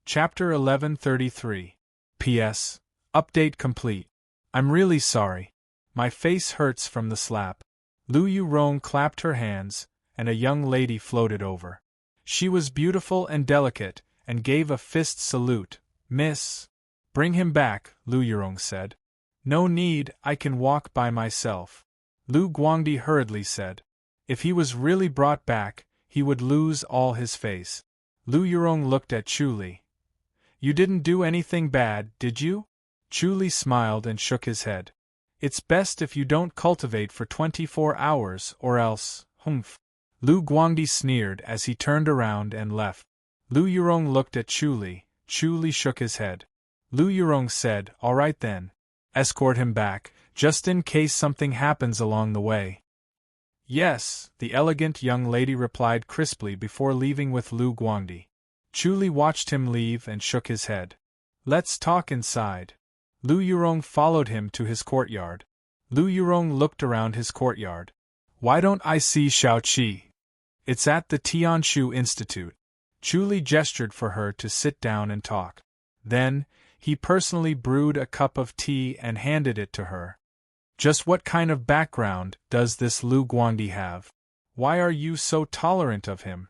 Chapter 1133. P.S. Update complete. I'm really sorry. My face hurts from the slap. Lu Yurong clapped her hands, and a young lady floated over. She was beautiful and delicate, and gave a fist salute. Miss. Bring him back, Lu Yurong said. No need, I can walk by myself. Lu Guangdi hurriedly said. If he was really brought back, he would lose all his face. Lu Yurong looked at Chu Li. You didn't do anything bad, did you? Chu Li smiled and shook his head. It's best if you don't cultivate for 24 hours, or else, humph. Lu Guangdi sneered as he turned around and left. Lu Yurong looked at Chu Li. Chu Li shook his head. Lu Yurong said, all right then. Escort him back, just in case something happens along the way. Yes, the elegant young lady replied crisply before leaving with Lu Guangdi. Chu Li watched him leave and shook his head. Let's talk inside. Lu Yurong followed him to his courtyard. Lu Yurong looked around his courtyard. Why don't I see Xiao Qi? It's at the Tianshu Institute. Chu Li gestured for her to sit down and talk. Then, he personally brewed a cup of tea and handed it to her. Just what kind of background does this Lu Guangdi have? Why are you so tolerant of him?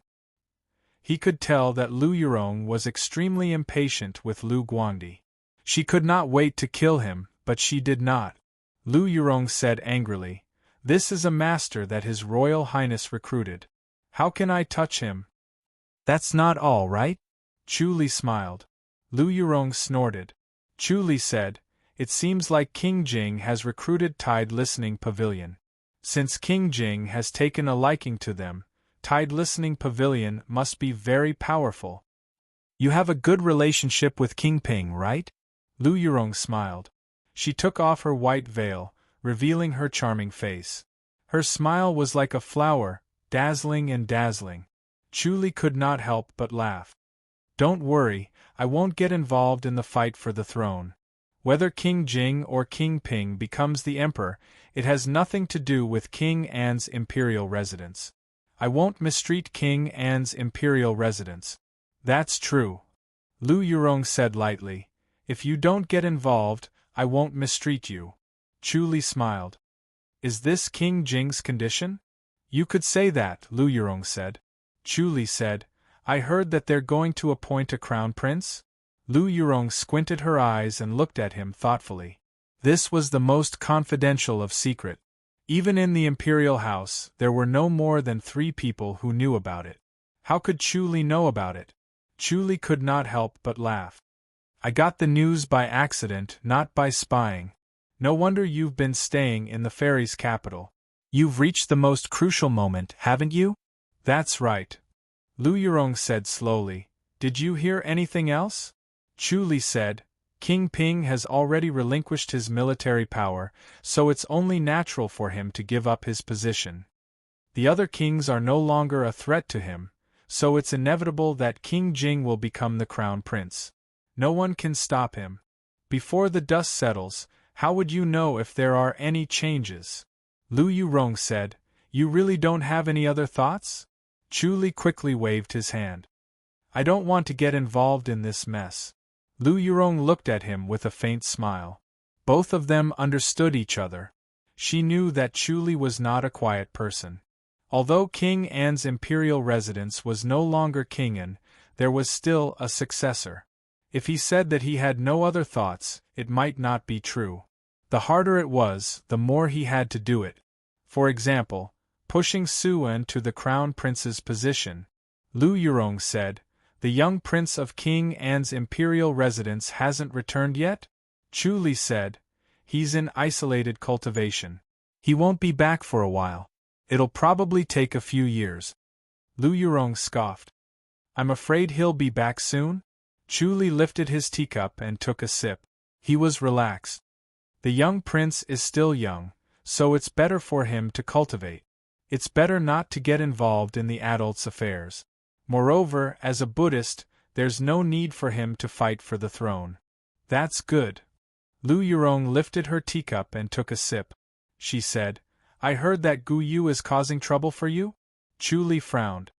He could tell that Lu Yurong was extremely impatient with Lu Guangdi. She could not wait to kill him, but she did not. Lu Yurong said angrily, This is a master that His Royal Highness recruited. How can I touch him? That's not all, right? Chu Li smiled. Lu Yurong snorted. Chu Li said, It seems like King Jing has recruited Tide Listening Pavilion. Since King Jing has taken a liking to them, Tide Listening Pavilion must be very powerful. You have a good relationship with King Ping, right? Lu Yurong smiled. She took off her white veil, revealing her charming face. Her smile was like a flower, dazzling and dazzling. Chu Li could not help but laugh. Don't worry, I won't get involved in the fight for the throne. Whether King Jing or King Ping becomes the emperor, it has nothing to do with King An's imperial residence. I won't mistreat King An's imperial residence. That's true. Lu Yurong said lightly. If you don't get involved, I won't mistreat you. Chu Li smiled. Is this King Jing's condition? You could say that, Lu Yurong said. Chu Li said, I heard that they're going to appoint a crown prince? Lu Yurong squinted her eyes and looked at him thoughtfully. This was the most confidential of secret. Even in the imperial house, there were no more than 3 people who knew about it. How could Chu Li know about it? Chu Li could not help but laugh. I got the news by accident, not by spying. No wonder you've been staying in the fairies' capital. You've reached the most crucial moment, haven't you? That's right. Lu Yurong said slowly. Did you hear anything else? Chu Li said, King Ping has already relinquished his military power, so it's only natural for him to give up his position. The other kings are no longer a threat to him, so it's inevitable that King Jing will become the crown prince. No one can stop him. Before the dust settles, how would you know if there are any changes? Lu Yurong said, You really don't have any other thoughts? Chu Li quickly waved his hand. I don't want to get involved in this mess. Lu Yurong looked at him with a faint smile. Both of them understood each other. She knew that Chu Li was not a quiet person. Although King An's imperial residence was no longer King An, there was still a successor. If he said that he had no other thoughts, it might not be true. The harder it was, the more he had to do it. For example, pushing Su An to the crown prince's position. Lu Yurong said, The young prince of King An's imperial residence hasn't returned yet? Chu Li said, He's in isolated cultivation. He won't be back for a while. It'll probably take a few years. Lu Yurong scoffed. I'm afraid he'll be back soon? Chu Li lifted his teacup and took a sip. He was relaxed. The young prince is still young, so it's better for him to cultivate. It's better not to get involved in the adult's affairs. Moreover, as a Buddhist, there's no need for him to fight for the throne. That's good. Lu Yurong lifted her teacup and took a sip. She said, I heard that Gu Yu is causing trouble for you? Chu Li frowned.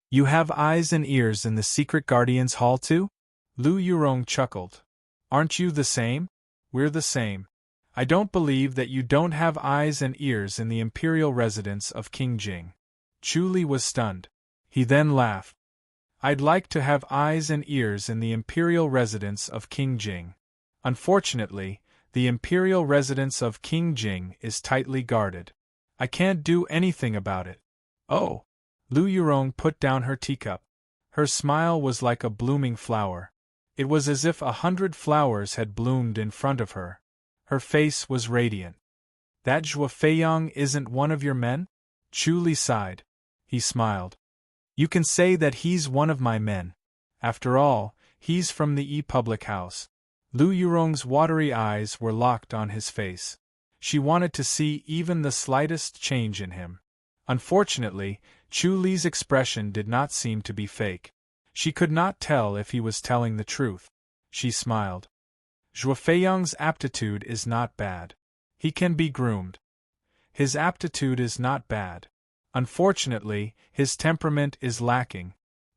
You have eyes and ears in the secret guardian's hall too? Lu Yurong chuckled. Aren't you the same? We're the same. I don't believe that you don't have eyes and ears in the imperial residence of King Jing. Chu Li was stunned. He then laughed. I'd like to have eyes and ears in the imperial residence of King Jing. Unfortunately, the imperial residence of King Jing is tightly guarded. I can't do anything about it. Oh! Lu Yurong put down her teacup. Her smile was like a blooming flower. It was as if 100 flowers had bloomed in front of her. Her face was radiant. That Zhuo Feiyang isn't one of your men? Chu Li sighed. He smiled. You can say that he's one of my men. After all, he's from the public house. Lu Yurong's watery eyes were locked on his face. She wanted to see even the slightest change in him. Unfortunately, Chu Li's expression did not seem to be fake. She could not tell if he was telling the truth. She smiled. Zhuo Feiyang's aptitude is not bad. He can be groomed. His aptitude is not bad. Unfortunately, his temperament is lacking.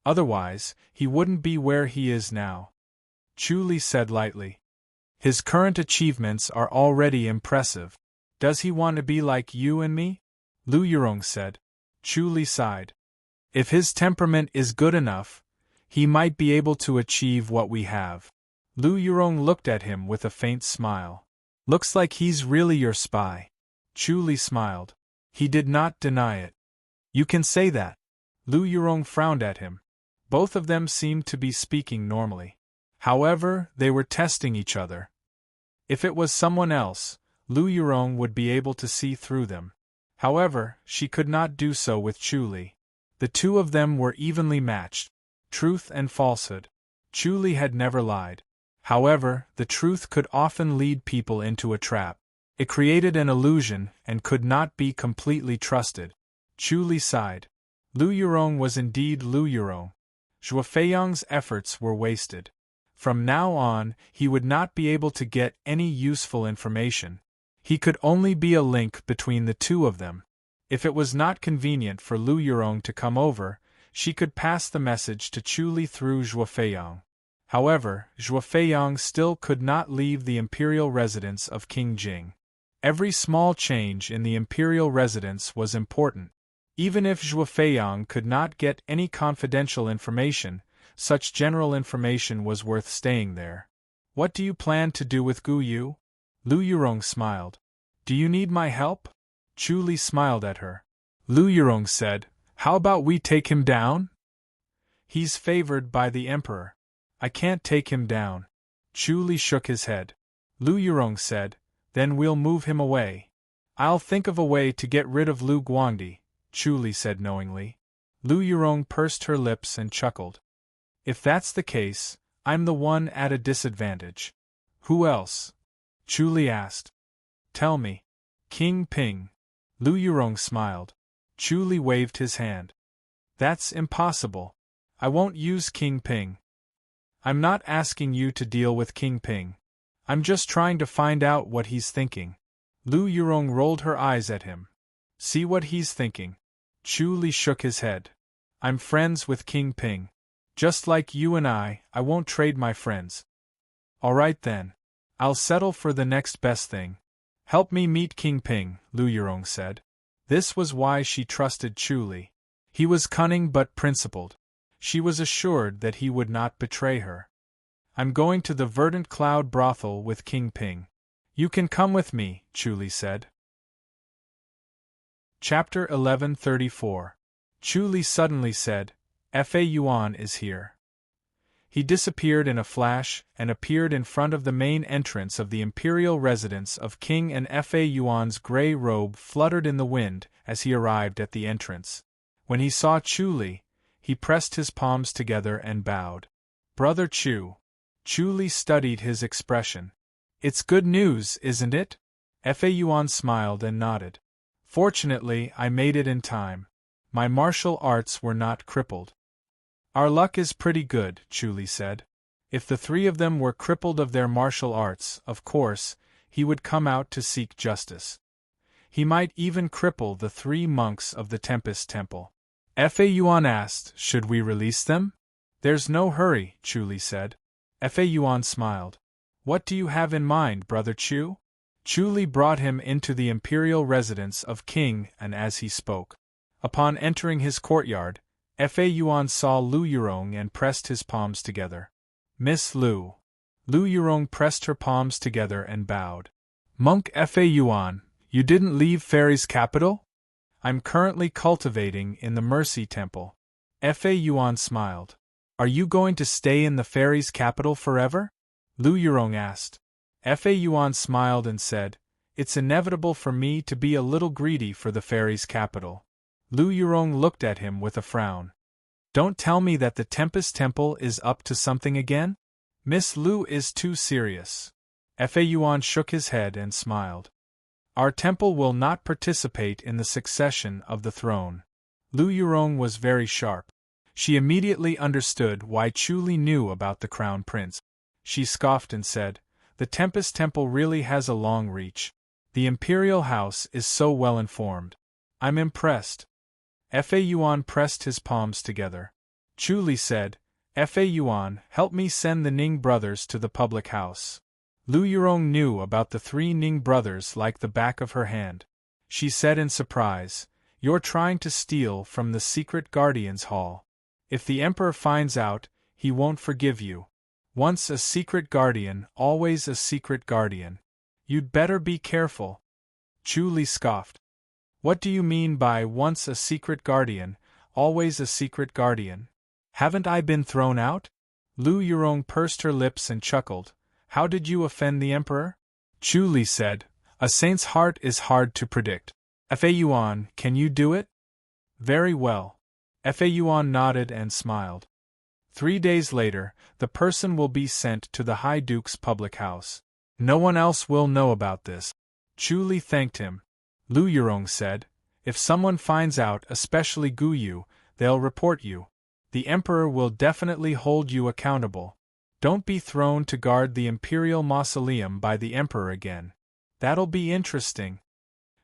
Otherwise, he wouldn't be where he is now. Chu Li said lightly. His current achievements are already impressive. Does he want to be like you and me? Lu Yurong said. Chu Li sighed. If his temperament is good enough, he might be able to achieve what we have. Lu Yurong looked at him with a faint smile. Looks like he's really your spy. Chu Li smiled. He did not deny it. You can say that. Lu Yurong frowned at him. Both of them seemed to be speaking normally. However, they were testing each other. If it was someone else, Lu Yurong would be able to see through them. However, she could not do so with Chu Li. The two of them were evenly matched. Truth and falsehood. Chu Li had never lied. However, the truth could often lead people into a trap. It created an illusion and could not be completely trusted. Chu Li sighed. Lu Yurong was indeed Lu Yurong. Zhuo Feiyang's efforts were wasted. From now on, he would not be able to get any useful information. He could only be a link between the two of them. If it was not convenient for Lu Yurong to come over, she could pass the message to Chu Li through Zhuo Feiyang. However, Zhuo Feiyang still could not leave the imperial residence of King Jing. Every small change in the imperial residence was important. Even if Zhuo Feiyang could not get any confidential information, such general information was worth staying there. What do you plan to do with Gu Yu? Lu Yurong smiled. Do you need my help? Chu Li smiled at her. Lu Yurong said, How about we take him down? He's favored by the emperor. I can't take him down. Chu Li shook his head. Lu Yurong said, Then we'll move him away. I'll think of a way to get rid of Lu Guangdi, Chu Li said knowingly. Lu Yurong pursed her lips and chuckled. If that's the case, I'm the one at a disadvantage. Who else? Chu Li asked. Tell me. King Ping. Lu Yurong smiled. Chu Li waved his hand. That's impossible. I won't use King Ping. I'm not asking you to deal with King Ping. I'm just trying to find out what he's thinking. Lu Yurong rolled her eyes at him. See what he's thinking. Chu Li shook his head. I'm friends with King Ping. Just like you and I won't trade my friends. All right then. I'll settle for the next best thing. Help me meet King Ping, Lu Yurong said. This was why she trusted Chu Li. He was cunning but principled. She was assured that he would not betray her. I'm going to the Verdant Cloud brothel with King Ping. You can come with me, Chu Li said. Chapter 1134. Chu Li suddenly said, Fa Yuan is here. He disappeared in a flash and appeared in front of the main entrance of the imperial residence of King, and Fa Yuan's gray robe fluttered in the wind as he arrived at the entrance. When he saw Chu Li, he pressed his palms together and bowed. Brother Chu. Chu Li studied his expression. It's good news, isn't it? Fa Yuan smiled and nodded. Fortunately, I made it in time. My martial arts were not crippled. Our luck is pretty good, Chu Li said. If the three of them were crippled of their martial arts, of course, he would come out to seek justice. He might even cripple the 3 monks of the Tempest Temple. Fa Yuan asked, Should we release them? There's no hurry, Chu Li said. Fa Yuan smiled. What do you have in mind, Brother Chu? Chu Li brought him into the imperial residence of King, and as he spoke, upon entering his courtyard, Fa Yuan saw Lu Yurong and pressed his palms together. Miss Lu. Lu Yurong pressed her palms together and bowed. Monk Fa Yuan, you didn't leave Fairy's capital? I'm currently cultivating in the Mercy Temple. Fa Yuan smiled. Are you going to stay in the Fairy's capital forever? Lu Yurong asked. Fa Yuan smiled and said, It's inevitable for me to be a little greedy for the Fairy's capital. Lu Yurong looked at him with a frown. Don't tell me that the Tempest Temple is up to something again? Miss Lu is too serious. Fa Yuan shook his head and smiled. Our temple will not participate in the succession of the throne. Lu Yurong was very sharp. She immediately understood why Chu Li knew about the Crown Prince. She scoffed and said, The Tempest Temple really has a long reach. The Imperial House is so well informed. I'm impressed. Fa Yuan pressed his palms together. Chu Li said, Fa Yuan, help me send the Ning brothers to the public house. Lu Yurong knew about the 3 Ning brothers like the back of her hand. She said in surprise, You're trying to steal from the secret guardian's hall. If the Emperor finds out, he won't forgive you. Once a secret guardian, always a secret guardian. You'd better be careful. Chu Li scoffed. What do you mean by once a secret guardian, always a secret guardian? Haven't I been thrown out? Lu Yurong pursed her lips and chuckled. How did you offend the Emperor? Chu Li said, A saint's heart is hard to predict. Fa Yuan, can you do it? Very well. Fa Yuan nodded and smiled. 3 days later, the person will be sent to the High Duke's public house. No one else will know about this. Chu Li thanked him. Lu Yurong said, If someone finds out, especially Gu Yu, they'll report you. The Emperor will definitely hold you accountable. Don't be thrown to guard the Imperial Mausoleum by the Emperor again. That'll be interesting.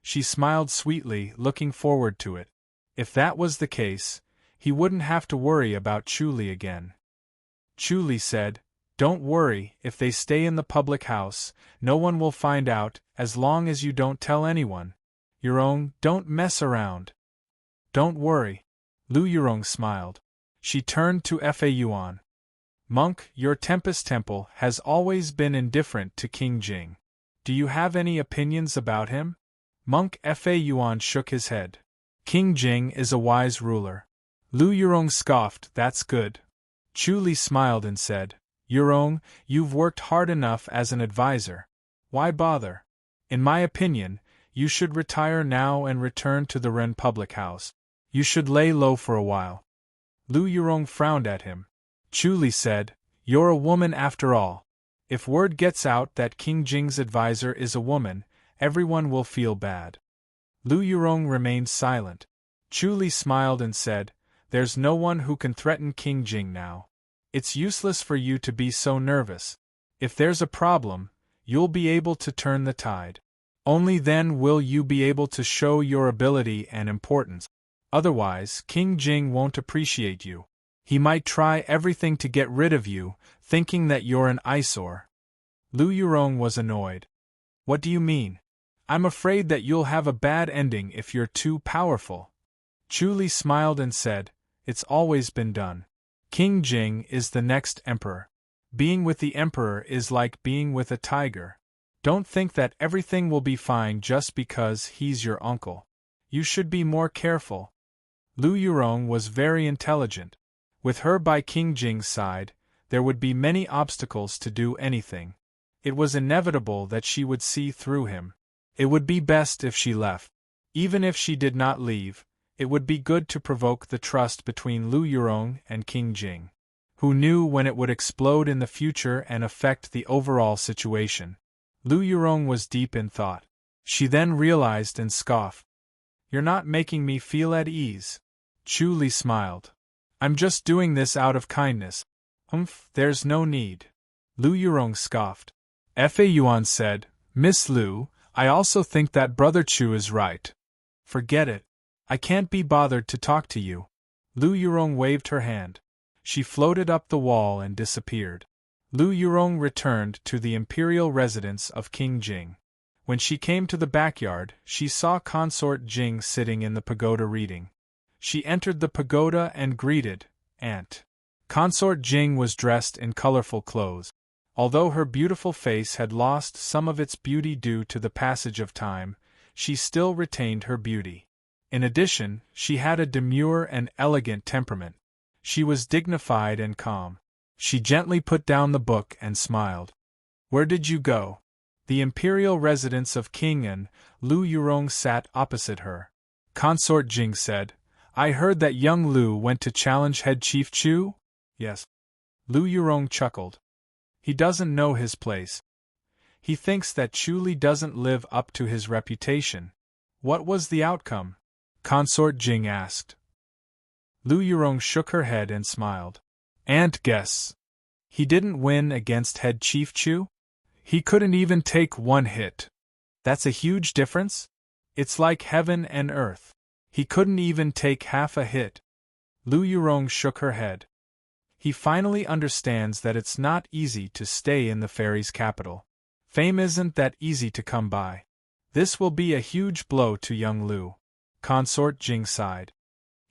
She smiled sweetly, looking forward to it. If that was the case, he wouldn't have to worry about Chu Li again. Chu Li said, Don't worry, if they stay in the public house, no one will find out, as long as you don't tell anyone. Yurong, don't mess around. Don't worry. Lu Yurong smiled. She turned to Fa Yuan. Monk, your Tempest Temple has always been indifferent to King Jing. Do you have any opinions about him? Monk Fa Yuan shook his head. King Jing is a wise ruler. Lu Yurong scoffed, That's good. Chu Li smiled and said, Yurong, you've worked hard enough as an advisor. Why bother? In my opinion, you should retire now and return to the Ren public house. You should lay low for a while. Lu Yurong frowned at him. Chu Li said, You're a woman after all. If word gets out that King Jing's advisor is a woman, everyone will feel bad. Lu Yurong remained silent. Chu Li smiled and said, There's no one who can threaten King Jing now. It's useless for you to be so nervous. If there's a problem, you'll be able to turn the tide. Only then will you be able to show your ability and importance. Otherwise, King Jing won't appreciate you. He might try everything to get rid of you, thinking that you're an eyesore. Lu Yurong was annoyed. What do you mean? I'm afraid that you'll have a bad ending if you're too powerful. Chu Li smiled and said, It's always been done. King Jing is the next emperor. Being with the emperor is like being with a tiger. Don't think that everything will be fine just because he's your uncle. You should be more careful. Lu Yurong was very intelligent. With her by King Jing's side, there would be many obstacles to do anything. It was inevitable that she would see through him. It would be best if she left. Even if she did not leave, it would be good to provoke the trust between Lu Yurong and King Jing. Who knew when it would explode in the future and affect the overall situation? Lu Yurong was deep in thought. She then realized and scoffed. You're not making me feel at ease. Chu Li smiled. I'm just doing this out of kindness. There's no need. Lu Yurong scoffed. Fa Yuan said, Miss Lu, I also think that Brother Chu is right. Forget it. I can't be bothered to talk to you. Lu Yurong waved her hand. She floated up the wall and disappeared. Lu Yurong returned to the imperial residence of King Jing. When she came to the backyard, she saw Consort Jing sitting in the pagoda reading. She entered the pagoda and greeted, "Aunt." Consort Jing was dressed in colorful clothes. Although her beautiful face had lost some of its beauty due to the passage of time, she still retained her beauty. In addition, she had a demure and elegant temperament. She was dignified and calm. She gently put down the book and smiled. "Where did you go?" The imperial residence of King An. Lu Yurong sat opposite her. Consort Jing said, "I heard that young Lu went to challenge head chief Chu?" "Yes." Lu Yurong chuckled. "He doesn't know his place. He thinks that Chu Li doesn't live up to his reputation." "What was the outcome?" Consort Jing asked. Lu Yurong shook her head and smiled. "Aunt, guess. He didn't win against head chief Chu? He couldn't even take one hit. That's a huge difference? It's like heaven and earth. He couldn't even take half a hit." Lu Yurong shook her head. "He finally understands that it's not easy to stay in the fairy's capital. Fame isn't that easy to come by. This will be a huge blow to young Lu." Consort Jing sighed.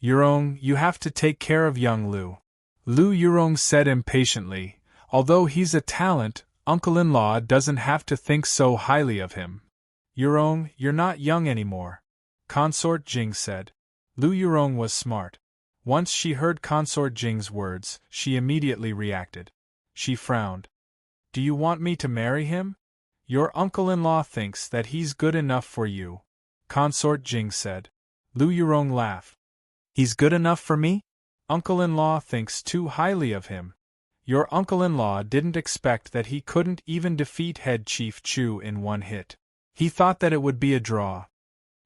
"Yurong, you have to take care of young Lu." Lu Yurong said impatiently, "Although he's a talent, uncle-in-law doesn't have to think so highly of him." "Yurong, you're not young anymore," Consort Jing said. Lu Yurong was smart. Once she heard Consort Jing's words, she immediately reacted. She frowned. "Do you want me to marry him? Your uncle-in-law thinks that he's good enough for you," Consort Jing said. Lu Yurong laughed. "He's good enough for me? Uncle-in-law thinks too highly of him. Your uncle-in-law didn't expect that he couldn't even defeat head chief Chu in one hit. He thought that it would be a draw."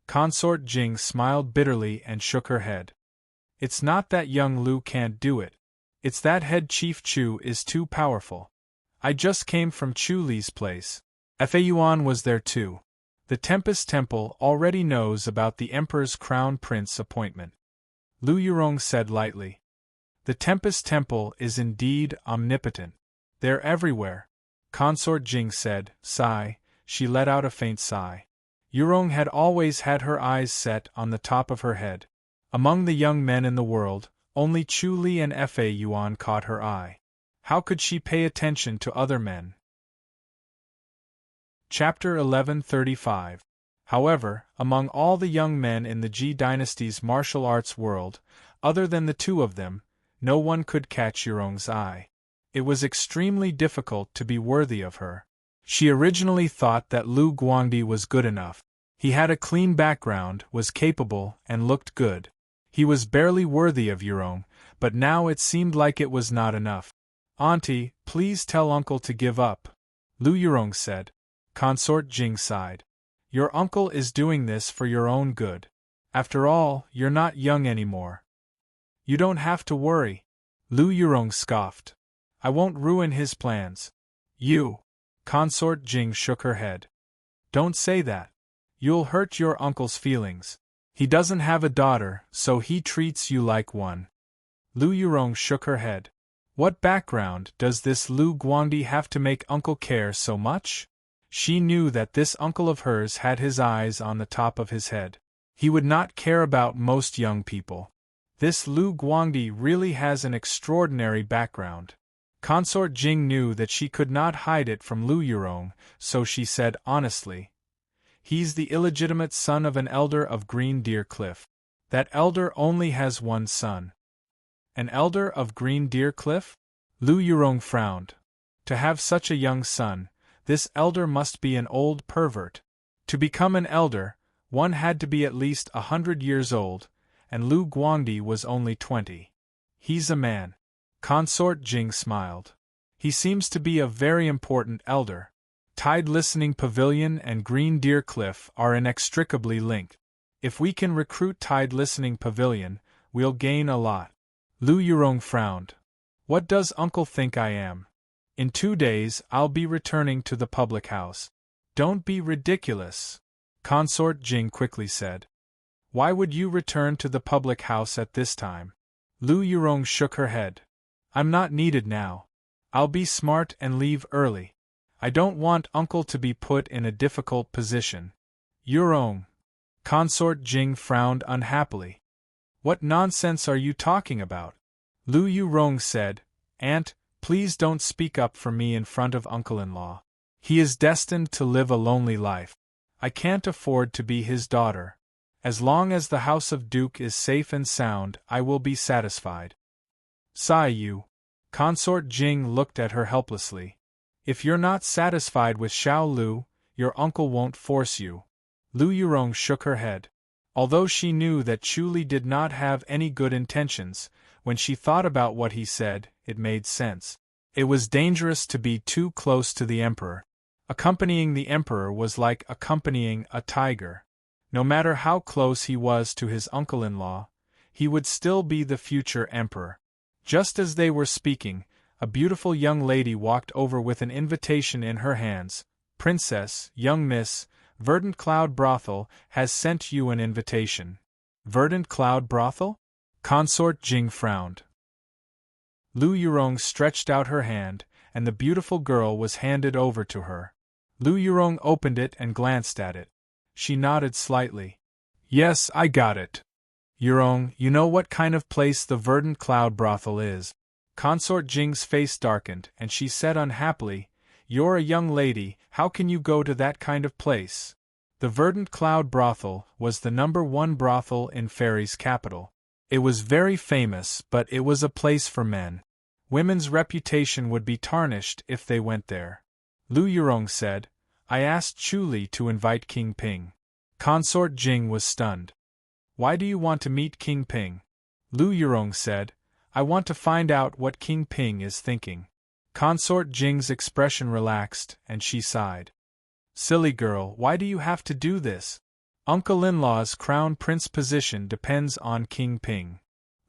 Consort Jing smiled bitterly and shook her head. "It's not that young Lu can't do it. It's that head chief Chu is too powerful. I just came from Chu Li's place. Fa Yuan was there too. The Tempest Temple already knows about the Emperor's Crown Prince appointment." Lu Yurong said lightly. "The Tempest Temple is indeed omnipotent. They're everywhere," Consort Jing said. Sigh. She let out a faint sigh. Yurong had always had her eyes set on the top of her head. Among the young men in the world, only Chu Li and Fa Yuan caught her eye. How could she pay attention to other men? Chapter 1135. However, among all the young men in the Ji dynasty's martial arts world, other than the two of them, no one could catch Yurong's eye. It was extremely difficult to be worthy of her. She originally thought that Lu Guangdi was good enough. He had a clean background, was capable, and looked good. He was barely worthy of Yurong, but now it seemed like it was not enough. "Auntie, please tell uncle to give up," Lu Yurong said. Consort Jing sighed. "Your uncle is doing this for your own good. After all, you're not young anymore." "You don't have to worry," Lu Yurong scoffed. "I won't ruin his plans." "You?" Consort Jing shook her head. "Don't say that. You'll hurt your uncle's feelings. He doesn't have a daughter, so he treats you like one." Lu Yurong shook her head. What background does this Lu Guangdi have to make uncle care so much? She knew that this uncle of hers had his eyes on the top of his head. He would not care about most young people. This Lu Guangdi really has an extraordinary background. Consort Jing knew that she could not hide it from Lu Yurong, so she said honestly, "He's the illegitimate son of an elder of Green Deer Cliff. That elder only has one son." "An elder of Green Deer Cliff?" Lu Yurong frowned. To have such a young son, this elder must be an old pervert. To become an elder, one had to be at least 100 years old, and Lu Guangdi was only 20. "He's a man." Consort Jing smiled. "He seems to be a very important elder. Tide Listening Pavilion and Green Deer Cliff are inextricably linked. If we can recruit Tide Listening Pavilion, we'll gain a lot." Lu Yurong frowned. "What does uncle think I am? In 2 days I'll be returning to the public house." "Don't be ridiculous," Consort Jing quickly said. "Why would you return to the public house at this time?" Lu Yurong shook her head. "I'm not needed now. I'll be smart and leave early. I don't want Uncle to be put in a difficult position. Yurong. Consort Jing frowned unhappily. What nonsense are you talking about? Lu Yurong said, Aunt, please don't speak up for me in front of uncle-in-law. He is destined to live a lonely life. I can't afford to be his daughter. As long as the house of Duke is safe and sound, I will be satisfied. Sigh you. Consort Jing looked at her helplessly. If you're not satisfied with Xiao Lu, your uncle won't force you. Lu Yurong shook her head. Although she knew that Chu Li did not have any good intentions, when she thought about what he said, it made sense. It was dangerous to be too close to the emperor. Accompanying the emperor was like accompanying a tiger. No matter how close he was to his uncle-in-law, he would still be the future emperor. Just as they were speaking, a beautiful young lady walked over with an invitation in her hands. Princess, young miss, Verdant Cloud Brothel has sent you an invitation. Verdant Cloud Brothel? Consort Jing frowned. Lu Yurong stretched out her hand, and the beautiful girl was handed over to her. Lu Yurong opened it and glanced at it. She nodded slightly. Yes, I got it. Yurong, you know what kind of place the Verdant Cloud Brothel is. Consort Jing's face darkened, and she said unhappily, You're a young lady, how can you go to that kind of place? The Verdant Cloud Brothel was the #1 brothel in Fairy's capital. It was very famous, but it was a place for men. Women's reputation would be tarnished if they went there. Lu Yurong said, I asked Chu Li to invite King Ping. Consort Jing was stunned. Why do you want to meet King Ping? Lu Yurong said, I want to find out what King Ping is thinking. Consort Jing's expression relaxed, and she sighed. Silly girl, why do you have to do this? Uncle-in-law's crown prince position depends on King Ping.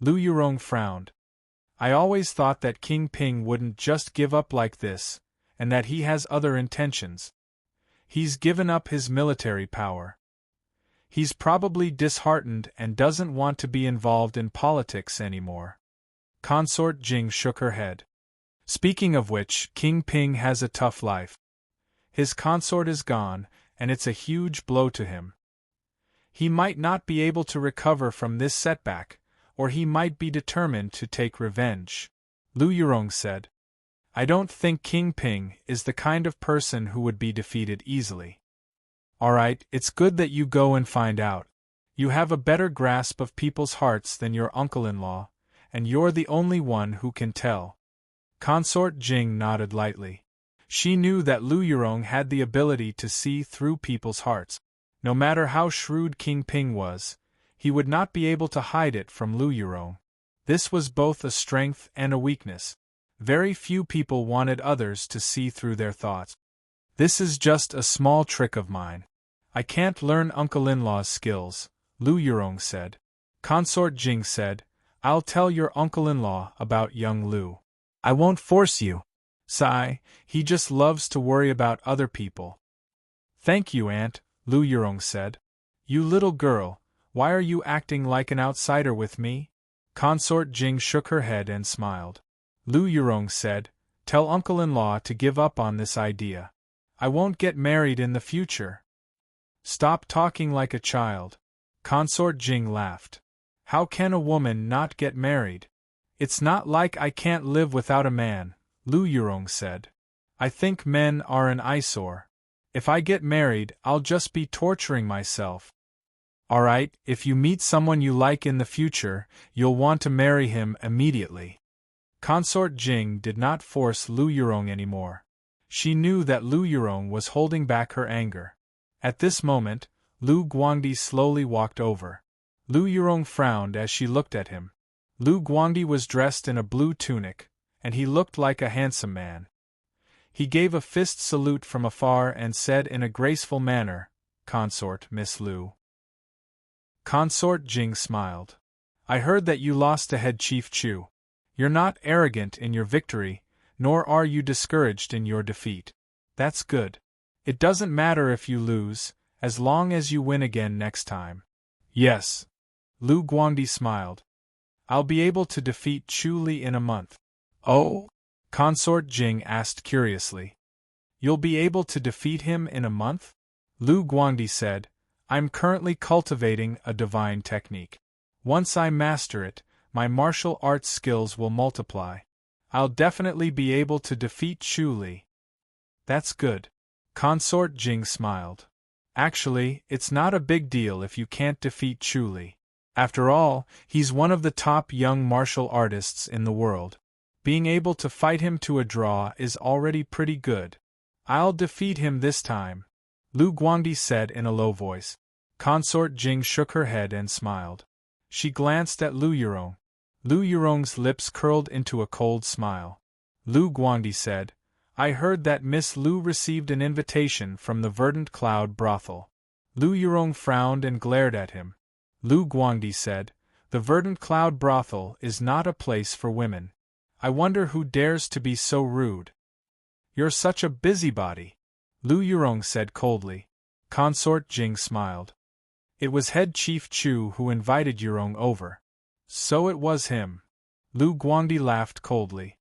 Lu Yurong frowned. I always thought that King Ping wouldn't just give up like this, and that he has other intentions. He's given up his military power. He's probably disheartened and doesn't want to be involved in politics anymore. Consort Jing shook her head. Speaking of which, King Ping has a tough life. His consort is gone, and it's a huge blow to him. He might not be able to recover from this setback, or he might be determined to take revenge. Lu Yurong said. I don't think King Ping is the kind of person who would be defeated easily. Alright, it's good that you go and find out. You have a better grasp of people's hearts than your uncle-in-law, and you're the only one who can tell. Consort Jing nodded lightly. She knew that Lu Yurong had the ability to see through people's hearts. No matter how shrewd King Ping was, he would not be able to hide it from Lu Yurong. This was both a strength and a weakness. Very few people wanted others to see through their thoughts. This is just a small trick of mine. I can't learn uncle-in-law's skills, Lu Yurong said. Consort Jing said, I'll tell your uncle-in-law about young Lu. I won't force you. Sigh, he just loves to worry about other people. Thank you, Aunt, Lu Yurong said. You little girl, why are you acting like an outsider with me? Consort Jing shook her head and smiled. Lu Yurong said, Tell uncle-in-law to give up on this idea. I won't get married in the future. Stop talking like a child. Consort Jing laughed. How can a woman not get married? It's not like I can't live without a man, Lu Yurong said. I think men are an eyesore. If I get married, I'll just be torturing myself. Alright, if you meet someone you like in the future, you'll want to marry him immediately. Consort Jing did not force Lu Yurong anymore. She knew that Lu Yurong was holding back her anger. At this moment, Lu Guangdi slowly walked over. Lu Yurong frowned as she looked at him. Lu Guangdi was dressed in a blue tunic, and he looked like a handsome man. He gave a fist salute from afar and said in a graceful manner, Consort Miss Lu. Consort Jing smiled. I heard that you lost to Head Chief Chu. You're not arrogant in your victory, nor are you discouraged in your defeat. That's good. It doesn't matter if you lose, as long as you win again next time. Yes. Lu Guangdi smiled. I'll be able to defeat Chu Li in a month. Oh? Consort Jing asked curiously. You'll be able to defeat him in a month? Lu Guangdi said, I'm currently cultivating a divine technique. Once I master it, my martial arts skills will multiply. I'll definitely be able to defeat Chu Li. That's good. Consort Jing smiled. Actually, it's not a big deal if you can't defeat Chu Li. After all, he's one of the top young martial artists in the world. Being able to fight him to a draw is already pretty good. I'll defeat him this time, Lu Guangdi said in a low voice. Consort Jing shook her head and smiled. She glanced at Lu Yurong. Lu Yurong's lips curled into a cold smile. Lu Guangdi said, I heard that Miss Lu received an invitation from the Verdant Cloud brothel. Lu Yurong frowned and glared at him. Lu Guangdi said, the Verdant Cloud brothel is not a place for women. I wonder who dares to be so rude. You're such a busybody, Lu Yurong said coldly. Consort Jing smiled. It was Head Chief Chu who invited Yurong over. So it was him. Lu Guangdi laughed coldly.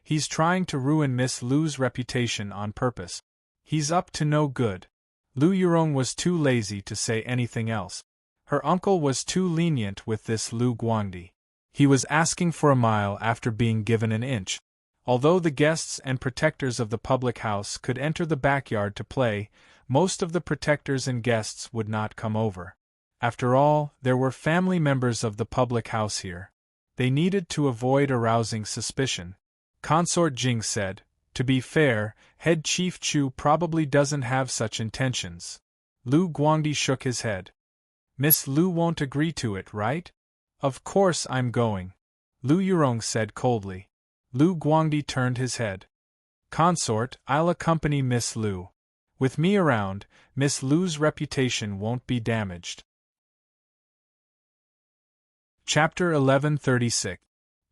He's trying to ruin Miss Lu's reputation on purpose. He's up to no good. Lu Yurong was too lazy to say anything else. Her uncle was too lenient with this Lu Guangdi. He was asking for a mile after being given an inch. Although the guests and protectors of the public house could enter the backyard to play, most of the protectors and guests would not come over. After all, there were family members of the public house here. They needed to avoid arousing suspicion. Consort Jing said, to be fair, Head Chief Chu probably doesn't have such intentions. Lu Guangdi shook his head. Miss Lu won't agree to it, right? Of course I'm going, Lu Yurong said coldly. Lu Guangdi turned his head. Consort, I'll accompany Miss Lu. With me around, Miss Lu's reputation won't be damaged. Chapter 1136.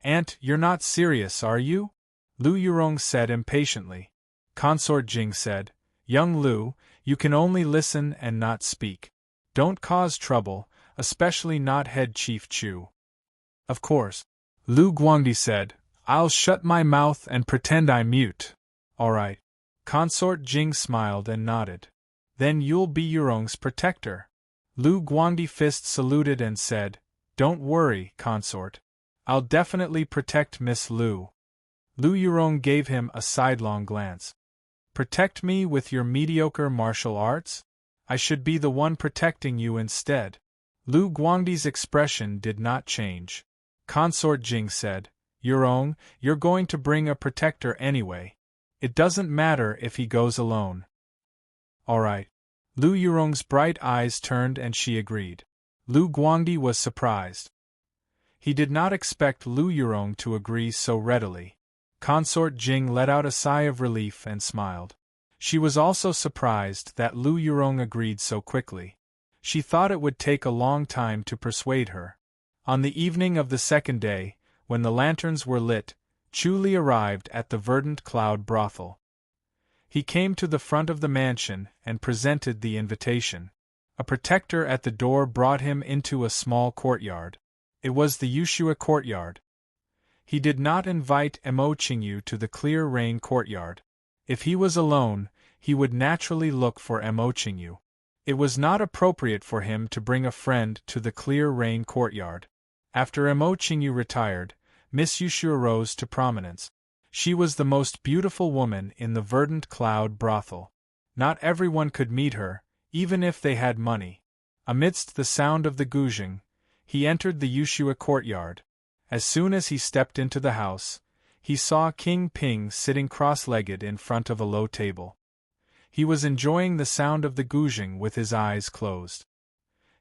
Aunt, you're not serious, are you? Lu Yurong said impatiently. Consort Jing said, Young Lu, you can only listen and not speak. Don't cause trouble, especially not Head Chief Chu. Of course. Lu Guangdi said, I'll shut my mouth and pretend I'm mute. All right. Consort Jing smiled and nodded. Then you'll be Yurong's protector. Lu Guangdi fist saluted and said, Don't worry, consort. I'll definitely protect Miss Lu. Lu Yurong gave him a sidelong glance. Protect me with your mediocre martial arts? I should be the one protecting you instead. Lu Guangdi's expression did not change. Consort Jing said, Yurong, you're going to bring a protector anyway. It doesn't matter if he goes alone. All right. Lu Yurong's bright eyes turned and she agreed. Lu Guangdi was surprised. He did not expect Lu Yurong to agree so readily. Consort Jing let out a sigh of relief and smiled. She was also surprised that Lu Yurong agreed so quickly. She thought it would take a long time to persuade her. On the evening of the second day, when the lanterns were lit, Chu Li arrived at the Verdant Cloud brothel. He came to the front of the mansion and presented the invitation. A protector at the door brought him into a small courtyard. It was the Yushua courtyard. He did not invite Mo Qingyu to the Clear Rain courtyard. If he was alone, he would naturally look for Mo Qingyu. It was not appropriate for him to bring a friend to the Clear Rain courtyard. After Mo Qingyu retired, Miss Yushua rose to prominence. She was the most beautiful woman in the Verdant Cloud brothel. Not everyone could meet her, even if they had money. Amidst the sound of the guzheng, he entered the Yushua courtyard. As soon as he stepped into the house, he saw King Ping sitting cross-legged in front of a low table. He was enjoying the sound of the guzheng with his eyes closed.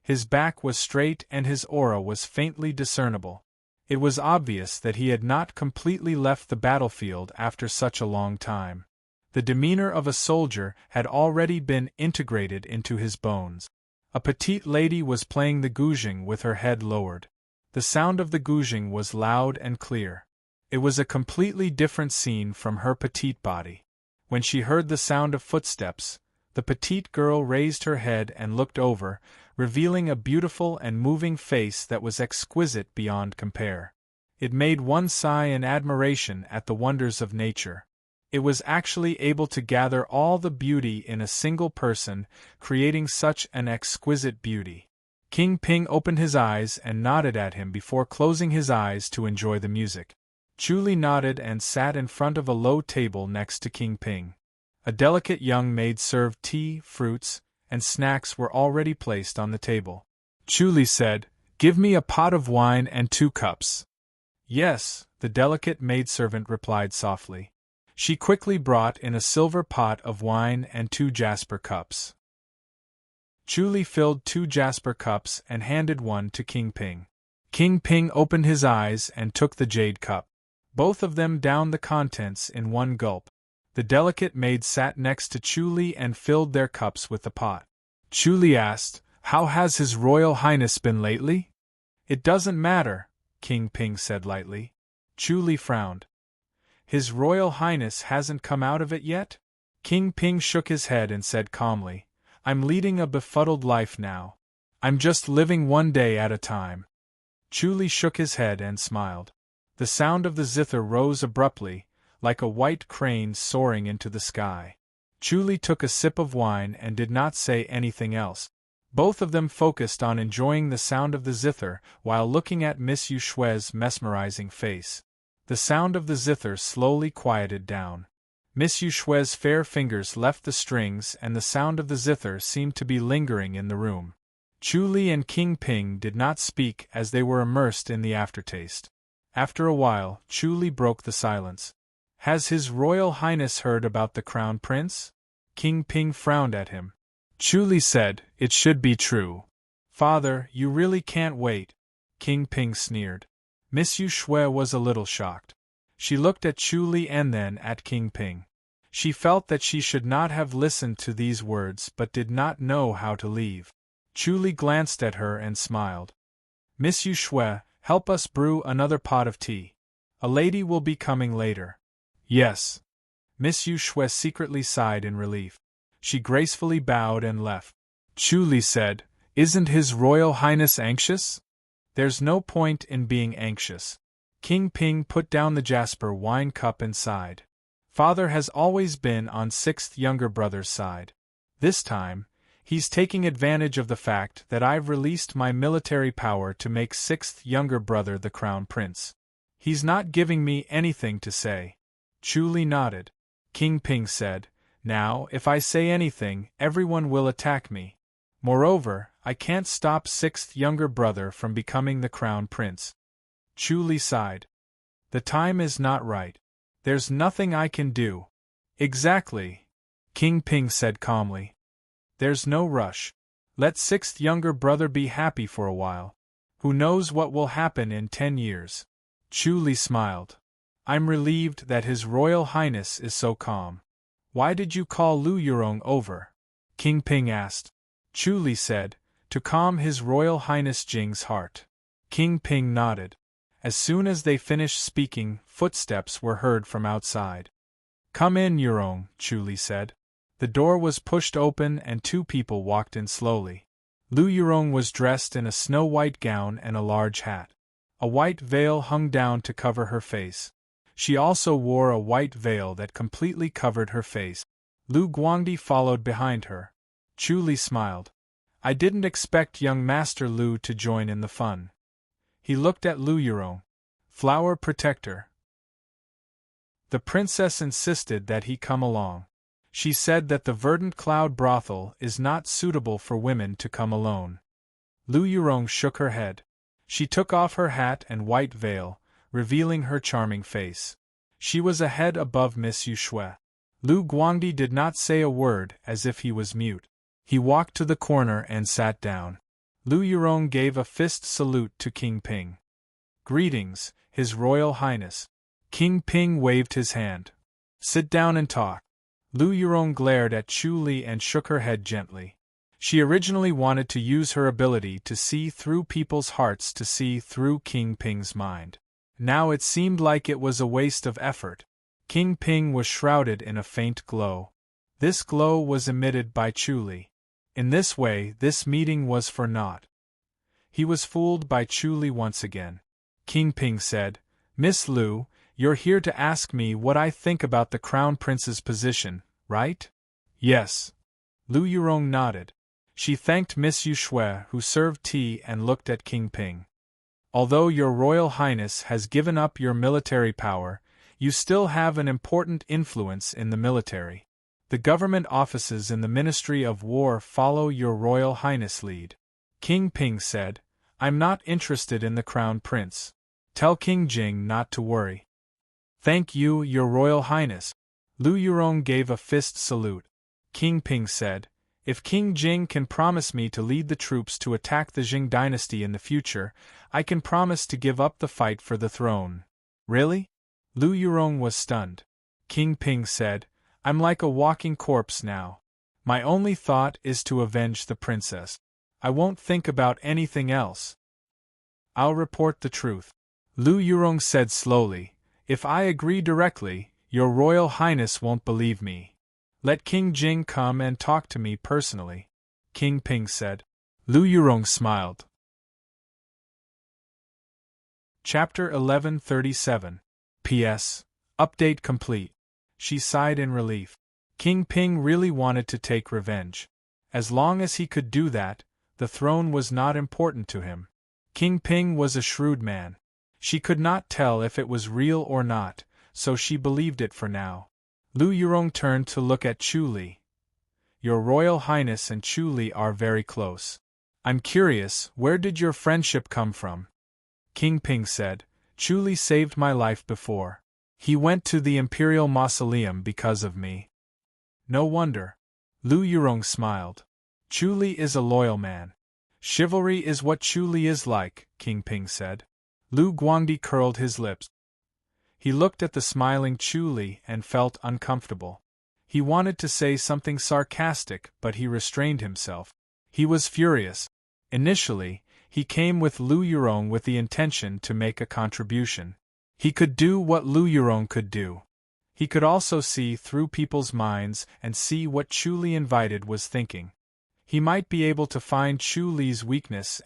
His back was straight and his aura was faintly discernible. It was obvious that he had not completely left the battlefield after such a long time. The demeanor of a soldier had already been integrated into his bones. A petite lady was playing the guzheng with her head lowered. The sound of the guzheng was loud and clear. It was a completely different scene from her petite body. When she heard the sound of footsteps, the petite girl raised her head and looked over, revealing a beautiful and moving face that was exquisite beyond compare. It made one sigh in admiration at the wonders of nature. It was actually able to gather all the beauty in a single person, creating such an exquisite beauty. King Ping opened his eyes and nodded at him before closing his eyes to enjoy the music. Chuli nodded and sat in front of a low table next to King Ping. A delicate young maid served tea, fruits, and snacks were already placed on the table. Chuli said, "Give me a pot of wine and 2 cups." "Yes," the delicate maidservant replied softly. She quickly brought in a silver pot of wine and 2 jasper cups. Chuli filled 2 jasper cups and handed one to King Ping. King Ping opened his eyes and took the jade cup. Both of them downed the contents in one gulp. The delicate maid sat next to Chuli and filled their cups with the pot. Chuli asked, "How has His Royal Highness been lately?" "It doesn't matter," King Ping said lightly. Chuli frowned. "His Royal Highness hasn't come out of it yet?" King Ping shook his head and said calmly, "I'm leading a befuddled life now. I'm just living one day at a time." Chuli shook his head and smiled. The sound of the zither rose abruptly, like a white crane soaring into the sky. Chuli took a sip of wine and did not say anything else. Both of them focused on enjoying the sound of the zither while looking at Miss Yu Shui's mesmerizing face. The sound of the zither slowly quieted down. Miss Yu Shui's fair fingers left the strings and the sound of the zither seemed to be lingering in the room. Chuli and King Ping did not speak as they were immersed in the aftertaste. After a while, Chuli broke the silence. "Has His Royal Highness heard about the Crown Prince?" King Ping frowned at him. Chuli said, "It should be true." "Father, you really can't wait," King Ping sneered. Miss Yu Shui was a little shocked. She looked at Chuli and then at King Ping. She felt that she should not have listened to these words but did not know how to leave. Chuli glanced at her and smiled. "Miss Yu Shui, help us brew another pot of tea. A lady will be coming later." "Yes." Miss Yu Shui secretly sighed in relief. She gracefully bowed and left. Chuli said, "Isn't His Royal Highness anxious?" "There's no point in being anxious." King Ping put down the jasper wine cup and sighed. "Father has always been on 6th younger brother's side. This time, he's taking advantage of the fact that I've released my military power to make 6th younger brother the crown prince. He's not giving me anything to say." Chuli nodded. King Ping said, "Now, if I say anything, everyone will attack me. Moreover, I can't stop 6th younger brother from becoming the crown prince." Chuli sighed. "The time is not right. There's nothing I can do." "Exactly," King Ping said calmly. "There's no rush. Let 6th younger brother be happy for a while. Who knows what will happen in 10 years. Chuli smiled. "I'm relieved that His Royal Highness is so calm." "Why did you call Lu Yurong over?" King Ping asked. Chuli said, "To calm His Royal Highness Jing's heart." King Ping nodded. As soon as they finished speaking, footsteps were heard from outside. "Come in, Yurong," Chuli said. The door was pushed open and 2 people walked in slowly. Lu Yurong was dressed in a snow-white gown and a large hat. A white veil hung down to cover her face. She also wore a white veil that completely covered her face. Lu Guangdi followed behind her. Chuli smiled. "I didn't expect young Master Lu to join in the fun." He looked at Lu Yurong. "Flower protector." The princess insisted that he come along. She said that the verdant cloud brothel is not suitable for women to come alone. Lu Yurong shook her head. She took off her hat and white veil, revealing her charming face. She was a head above Miss Yu Shui. Lu Guangdi did not say a word, as if he was mute. He walked to the corner and sat down. Lu Yurong gave a fist salute to King Ping. "Greetings, His Royal Highness." King Ping waved his hand. "Sit down and talk." Lu Yurong glared at Chuli and shook her head gently. She originally wanted to use her ability to see through people's hearts to see through King Ping's mind. Now it seemed like it was a waste of effort. King Ping was shrouded in a faint glow. This glow was emitted by Chuli. In this way, this meeting was for naught. He was fooled by Chuli once again. King Ping said, Miss Lu, you're here to ask me what I think about the Crown Prince's position, right? Yes. Lu Yurong nodded. She thanked Miss Yu Shui, who served tea, and looked at King Ping. Although your Royal Highness has given up your military power, you still have an important influence in the military. The government offices in the Ministry of War follow your Royal Highness lead. King Ping said, I'm not interested in the Crown Prince. Tell King Jing not to worry. Thank you, your Royal Highness. Lu Yurong gave a fist salute. King Ping said, if King Jing can promise me to lead the troops to attack the Jing dynasty in the future, I can promise to give up the fight for the throne. Really? Lu Yurong was stunned. King Ping said, I'm like a walking corpse now. My only thought is to avenge the princess. I won't think about anything else. I'll report the truth. Lu Yurong said slowly, if I agree directly, your Royal Highness won't believe me. Let King Jing come and talk to me personally. King Ping said. Lu Yurong smiled. Chapter 1137. P.S. Update complete. She sighed in relief. King Ping really wanted to take revenge. As long as he could do that, the throne was not important to him. King Ping was a shrewd man. She could not tell if it was real or not, so she believed it for now. Lu Yurong turned to look at Chu Li. Your Royal Highness and Chu Li are very close. I'm curious, where did your friendship come from? King Ping said, Chu Li saved my life before. He went to the Imperial Mausoleum because of me. No wonder. Lu Yurong smiled. Chu Li is a loyal man. Chivalry is what Chu Li is like, King Ping said. Lu Guangdi curled his lips. He looked at the smiling Chu Li and felt uncomfortable. He wanted to say something sarcastic, but he restrained himself. He was furious. Initially, he came with Lu Yurong with the intention to make a contribution. He could do what Lu Yurong could do. He could also see through people's minds and see what Chu Li invited was thinking. He might be able to find Chu Li's weakness.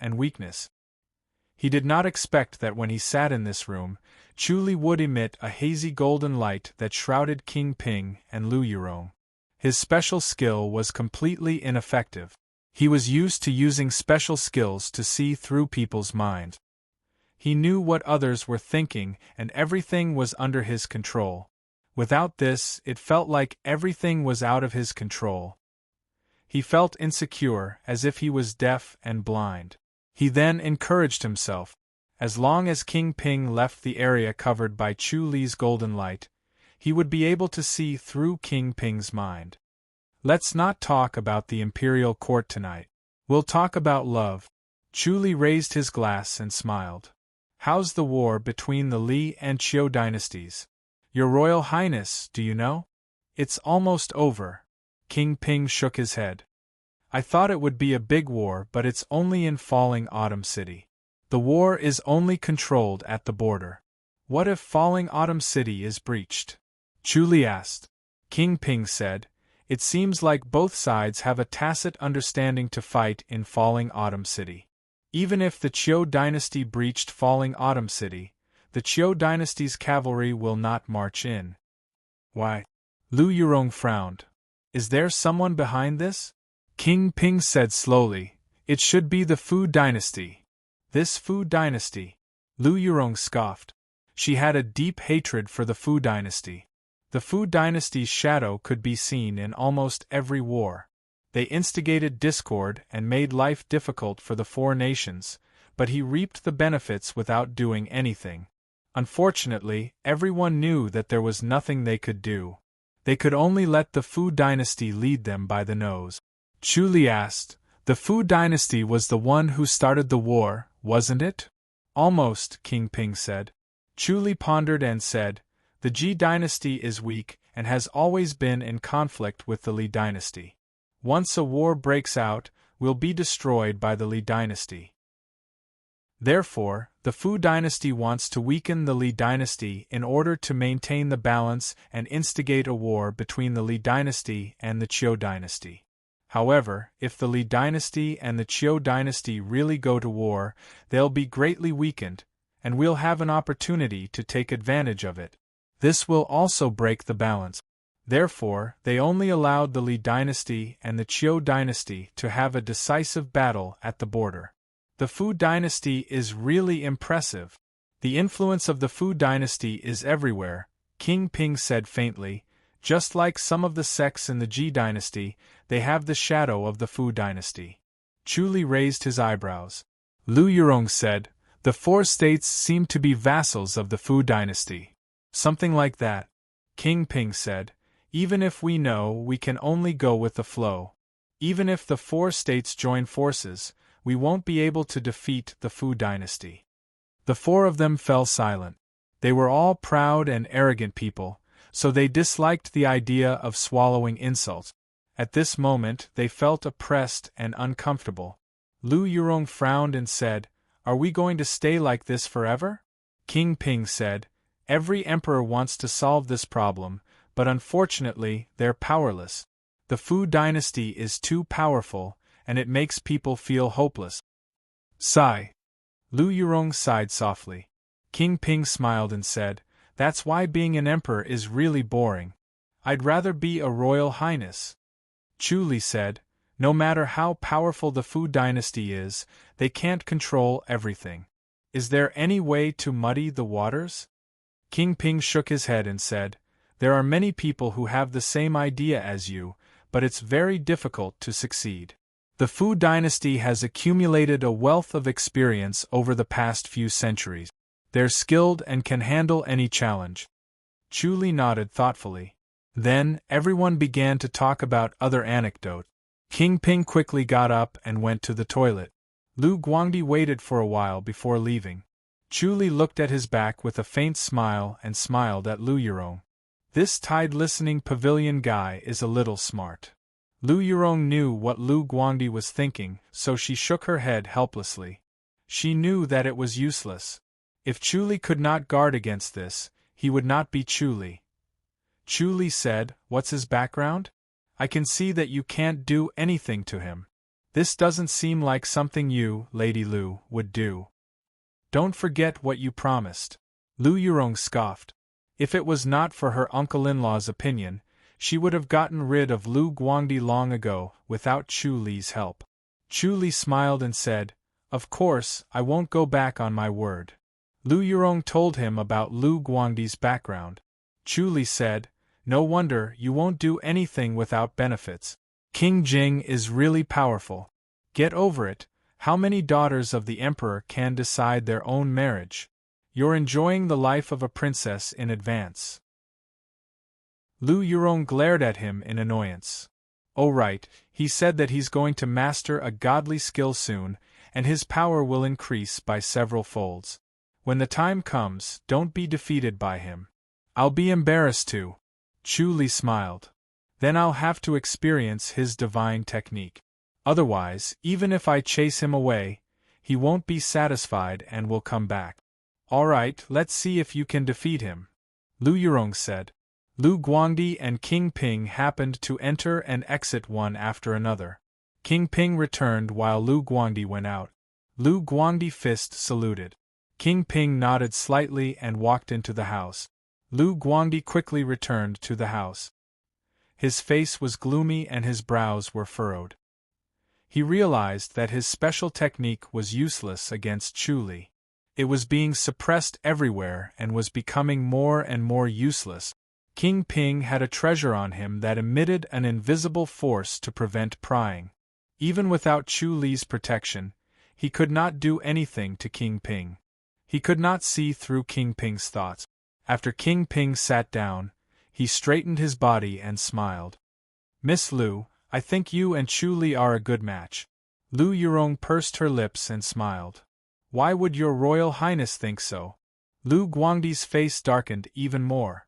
He did not expect that when he sat in this room, Chu Li would emit a hazy golden light that shrouded King Ping and Lu Yurong. His special skill was completely ineffective. He was used to using special skills to see through people's minds. He knew what others were thinking, and everything was under his control. Without this, it felt like everything was out of his control. He felt insecure, as if he was deaf and blind. He then encouraged himself. As long as King Ping left the area covered by Chu Li's golden light, he would be able to see through King Ping's mind. Let's not talk about the imperial court tonight. We'll talk about love. Chu Li raised his glass and smiled. How's the war between the Li and Qiu dynasties? Your Royal Highness, do you know? It's almost over. King Ping shook his head. I thought it would be a big war, but it's only in Falling Autumn City. The war is only controlled at the border. What if Falling Autumn City is breached? Chu Li asked. King Ping said, it seems like both sides have a tacit understanding to fight in Falling Autumn City. Even if the Qiu dynasty breached Falling Autumn City, the Qiu dynasty's cavalry will not march in. Why? Lu Yurong frowned. Is there someone behind this? King Ping said slowly, it should be the Fu dynasty. This Fu dynasty? Lu Yurong scoffed. She had a deep hatred for the Fu dynasty. The Fu dynasty's shadow could be seen in almost every war. They instigated discord and made life difficult for the four nations, but he reaped the benefits without doing anything. Unfortunately, everyone knew that there was nothing they could do. They could only let the Fu dynasty lead them by the nose. Chu Li asked, the Fu dynasty was the one who started the war, wasn't it? Almost, King Ping said. Chu Li pondered and said, the Ji dynasty is weak and has always been in conflict with the Li dynasty. Once a war breaks out, we'll be destroyed by the Li dynasty. Therefore, the Fu dynasty wants to weaken the Li dynasty in order to maintain the balance and instigate a war between the Li dynasty and the Qiu dynasty. However, if the Li dynasty and the Qiu dynasty really go to war, they'll be greatly weakened, and we'll have an opportunity to take advantage of it. This will also break the balance. Therefore, they only allowed the Li dynasty and the Qiu dynasty to have a decisive battle at the border. The Fu dynasty is really impressive. The influence of the Fu dynasty is everywhere, King Ping said faintly. Just like some of the sects in the Ji dynasty, they have the shadow of the Fu dynasty. Chu Li raised his eyebrows. Lu Yurong said, the 4 states seem to be vassals of the Fu dynasty. Something like that. King Ping said, even if we know, we can only go with the flow. Even if the 4 states join forces, we won't be able to defeat the Fu dynasty. The 4 of them fell silent. They were all proud and arrogant people, so they disliked the idea of swallowing insults. At this moment they felt oppressed and uncomfortable. Lu Yurong frowned and said, are we going to stay like this forever? King Ping said, every emperor wants to solve this problem, but unfortunately they're powerless. The Fu dynasty is too powerful, and it makes people feel hopeless. Sigh. Lu Yurong sighed softly. King Ping smiled and said, that's why being an emperor is really boring. I'd rather be a royal highness. Chu Li said, no matter how powerful the Fu dynasty is, they can't control everything. Is there any way to muddy the waters? King Ping shook his head and said, there are many people who have the same idea as you, but it's very difficult to succeed. The Fu dynasty has accumulated a wealth of experience over the past few centuries. They're skilled and can handle any challenge. Chu Li nodded thoughtfully. Then, everyone began to talk about other anecdotes. King Ping quickly got up and went to the toilet. Lu Guangdi waited for a while before leaving. Chu Li looked at his back with a faint smile and smiled at Lu Yurong. This tide-listening pavilion guy is a little smart. Lu Yurong knew what Lu Guangdi was thinking, so she shook her head helplessly. She knew that it was useless. If Chu Li could not guard against this, he would not be Chu Li. Chu Li said, what's his background? I can see that you can't do anything to him. This doesn't seem like something you, Lady Lu, would do. Don't forget what you promised. Lu Yurong scoffed. If it was not for her uncle-in-law's opinion, she would have gotten rid of Lu Guangdi long ago, without Chu Li's help. Chu Li smiled and said, of course, I won't go back on my word. Lu Yurong told him about Lu Guangdi's background. Chu Li said, no wonder you won't do anything without benefits. King Jing is really powerful. Get over it. How many daughters of the emperor can decide their own marriage? You're enjoying the life of a princess in advance. Lu Yurong glared at him in annoyance. Oh right, he said that he's going to master a godly skill soon, and his power will increase by several folds. When the time comes, don't be defeated by him. I'll be embarrassed too. Chu Li smiled. Then I'll have to experience his divine technique. Otherwise, even if I chase him away, he won't be satisfied and will come back. All right, let's see if you can defeat him. Lu Yurong said. Lu Guangdi and King Ping happened to enter and exit one after another. King Ping returned while Lu Guangdi went out. Lu Guangdi fist saluted. King Ping nodded slightly and walked into the house. Lu Guangdi quickly returned to the house. His face was gloomy and his brows were furrowed. He realized that his special technique was useless against Chu Li. It was being suppressed everywhere and was becoming more and more useless. King Ping had a treasure on him that emitted an invisible force to prevent prying. Even without Chu Li's protection, he could not do anything to King Ping. He could not see through King Ping's thoughts. After King Ping sat down, he straightened his body and smiled. Miss Lu, I think you and Chu Li are a good match. Lu Yurong pursed her lips and smiled. Why would your Royal Highness think so? Lu Guangdi's face darkened even more.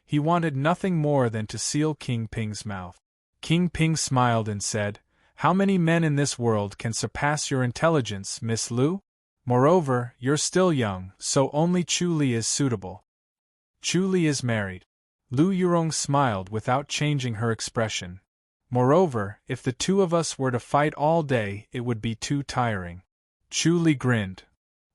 He wanted nothing more than to seal King Ping's mouth. King Ping smiled and said, how many men in this world can surpass your intelligence, Miss Lu? Moreover, you're still young, so only Chu Li is suitable. Chu Li is married. Lu Yurong smiled without changing her expression. Moreover, if the two of us were to fight all day, it would be too tiring. Chu Li grinned.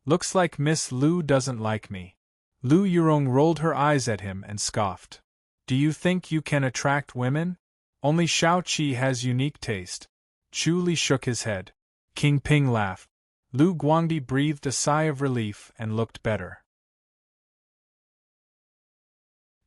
Looks like Miss Lu doesn't like me. Lu Yurong rolled her eyes at him and scoffed. Do you think you can attract women? Only Shao Qi has unique taste. Chu Li shook his head. King Ping laughed. Lu Guangdi breathed a sigh of relief and looked better.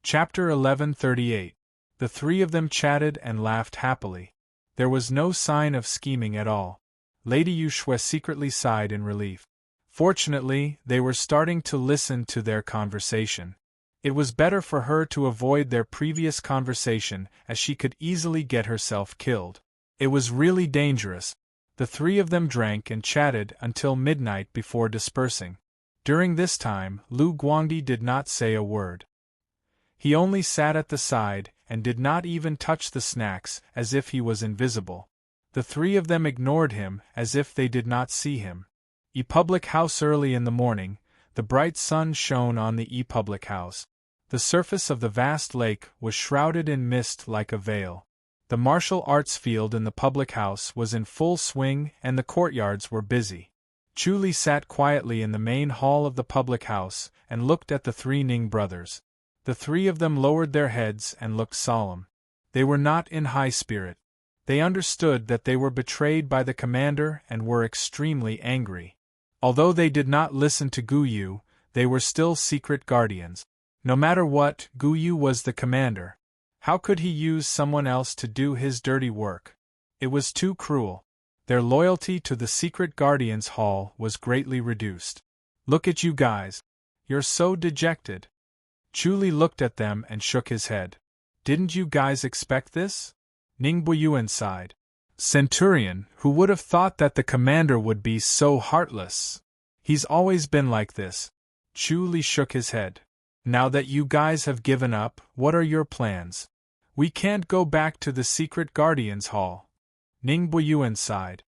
Chapter 1138. The three of them chatted and laughed happily. There was no sign of scheming at all. Lady Yuxue secretly sighed in relief. Fortunately, they were starting to listen to their conversation. It was better for her to avoid their previous conversation, as she could easily get herself killed. It was really dangerous. The three of them drank and chatted until midnight before dispersing. During this time, Lu Guangdi did not say a word. He only sat at the side and did not even touch the snacks, as if he was invisible. The three of them ignored him as if they did not see him. Public House. Early in the morning, the bright sun shone on the public house. The surface of the vast lake was shrouded in mist like a veil. The martial arts field in the public house was in full swing and the courtyards were busy. Chu Li sat quietly in the main hall of the public house and looked at the three Ning brothers. The three of them lowered their heads and looked solemn. They were not in high spirit. They understood that they were betrayed by the commander and were extremely angry. Although they did not listen to Gu Yu, they were still secret guardians. No matter what, Gu Yu was the commander. How could he use someone else to do his dirty work? It was too cruel. Their loyalty to the secret guardians hall was greatly reduced. Look at you guys. You're so dejected. Chu Li looked at them and shook his head. Didn't you guys expect this? Ning Buyuan sighed. Centurion, who would have thought that the commander would be so heartless? He's always been like this. Chu Li shook his head. Now that you guys have given up, what are your plans? We can't go back to the secret guardians hall. Ning Buyuan sighed.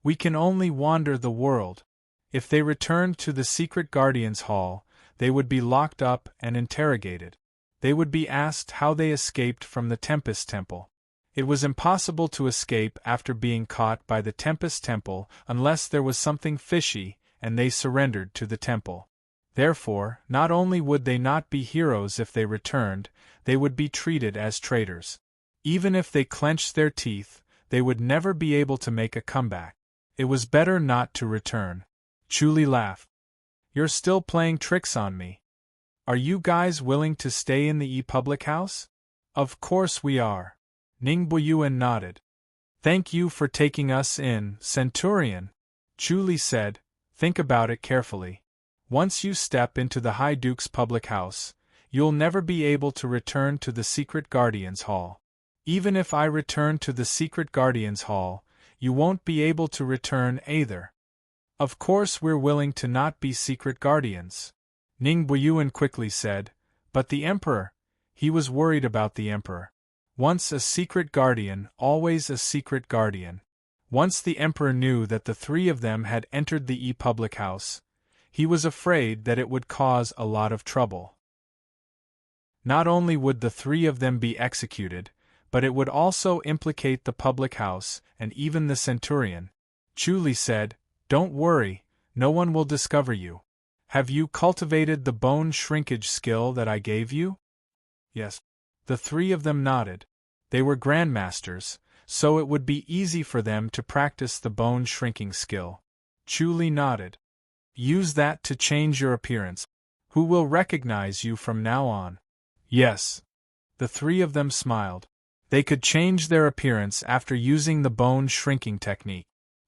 We can only wander the world. If they returned to the secret guardians hall, they would be locked up and interrogated. They would be asked how they escaped from the Tempest Temple. It was impossible to escape after being caught by the Tempest Temple unless there was something fishy and they surrendered to the temple. Therefore, not only would they not be heroes if they returned, they would be treated as traitors. Even if they clenched their teeth, they would never be able to make a comeback. It was better not to return. Chu Li laughed. You're still playing tricks on me. Are you guys willing to stay in the public house? Of course we are. Ning Buyuan nodded. Thank you for taking us in, Centurion. Chu Li said, think about it carefully. Once you step into the High Duke's public house, you'll never be able to return to the Secret Guardians Hall. Even if I return to the Secret Guardians Hall, you won't be able to return either. Of course we're willing to not be secret guardians. Ning Buyuan quickly said, but the Emperor, he was worried about the Emperor. Once a secret guardian, always a secret guardian. Once the Emperor knew that the three of them had entered the public house, he was afraid that it would cause a lot of trouble. Not only would the three of them be executed, but it would also implicate the public house and even the Centurion. Chu Li said, don't worry, no one will discover you. Have you cultivated the bone shrinkage skill that I gave you? Yes. The three of them nodded. They were grandmasters, so it would be easy for them to practice the bone shrinking skill. Chu Li nodded. Use that to change your appearance. Who will recognize you from now on? Yes. The three of them smiled. They could change their appearance after using the bone shrinking technique.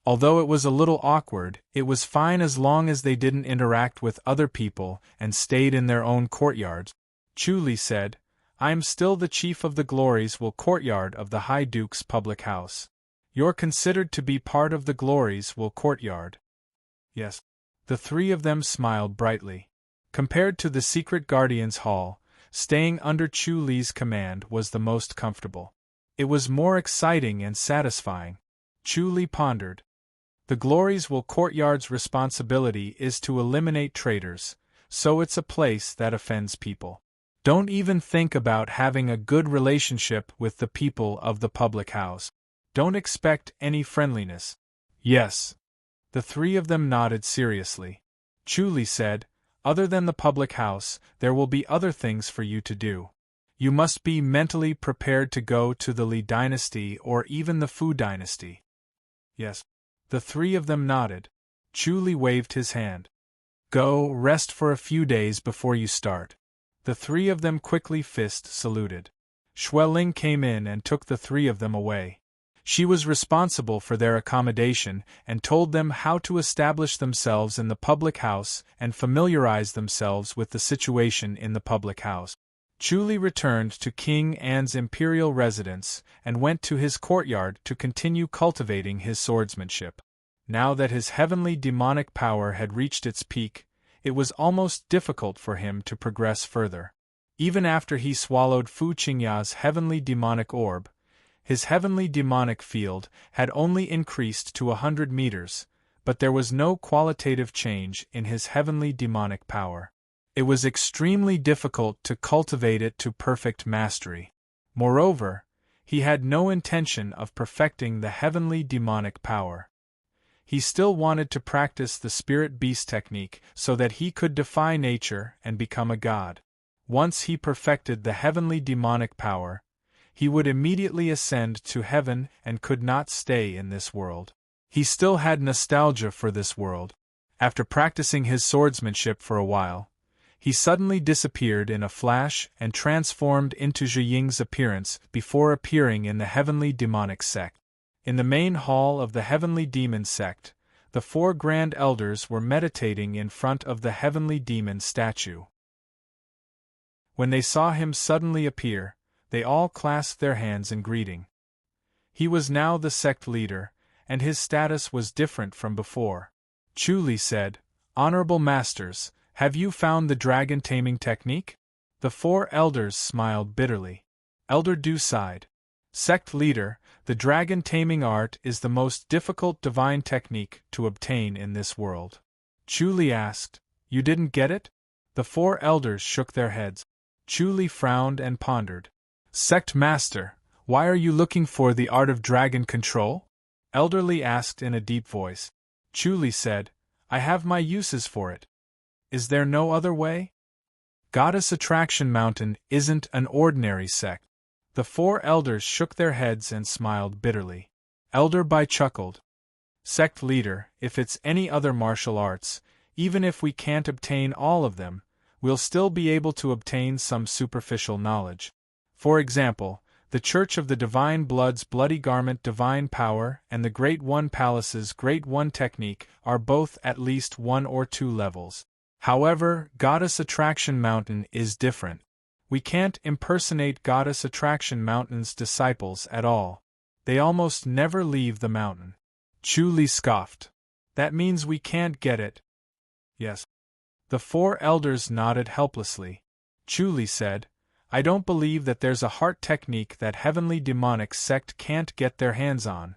Although it was a little awkward, it was fine as long as they didn't interact with other people and stayed in their own courtyards. Chu Li said, I am still the chief of the Glories Will courtyard of the High Duke's public house. You're considered to be part of the Glories Will courtyard. Yes. The three of them smiled brightly. Compared to the Secret Guardians Hall, staying under Chu Li's command was the most comfortable. It was more exciting and satisfying. Chu Li pondered. The Glories Will courtyard's responsibility is to eliminate traitors, so it's a place that offends people. Don't even think about having a good relationship with the people of the public house. Don't expect any friendliness. Yes. The three of them nodded seriously. Chu Li said, other than the public house, there will be other things for you to do. You must be mentally prepared to go to the Li dynasty or even the Fu dynasty. Yes. The three of them nodded. Chu Li waved his hand. Go, rest for a few days before you start. The three of them quickly saluted. Xueling came in and took the three of them away. She was responsible for their accommodation and told them how to establish themselves in the public house and familiarize themselves with the situation in the public house. Chu Li returned to King An's imperial residence and went to his courtyard to continue cultivating his swordsmanship. Now that his heavenly demonic power had reached its peak, it was almost difficult for him to progress further. Even after he swallowed Fu Qingya's heavenly demonic orb, his heavenly demonic field had only increased to 100 meters, but there was no qualitative change in his heavenly demonic power. It was extremely difficult to cultivate it to perfect mastery. Moreover, he had no intention of perfecting the heavenly demonic power. He still wanted to practice the spirit beast technique so that he could defy nature and become a god. Once he perfected the heavenly demonic power, he would immediately ascend to heaven and could not stay in this world. He still had nostalgia for this world. After practicing his swordsmanship for a while, he suddenly disappeared in a flash and transformed into Zhiying's appearance before appearing in the heavenly demonic sect. In the main hall of the heavenly demon sect, the four grand elders were meditating in front of the heavenly demon statue. When they saw him suddenly appear, they all clasped their hands in greeting. He was now the sect leader, and his status was different from before. Chu Li said, "Honorable masters, have you found the dragon taming technique?" The four elders smiled bitterly. Elder Du sighed. Sect leader, the dragon taming art is the most difficult divine technique to obtain in this world. Chu Li asked, "You didn't get it?" The four elders shook their heads. Chu Li frowned and pondered. "Sect master, why are you looking for the art of dragon control?" Elder Li asked in a deep voice. Chu Li said, "I have my uses for it. Is there no other way?" Goddess Attraction Mountain isn't an ordinary sect. The four elders shook their heads and smiled bitterly. Elder Bai chuckled. "Sect leader, if it's any other martial arts, even if we can't obtain all of them, we'll still be able to obtain some superficial knowledge. For example, the Church of the Divine Blood's Bloody Garment Divine Power and the Great One Palace's Great One Technique are both at least 1 or 2 levels. However, Goddess Attraction Mountain is different. We can't impersonate Goddess Attraction Mountain's disciples at all. They almost never leave the mountain." Chu Li scoffed. "That means we can't get it." "Yes." The four elders nodded helplessly. Chu Li said, "I don't believe that there's a heart technique that heavenly demonic sect can't get their hands on.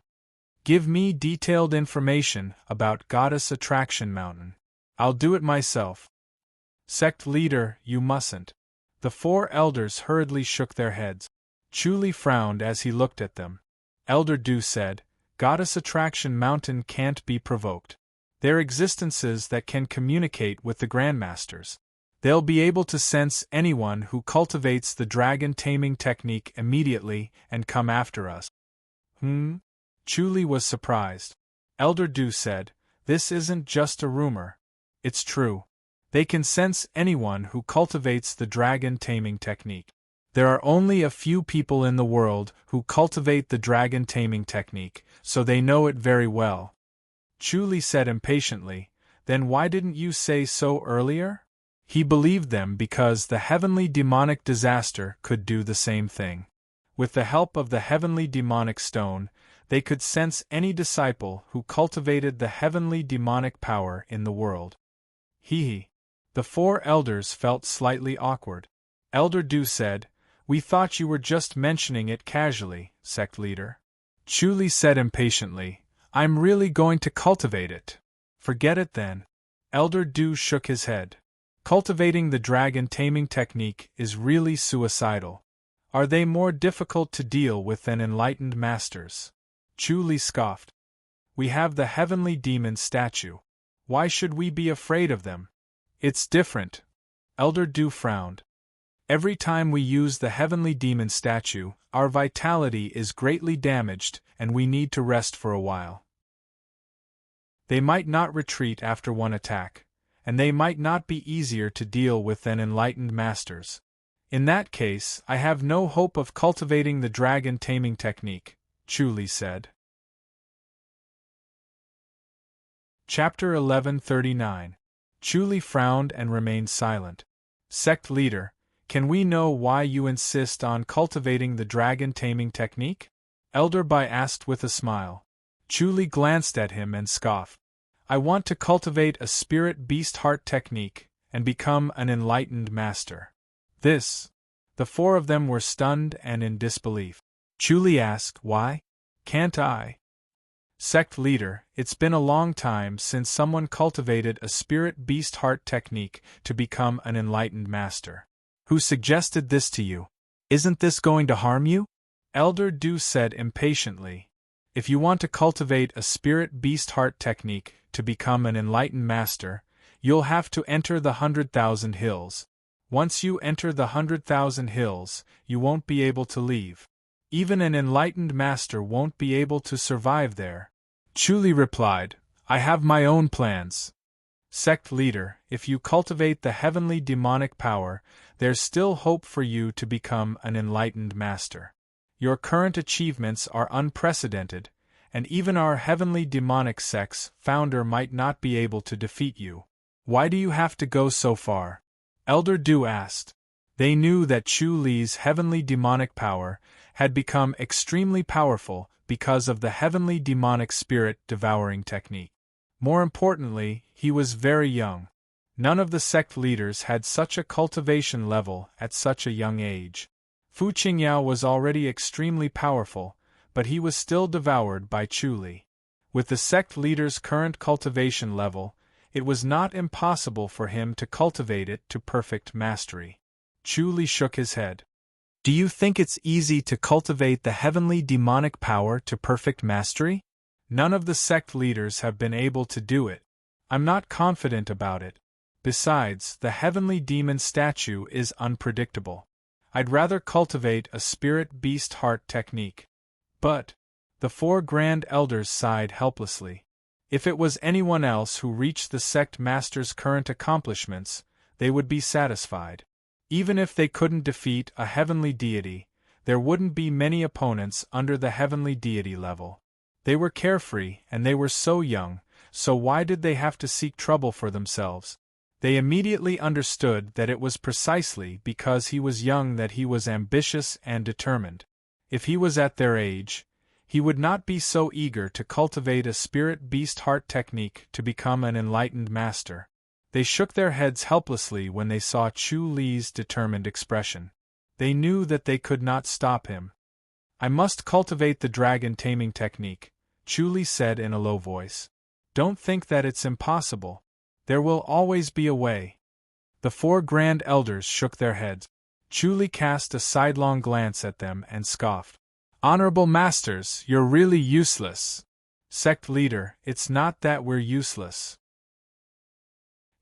Give me detailed information about Goddess Attraction Mountain. I'll do it myself." "Sect leader, you mustn't." The four elders hurriedly shook their heads. Chu Li frowned as he looked at them. Elder Du said, "Goddess Attraction Mountain can't be provoked. They're existences that can communicate with the Grandmasters. They'll be able to sense anyone who cultivates the dragon taming technique immediately and come after us." Chu Li was surprised. Elder Du said, "This isn't just a rumor. It's true. They can sense anyone who cultivates the dragon taming technique. There are only a few people in the world who cultivate the dragon taming technique, so they know it very well." Chu Li said impatiently, "Then why didn't you say so earlier?" He believed them because the heavenly demonic disaster could do the same thing. With the help of the heavenly demonic stone, they could sense any disciple who cultivated the heavenly demonic power in the world. The four elders felt slightly awkward. Elder Du said, "We thought you were just mentioning it casually, sect leader." Chu Li said impatiently, "I'm really going to cultivate it." "Forget it then." Elder Du shook his head. "Cultivating the dragon taming technique is really suicidal. Are they more difficult to deal with than enlightened masters?" Chu Li scoffed. "We have the heavenly demon statue. Why should we be afraid of them? It's different. Elder Du frowned. Every time we use the heavenly demon statue, our vitality is greatly damaged and we need to rest for a while. They might not retreat after one attack, and they might not be easier to deal with than enlightened masters. In that case, I have no hope of cultivating the dragon taming technique, Chu Li said. Chapter 1139. Chu Li frowned and remained silent. Sect leader, can we know why you insist on cultivating the dragon taming technique? Elder Bai asked with a smile. Chu Li glanced at him and scoffed. I want to cultivate a spirit beast heart technique and become an enlightened master. This. The four of them were stunned and in disbelief. Chu Li asked, why? Can't I? Sect leader, it's been a long time since someone cultivated a spirit beast heart technique to become an enlightened master. Who suggested this to you? Isn't this going to harm you? Elder Du said impatiently. If you want to cultivate a spirit beast heart technique to become an enlightened master, you'll have to enter the 100,000 hills. Once you enter the 100,000 hills, you won't be able to leave. Even an enlightened master won't be able to survive there. Chu Li replied, I have my own plans. Sect leader, if you cultivate the heavenly demonic power, there's still hope for you to become an enlightened master. Your current achievements are unprecedented, and even our heavenly demonic sect's founder might not be able to defeat you. Why do you have to go so far? Elder Du asked. They knew that Chu Li's heavenly demonic power had become extremely powerful because of the heavenly demonic spirit devouring technique. More importantly, he was very young. None of the sect leaders had such a cultivation level at such a young age. Fu Qingyao was already extremely powerful, but he was still devoured by Chu Li. With the sect leader's current cultivation level, it was not impossible for him to cultivate it to perfect mastery. Chu Li shook his head. Do you think it's easy to cultivate the heavenly demonic power to perfect mastery? None of the sect leaders have been able to do it. I'm not confident about it. Besides, the heavenly demon statue is unpredictable. I'd rather cultivate a spirit beast heart technique. But, the four grand elders sighed helplessly. If it was anyone else who reached the sect master's current accomplishments, they would be satisfied. Even if they couldn't defeat a heavenly deity, there wouldn't be many opponents under the heavenly deity level. They were carefree and they were so young, so why did they have to seek trouble for themselves? They immediately understood that it was precisely because he was young that he was ambitious and determined. If he was at their age, he would not be so eager to cultivate a spirit beast heart technique to become an enlightened master. They shook their heads helplessly when they saw Chu Li's determined expression. They knew that they could not stop him. I must cultivate the dragon taming technique, Chu Li said in a low voice. Don't think that it's impossible. There will always be a way. The four grand elders shook their heads. Chu Li cast a sidelong glance at them and scoffed. Honorable masters, you're really useless. Sect leader, it's not that we're useless.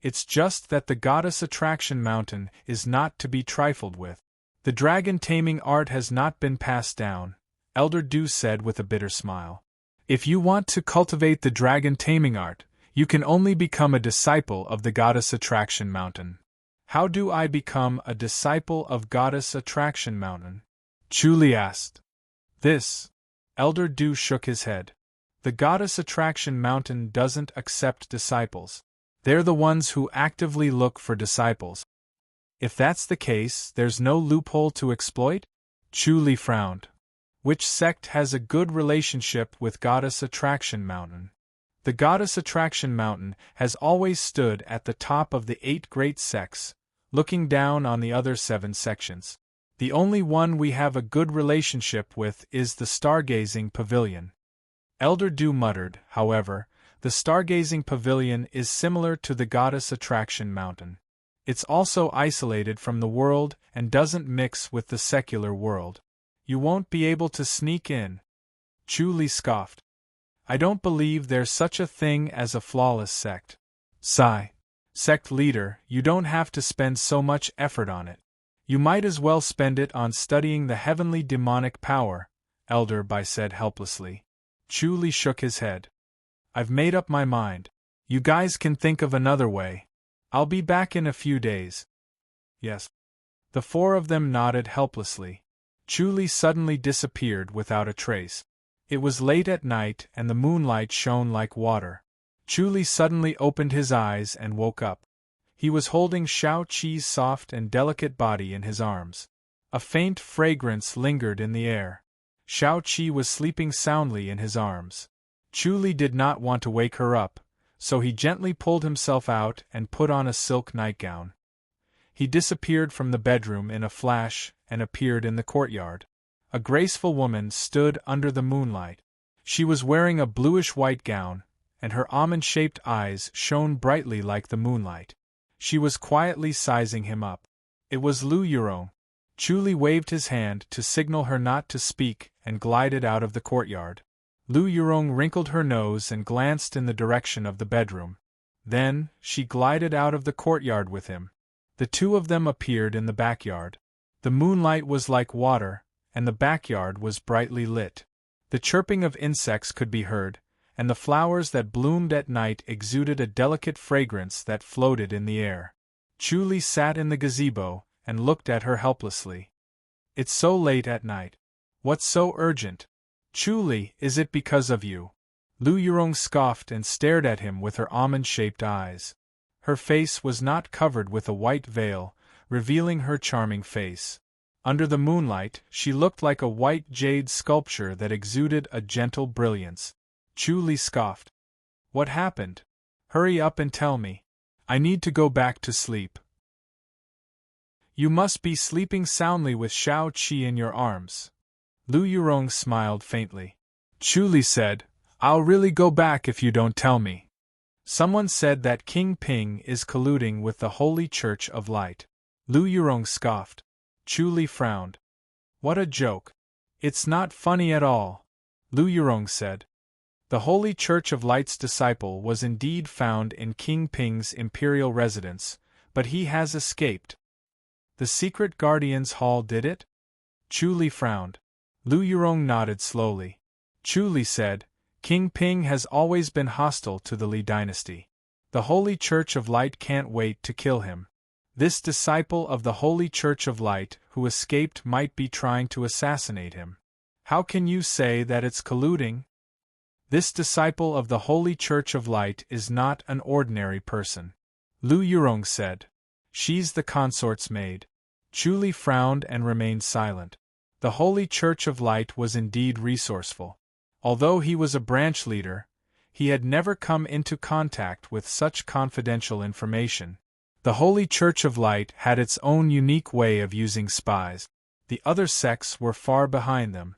It's just that the goddess attraction mountain is not to be trifled with. The dragon taming art has not been passed down, Elder Du said with a bitter smile. If you want to cultivate the dragon taming art, you can only become a disciple of the goddess attraction mountain. How do I become a disciple of goddess attraction mountain? Chu Li asked. This. Elder Du shook his head. The goddess attraction mountain doesn't accept disciples. They're the ones who actively look for disciples. If that's the case, there's no loophole to exploit? Chu Li frowned. Which sect has a good relationship with Goddess Attraction Mountain? The Goddess Attraction Mountain has always stood at the top of the 8 great sects, looking down on the other 7 sections. The only one we have a good relationship with is the Stargazing Pavilion. Elder Du muttered, however, the Stargazing Pavilion is similar to the Goddess Attraction Mountain. It's also isolated from the world and doesn't mix with the secular world. You won't be able to sneak in. Chu Li scoffed. I don't believe there's such a thing as a flawless sect. Sigh. Sect leader, you don't have to spend so much effort on it. You might as well spend it on studying the heavenly demonic power, Elder Bai said helplessly. Chu Li shook his head. I've made up my mind. You guys can think of another way. I'll be back in a few days. Yes. The four of them nodded helplessly. Chu Li suddenly disappeared without a trace. It was late at night and the moonlight shone like water. Chu Li suddenly opened his eyes and woke up. He was holding Shao Qi's soft and delicate body in his arms. A faint fragrance lingered in the air. Shao Qi was sleeping soundly in his arms. Chu Li did not want to wake her up, so he gently pulled himself out and put on a silk nightgown. He disappeared from the bedroom in a flash and appeared in the courtyard. A graceful woman stood under the moonlight. She was wearing a bluish-white gown, and her almond-shaped eyes shone brightly like the moonlight. She was quietly sizing him up. It was Lu Yurong. Chu Li waved his hand to signal her not to speak and glided out of the courtyard. Lu Yurong wrinkled her nose and glanced in the direction of the bedroom. Then, she glided out of the courtyard with him. The two of them appeared in the backyard. The moonlight was like water, and the backyard was brightly lit. The chirping of insects could be heard, and the flowers that bloomed at night exuded a delicate fragrance that floated in the air. Chu Li sat in the gazebo and looked at her helplessly. It's so late at night. What's so urgent? Chu Li, is it because of you? Lu Yurong scoffed and stared at him with her almond-shaped eyes. Her face was not covered with a white veil, revealing her charming face. Under the moonlight, she looked like a white jade sculpture that exuded a gentle brilliance. Chu Li scoffed. What happened? Hurry up and tell me. I need to go back to sleep. You must be sleeping soundly with Shao Qi in your arms. Lu Yurong smiled faintly. Chu Li said, I'll really go back if you don't tell me. Someone said that King Ping is colluding with the Holy Church of Light. Lu Yurong scoffed. Chu Li frowned. What a joke. It's not funny at all. Lu Yurong said. The Holy Church of Light's disciple was indeed found in King Ping's imperial residence, but he has escaped. The secret guardian's hall did it? Chu Li frowned. Lu Yurong nodded slowly. Chu Li said, King Ping has always been hostile to the Li dynasty. The Holy Church of Light can't wait to kill him. This disciple of the Holy Church of Light who escaped might be trying to assassinate him. How can you say that it's colluding? This disciple of the Holy Church of Light is not an ordinary person. Lu Yurong said. She's the consort's maid. Chu Li frowned and remained silent. The Holy Church of Light was indeed resourceful. Although he was a branch leader, he had never come into contact with such confidential information. The Holy Church of Light had its own unique way of using spies. The other sects were far behind them.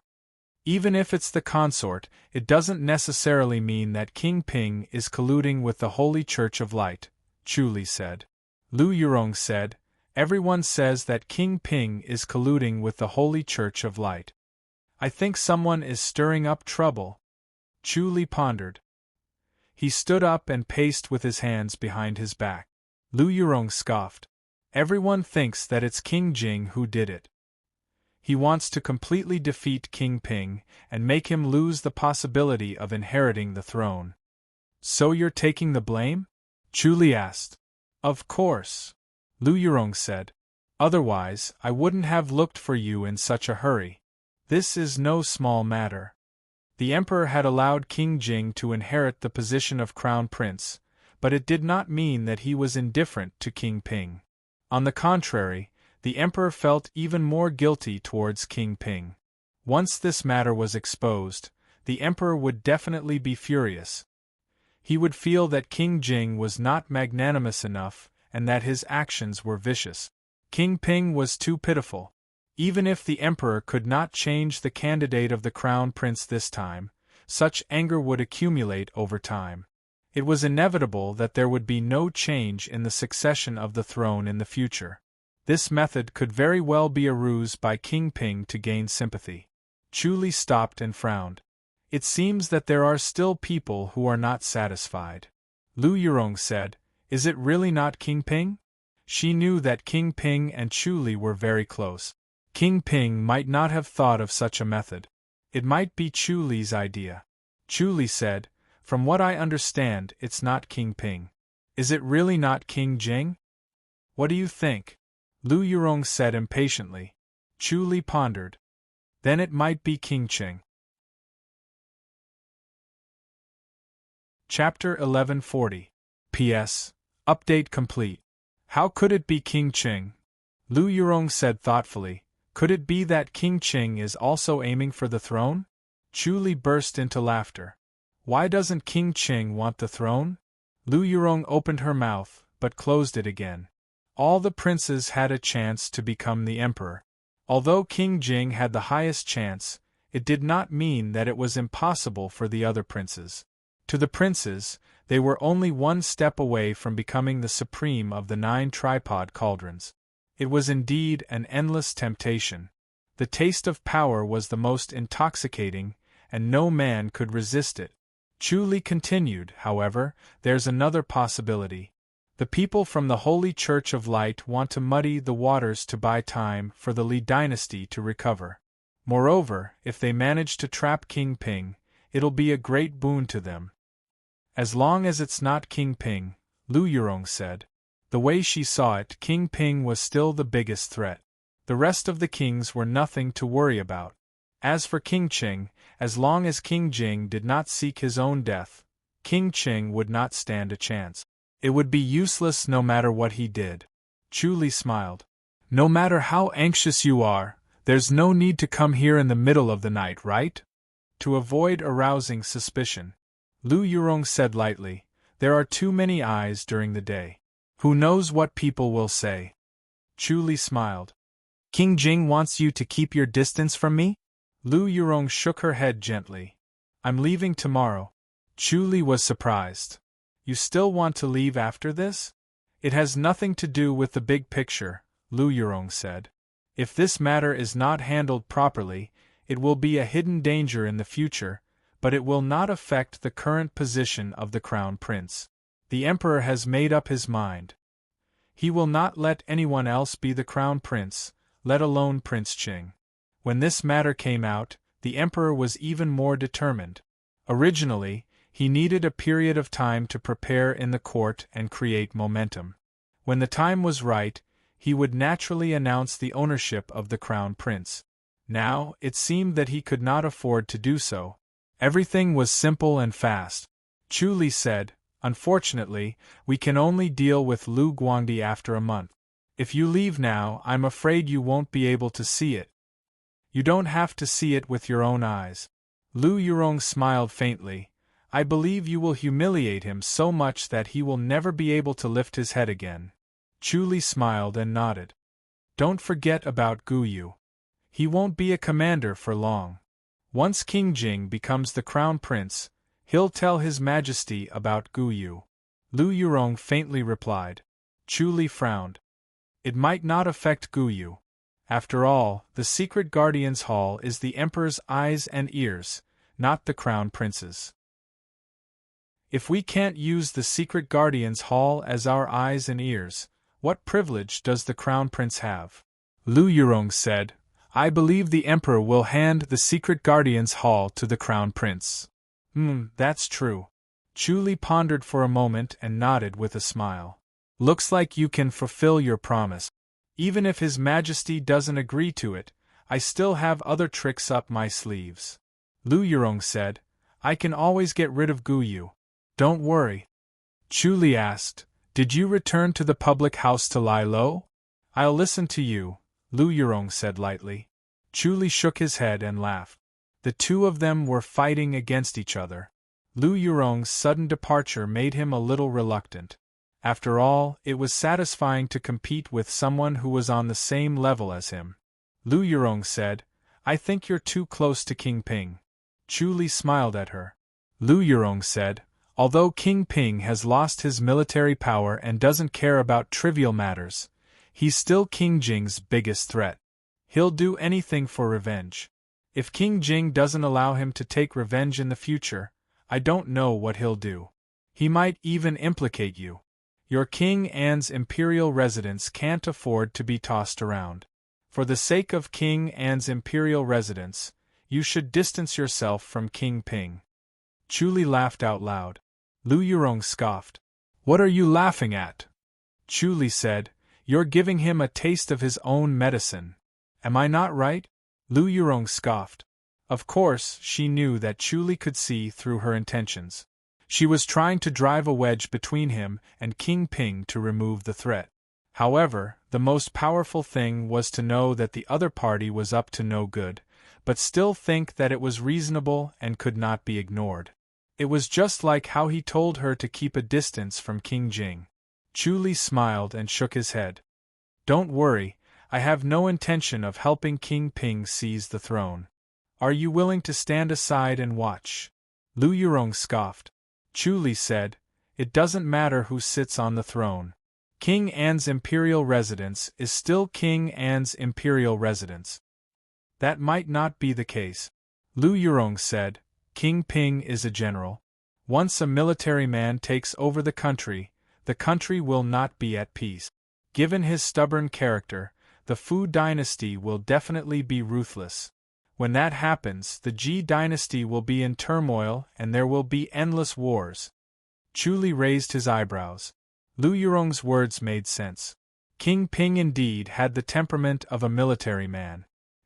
Even if it's the consort, it doesn't necessarily mean that King Ping is colluding with the Holy Church of Light, Chu Li said. Lu Yurong said, Everyone says that King Ping is colluding with the Holy Church of Light. I think someone is stirring up trouble. Chu Li pondered. He stood up and paced with his hands behind his back. Lu Yurong scoffed. Everyone thinks that it's King Jing who did it. He wants to completely defeat King Ping and make him lose the possibility of inheriting the throne. So you're taking the blame? Chu Li asked. Of course, Lu Yurong said. Otherwise, I wouldn't have looked for you in such a hurry. This is no small matter. The emperor had allowed King Jing to inherit the position of crown prince, but it did not mean that he was indifferent to King Ping. On the contrary, the emperor felt even more guilty towards King Ping. Once this matter was exposed, the emperor would definitely be furious. He would feel that King Jing was not magnanimous enough and that his actions were vicious. King Ping was too pitiful. Even if the emperor could not change the candidate of the crown prince this time, such anger would accumulate over time. It was inevitable that there would be no change in the succession of the throne in the future. This method could very well be a ruse by King Ping to gain sympathy. Chu Li stopped and frowned. It seems that there are still people who are not satisfied. Lu Yurong said, Is it really not King Ping? She knew that King Ping and Chu Li were very close. King Ping might not have thought of such a method. It might be Chu Li's idea. Chu Li said, "From what I understand, it's not King Ping. Is it really not King Jing?" "What do you think?" Lu Yurong said impatiently. Chu Li pondered. "Then it might be King Qing." Chapter 1140. P.S. Update complete. How could it be King Qing? Lu Yurong said thoughtfully. Could it be that King Qing is also aiming for the throne? Chu Li burst into laughter. Why doesn't King Qing want the throne? Lu Yurong opened her mouth, but closed it again. All the princes had a chance to become the emperor. Although King Jing had the highest chance, it did not mean that it was impossible for the other princes. To the princes, they were only one step away from becoming the supreme of the 9 tripod cauldrons. It was indeed an endless temptation. The taste of power was the most intoxicating, and no man could resist it. Chu Li continued, however, there's another possibility. The people from the Holy Church of Light want to muddy the waters to buy time for the Li dynasty to recover. Moreover, if they manage to trap King Ping, it'll be a great boon to them. As long as it's not King Ping, Lu Yurong said. The way she saw it, King Ping was still the biggest threat. The rest of the kings were nothing to worry about. As for King Qing, as long as King Jing did not seek his own death, King Qing would not stand a chance. It would be useless no matter what he did. Chu Li smiled. No matter how anxious you are, there's no need to come here in the middle of the night, right? To avoid arousing suspicion. Lu Yurong said lightly, there are too many eyes during the day. Who knows what people will say? Chu Li smiled. King Jing wants you to keep your distance from me? Lu Yurong shook her head gently. I'm leaving tomorrow. Chu Li was surprised. You still want to leave after this? It has nothing to do with the big picture, Lu Yurong said. If this matter is not handled properly, it will be a hidden danger in the future, but it will not affect the current position of the crown prince. The emperor has made up his mind. He will not let anyone else be the crown prince, let alone Prince Qing. When this matter came out, the emperor was even more determined. Originally, he needed a period of time to prepare in the court and create momentum. When the time was right, he would naturally announce the ownership of the crown prince. Now, it seemed that he could not afford to do so. Everything was simple and fast. Chu Li said, unfortunately, we can only deal with Lu Guangdi after a month. If you leave now, I'm afraid you won't be able to see it. You don't have to see it with your own eyes. Lu Yurong smiled faintly. I believe you will humiliate him so much that he will never be able to lift his head again. Chu Li smiled and nodded. Don't forget about Gu Yu. He won't be a commander for long. Once King Jing becomes the crown prince, he'll tell His Majesty about Gu Yu. Lu Yurong faintly replied. Chu Li frowned. It might not affect Gu Yu. After all, the secret guardian's hall is the emperor's eyes and ears, not the crown prince's. If we can't use the secret guardian's hall as our eyes and ears, what privilege does the crown prince have? Lu Yurong said, I believe the emperor will hand the secret guardian's hall to the crown prince. That's true. Chu Li pondered for a moment and nodded with a smile. Looks like you can fulfill your promise. Even if His Majesty doesn't agree to it, I still have other tricks up my sleeves. Lu Yurong said, I can always get rid of Gu Yu. Don't worry. Chu Li asked, Did you return to the public house to lie low? I'll listen to you, Lu Yurong said lightly. Chu Li shook his head and laughed. The two of them were fighting against each other. Lu Yurong's sudden departure made him a little reluctant. After all, it was satisfying to compete with someone who was on the same level as him. Lu Yurong said, I think you're too close to King Ping. Chu Li smiled at her. Lu Yurong said, Although King Ping has lost his military power and doesn't care about trivial matters, he's still King Jing's biggest threat. He'll do anything for revenge. If King Jing doesn't allow him to take revenge in the future, I don't know what he'll do. He might even implicate you. Your King Anne's imperial residence can't afford to be tossed around. For the sake of King Anne's imperial residence, you should distance yourself from King Ping. Chu Li laughed out loud. Lu Yurong scoffed. What are you laughing at? Chu Li said, You're giving him a taste of his own medicine. Am I not right? Lu Yurong scoffed. Of course, she knew that Chu Li could see through her intentions. She was trying to drive a wedge between him and King Ping to remove the threat. However, the most powerful thing was to know that the other party was up to no good, but still think that it was reasonable and could not be ignored. It was just like how he told her to keep a distance from King Jing. Chu Li smiled and shook his head. Don't worry, I have no intention of helping King Ping seize the throne. Are you willing to stand aside and watch? Lu Yurong scoffed. Chu Li said, It doesn't matter who sits on the throne. King Anne's imperial residence is still King Anne's imperial residence. That might not be the case. Lu Yurong said, King Ping is a general. Once a military man takes over the country will not be at peace. Given his stubborn character, the Fu dynasty will definitely be ruthless. When that happens, the Ji dynasty will be in turmoil and there will be endless wars. Chu Li raised his eyebrows. Lu Yurong's words made sense. King Ping indeed had the temperament of a military man.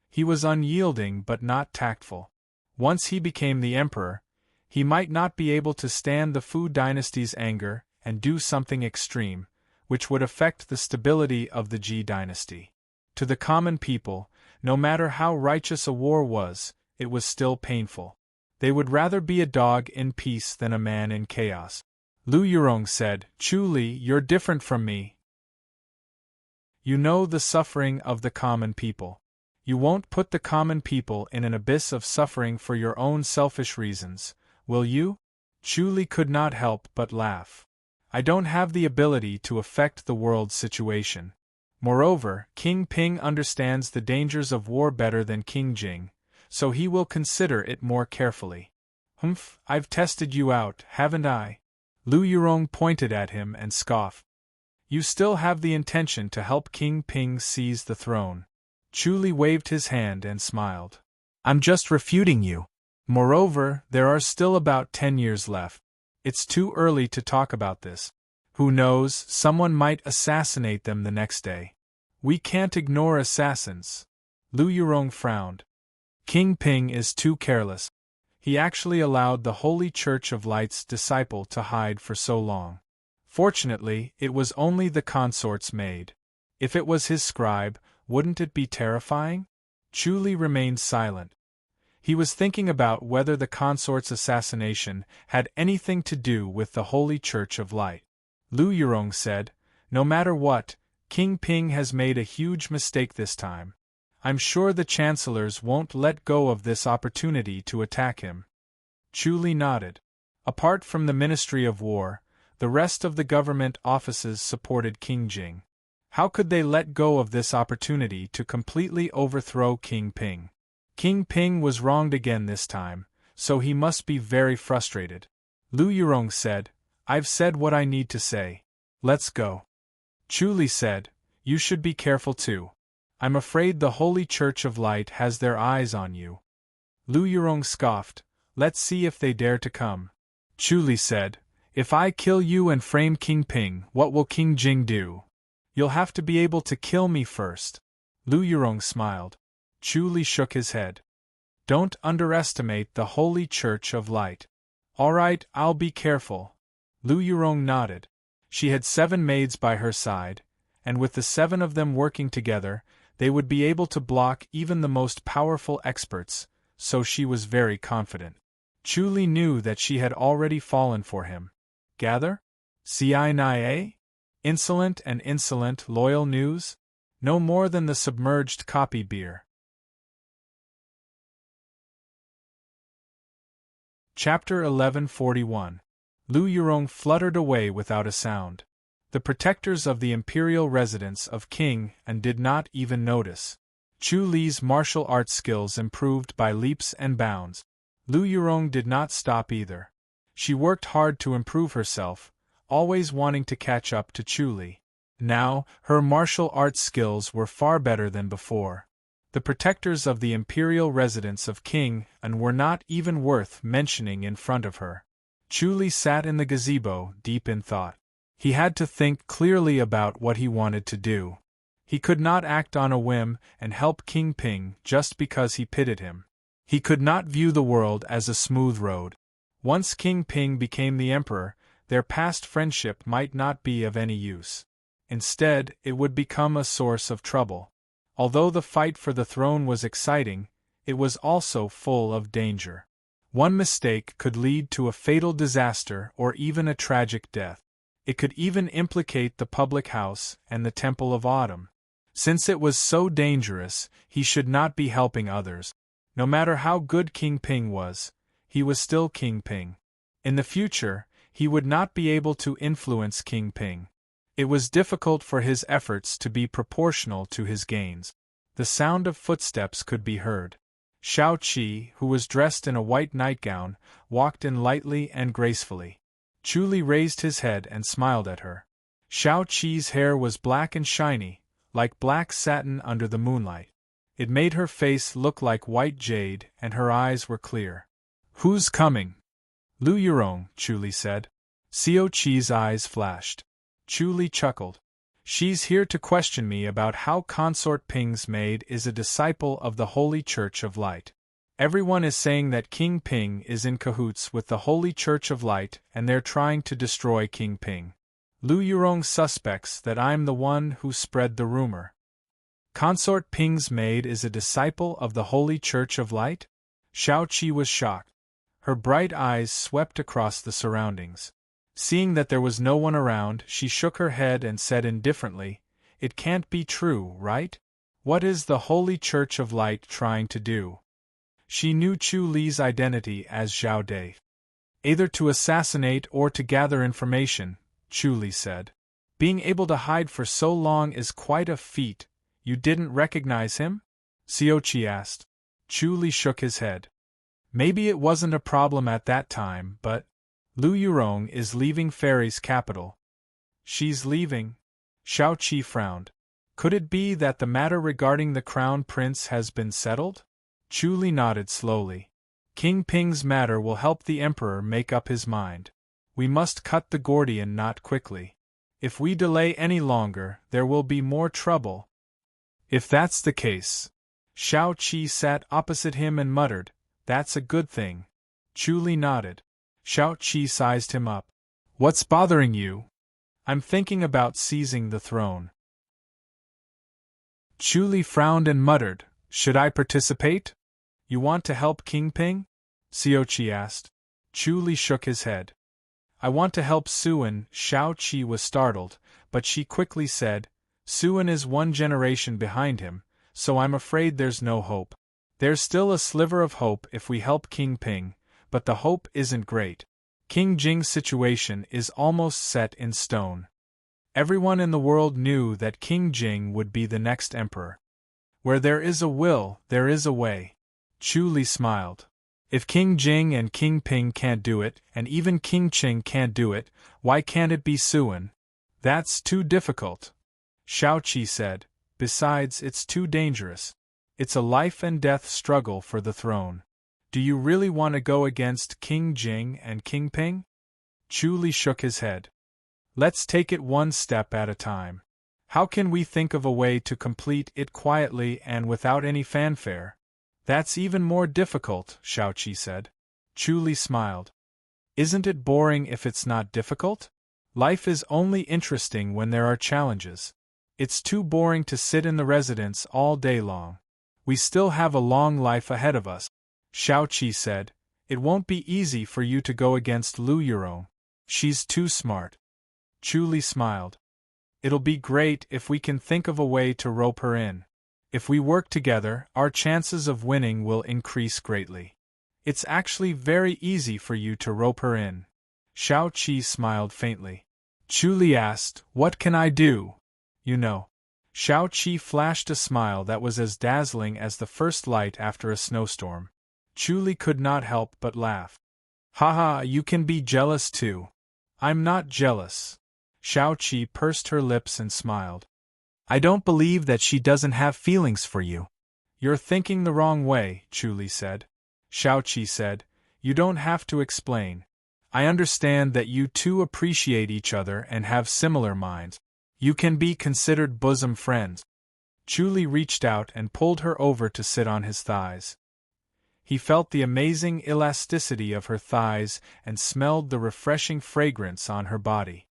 He was unyielding but not tactful. Once he became the emperor, he might not be able to stand the Fu dynasty's anger and do something extreme, which would affect the stability of the Ji dynasty. To the common people, no matter how righteous a war was, it was still painful. They would rather be a dog in peace than a man in chaos. Lu Yurong said, Chu Li, you're different from me. You know the suffering of the common people. You won't put the common people in an abyss of suffering for your own selfish reasons, will you? Chu Li could not help but laugh. I don't have the ability to affect the world's situation. Moreover, King Ping understands the dangers of war better than King Jing, so he will consider it more carefully. Humph, I've tested you out, haven't I? Lu Yurong pointed at him and scoffed. You still have the intention to help King Ping seize the throne. Chu Li waved his hand and smiled. I'm just refuting you. Moreover, there are still about 10 years left. It's too early to talk about this. Who knows, someone might assassinate them the next day. We can't ignore assassins. Lu Yurong frowned. King Ping is too careless. He actually allowed the Holy Church of Light's disciple to hide for so long. Fortunately, it was only the consort's maid. If it was his scribe, wouldn't it be terrifying? Chu Li remained silent. He was thinking about whether the consort's assassination had anything to do with the Holy Church of Light. Lu Yurong said, No matter what, King Ping has made a huge mistake this time. I'm sure the chancellors won't let go of this opportunity to attack him. Chu Li nodded. Apart from the Ministry of War, the rest of the government offices supported King Jing. How could they let go of this opportunity to completely overthrow King Ping? King Ping was wronged again this time, so he must be very frustrated. Lu Yurong said, I've said what I need to say. Let's go. Chu Li said, You should be careful too. I'm afraid the Holy Church of Light has their eyes on you. Lu Yurong scoffed, Let's see if they dare to come. Chu Li said, If I kill you and frame King Ping, what will King Jing do? You'll have to be able to kill me first. Lu Yurong smiled. Chu Li shook his head. Don't underestimate the Holy Church of Light. All right, I'll be careful. Lu Yurong nodded. She had 7 maids by her side, and with the 7 of them working together, they would be able to block even the most powerful experts, so she was very confident. Chu Li knew that she had already fallen for him. Gather? CIA? Insolent and insolent loyal news? No more than the submerged copy beer. Chapter 1141. Lu Yurong fluttered away without a sound. The protectors of the imperial residence of King and did not even notice. Chu Li's martial arts skills improved by leaps and bounds. Lu Yurong did not stop either. She worked hard to improve herself, always wanting to catch up to Chuli. Now, her martial arts skills were far better than before. The protectors of the imperial residence of King An were not even worth mentioning in front of her. Chuli sat in the gazebo, deep in thought. He had to think clearly about what he wanted to do. He could not act on a whim and help King Ping just because he pitied him. He could not view the world as a smooth road. Once King Ping became the emperor, their past friendship might not be of any use. Instead, it would become a source of trouble. Although the fight for the throne was exciting, it was also full of danger. One mistake could lead to a fatal disaster or even a tragic death. It could even implicate the public house and the Temple of Autumn. Since it was so dangerous, he should not be helping others. No matter how good King Ping was, he was still King Ping. In the future, he would not be able to influence King Ping. It was difficult for his efforts to be proportional to his gains. The sound of footsteps could be heard. Shao Qi, who was dressed in a white nightgown, walked in lightly and gracefully. Chuli raised his head and smiled at her. Shao Qi's hair was black and shiny, like black satin under the moonlight. It made her face look like white jade, and her eyes were clear. "Who's coming?" "Lu Yurong," Chuli said. Xiao Qi's eyes flashed. Chuli chuckled. "She's here to question me about how Consort Ping's maid is a disciple of the Holy Church of Light. Everyone is saying that King Ping is in cahoots with the Holy Church of Light and they're trying to destroy King Ping. Lu Yurong suspects that I'm the one who spread the rumor." "Consort Ping's maid is a disciple of the Holy Church of Light?" Shao Qi was shocked. Her bright eyes swept across the surroundings. Seeing that there was no one around, she shook her head and said indifferently, "It can't be true, right? What is the Holy Church of Light trying to do?" She knew Chu Li's identity as Zhao Dai. "Either to assassinate or to gather information," Chu Li said. "Being able to hide for so long is quite a feat. You didn't recognize him?" Xiao Qi asked. Chu Li shook his head. "Maybe it wasn't a problem at that time, but Lu Yurong is leaving Fairy's capital." "She's leaving?" Shao Qi frowned. "Could it be that the matter regarding the crown prince has been settled?" Chu Li nodded slowly. "King Ping's matter will help the emperor make up his mind. We must cut the Gordian knot quickly. If we delay any longer, there will be more trouble." "If that's the case." Shao Qi sat opposite him and muttered, "That's a good thing." Chu Li nodded. Shao Qi sized him up. "What's bothering you?" "I'm thinking about seizing the throne." Chu Li frowned and muttered, "Should I participate?" "You want to help King Ping?" Xiao Qi asked. Chu Li shook his head. "I want to help Suan." Shao Qi was startled, but she quickly said, "Suan is one generation behind him, so I'm afraid there's no hope. There's still a sliver of hope if we help King Ping, but the hope isn't great. King Jing's situation is almost set in stone. Everyone in the world knew that King Jing would be the next emperor. Where there is a will, there is a way." Chu Li smiled. "If King Jing and King Ping can't do it, and even King Qing can't do it, why can't it be Suan?" "That's too difficult," Shao Qi said. "Besides, it's too dangerous. It's a life-and-death struggle for the throne. Do you really want to go against King Jing and King Ping?" Chu Li shook his head. "Let's take it one step at a time. How can we think of a way to complete it quietly and without any fanfare?" "That's even more difficult," Shao Qi said. Chu Li smiled. "Isn't it boring if it's not difficult? Life is only interesting when there are challenges. It's too boring to sit in the residence all day long. We still have a long life ahead of us." Shao Qi said, "It won't be easy for you to go against Lu Yurong. She's too smart." Chu Li smiled. "It'll be great if we can think of a way to rope her in. If we work together, our chances of winning will increase greatly. It's actually very easy for you to rope her in." Shao Qi smiled faintly. Chu Li asked, "What can I do?" "You know." Shao Qi flashed a smile that was as dazzling as the first light after a snowstorm. Chu Li could not help but laugh. "Haha, you can be jealous too. I'm not jealous. Xiaoqi pursed her lips and smiled. I don't believe that she doesn't have feelings for you. You're thinking the wrong way, Chuli said. Xiaoqi said, you don't have to explain. I understand that you two appreciate each other and have similar minds. You can be considered bosom friends. Chuli reached out and pulled her over to sit on his thighs. He felt the amazing elasticity of her thighs and smelled the refreshing fragrance on her body.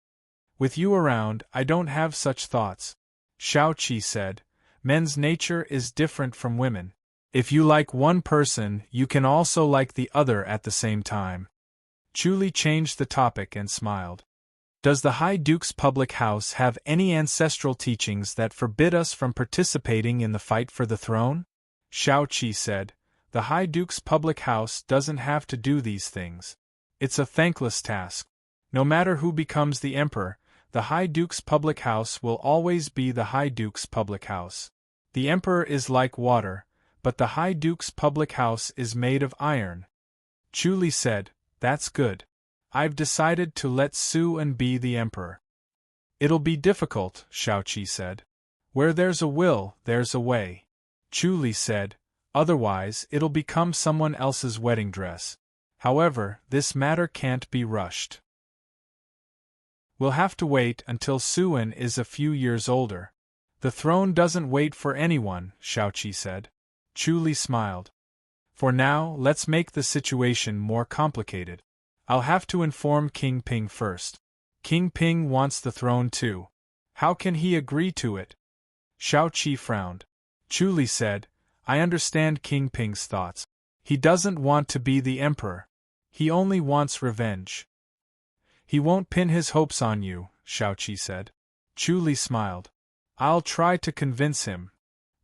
With you around, I don't have such thoughts. Xiaoqi said, men's nature is different from women. If you like one person, you can also like the other at the same time. Chuli changed the topic and smiled. Does the High Duke's public house have any ancestral teachings that forbid us from participating in the fight for the throne? Xiaoqi said, the High Duke's public house doesn't have to do these things. It's a thankless task. No matter who becomes the emperor, the High Duke's public house will always be the High Duke's public house. The emperor is like water, but the High Duke's public house is made of iron. Chuli said, that's good. I've decided to let Su-an be the emperor. It'll be difficult, Xiaoqi said. Where there's a will, there's a way. Chuli said, otherwise it'll become someone else's wedding dress. However, this matter can't be rushed. We'll have to wait until Su-an is a few years older. The throne doesn't wait for anyone, Xiaoqi said. Chuli smiled. For now, let's make the situation more complicated. I'll have to inform King Ping first. King Ping wants the throne too. How can he agree to it? Xiaoqi frowned. Chuli said, I understand King Ping's thoughts. He doesn't want to be the emperor. He only wants revenge. He won't pin his hopes on you, Xiaoqi said. Chuli smiled. I'll try to convince him.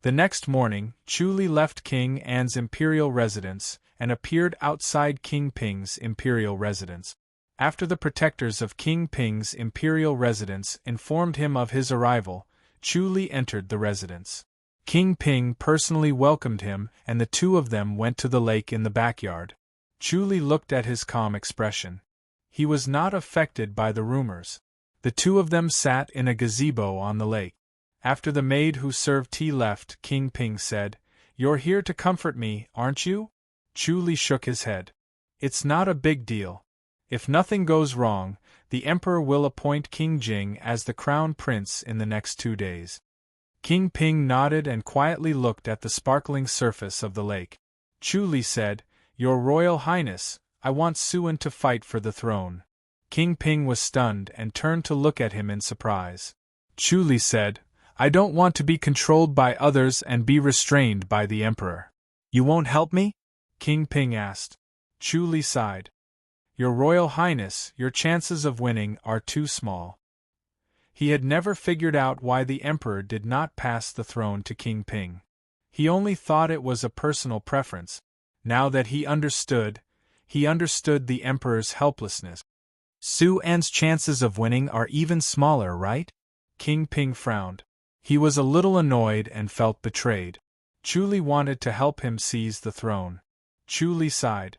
The next morning, Chuli left King An's imperial residence and appeared outside King Ping's imperial residence. After the protectors of King Ping's imperial residence informed him of his arrival, Chuli entered the residence. King Ping personally welcomed him, and the two of them went to the lake in the backyard. Chuli looked at his calm expression. He was not affected by the rumors. The two of them sat in a gazebo on the lake. After the maid who served tea left, King Ping said, You're here to comfort me, aren't you? Chuli shook his head. It's not a big deal. If nothing goes wrong, the emperor will appoint King Jing as the crown prince in the next 2 days. King Ping nodded and quietly looked at the sparkling surface of the lake. Chuli said, Your Royal Highness, I want Su-an to fight for the throne. King Ping was stunned and turned to look at him in surprise. Chuli said, I don't want to be controlled by others and be restrained by the emperor. You won't help me? King Ping asked. Chuli sighed. Your Royal Highness, your chances of winning are too small. He had never figured out why the emperor did not pass the throne to King Ping. He only thought it was a personal preference. Now that he understood the emperor's helplessness. Su-an's chances of winning are even smaller, right? King Ping frowned. He was a little annoyed and felt betrayed. Chuli wanted to help him seize the throne. Chuli sighed.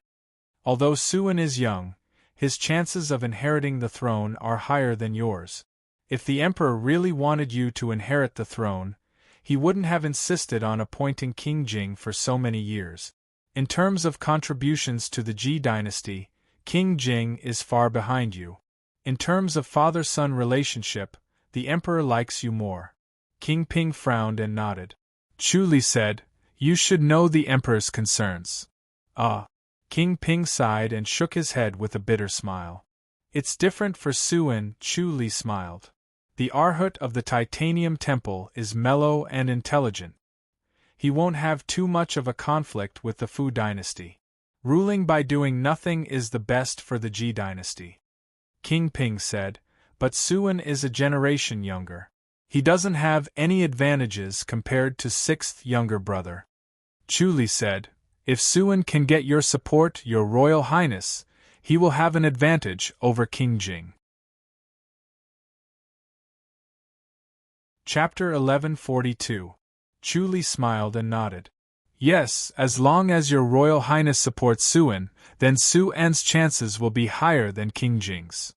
Although Su-an is young, his chances of inheriting the throne are higher than yours. If the emperor really wanted you to inherit the throne, he wouldn't have insisted on appointing King Jing for so many years. In terms of contributions to the Ji dynasty, King Jing is far behind you. In terms of father-son relationship, the emperor likes you more. King Ping frowned and nodded. Chuli said, You should know the emperor's concerns. King Ping sighed and shook his head with a bitter smile. It's different for Su-an, Chuli smiled. The Arhat of the Titanium Temple is mellow and intelligent. He won't have too much of a conflict with the Fu dynasty. Ruling by doing nothing is the best for the Ji dynasty. King Ping said, But Su-an is a generation younger. He doesn't have any advantages compared to sixth younger brother. Chuli said, If Su-an can get your support, Your Royal Highness, he will have an advantage over King Jing. Chapter 1142. Chuli smiled and nodded. Yes, as long as Your Royal Highness supports Su-an, then Su-an's chances will be higher than King Jing's.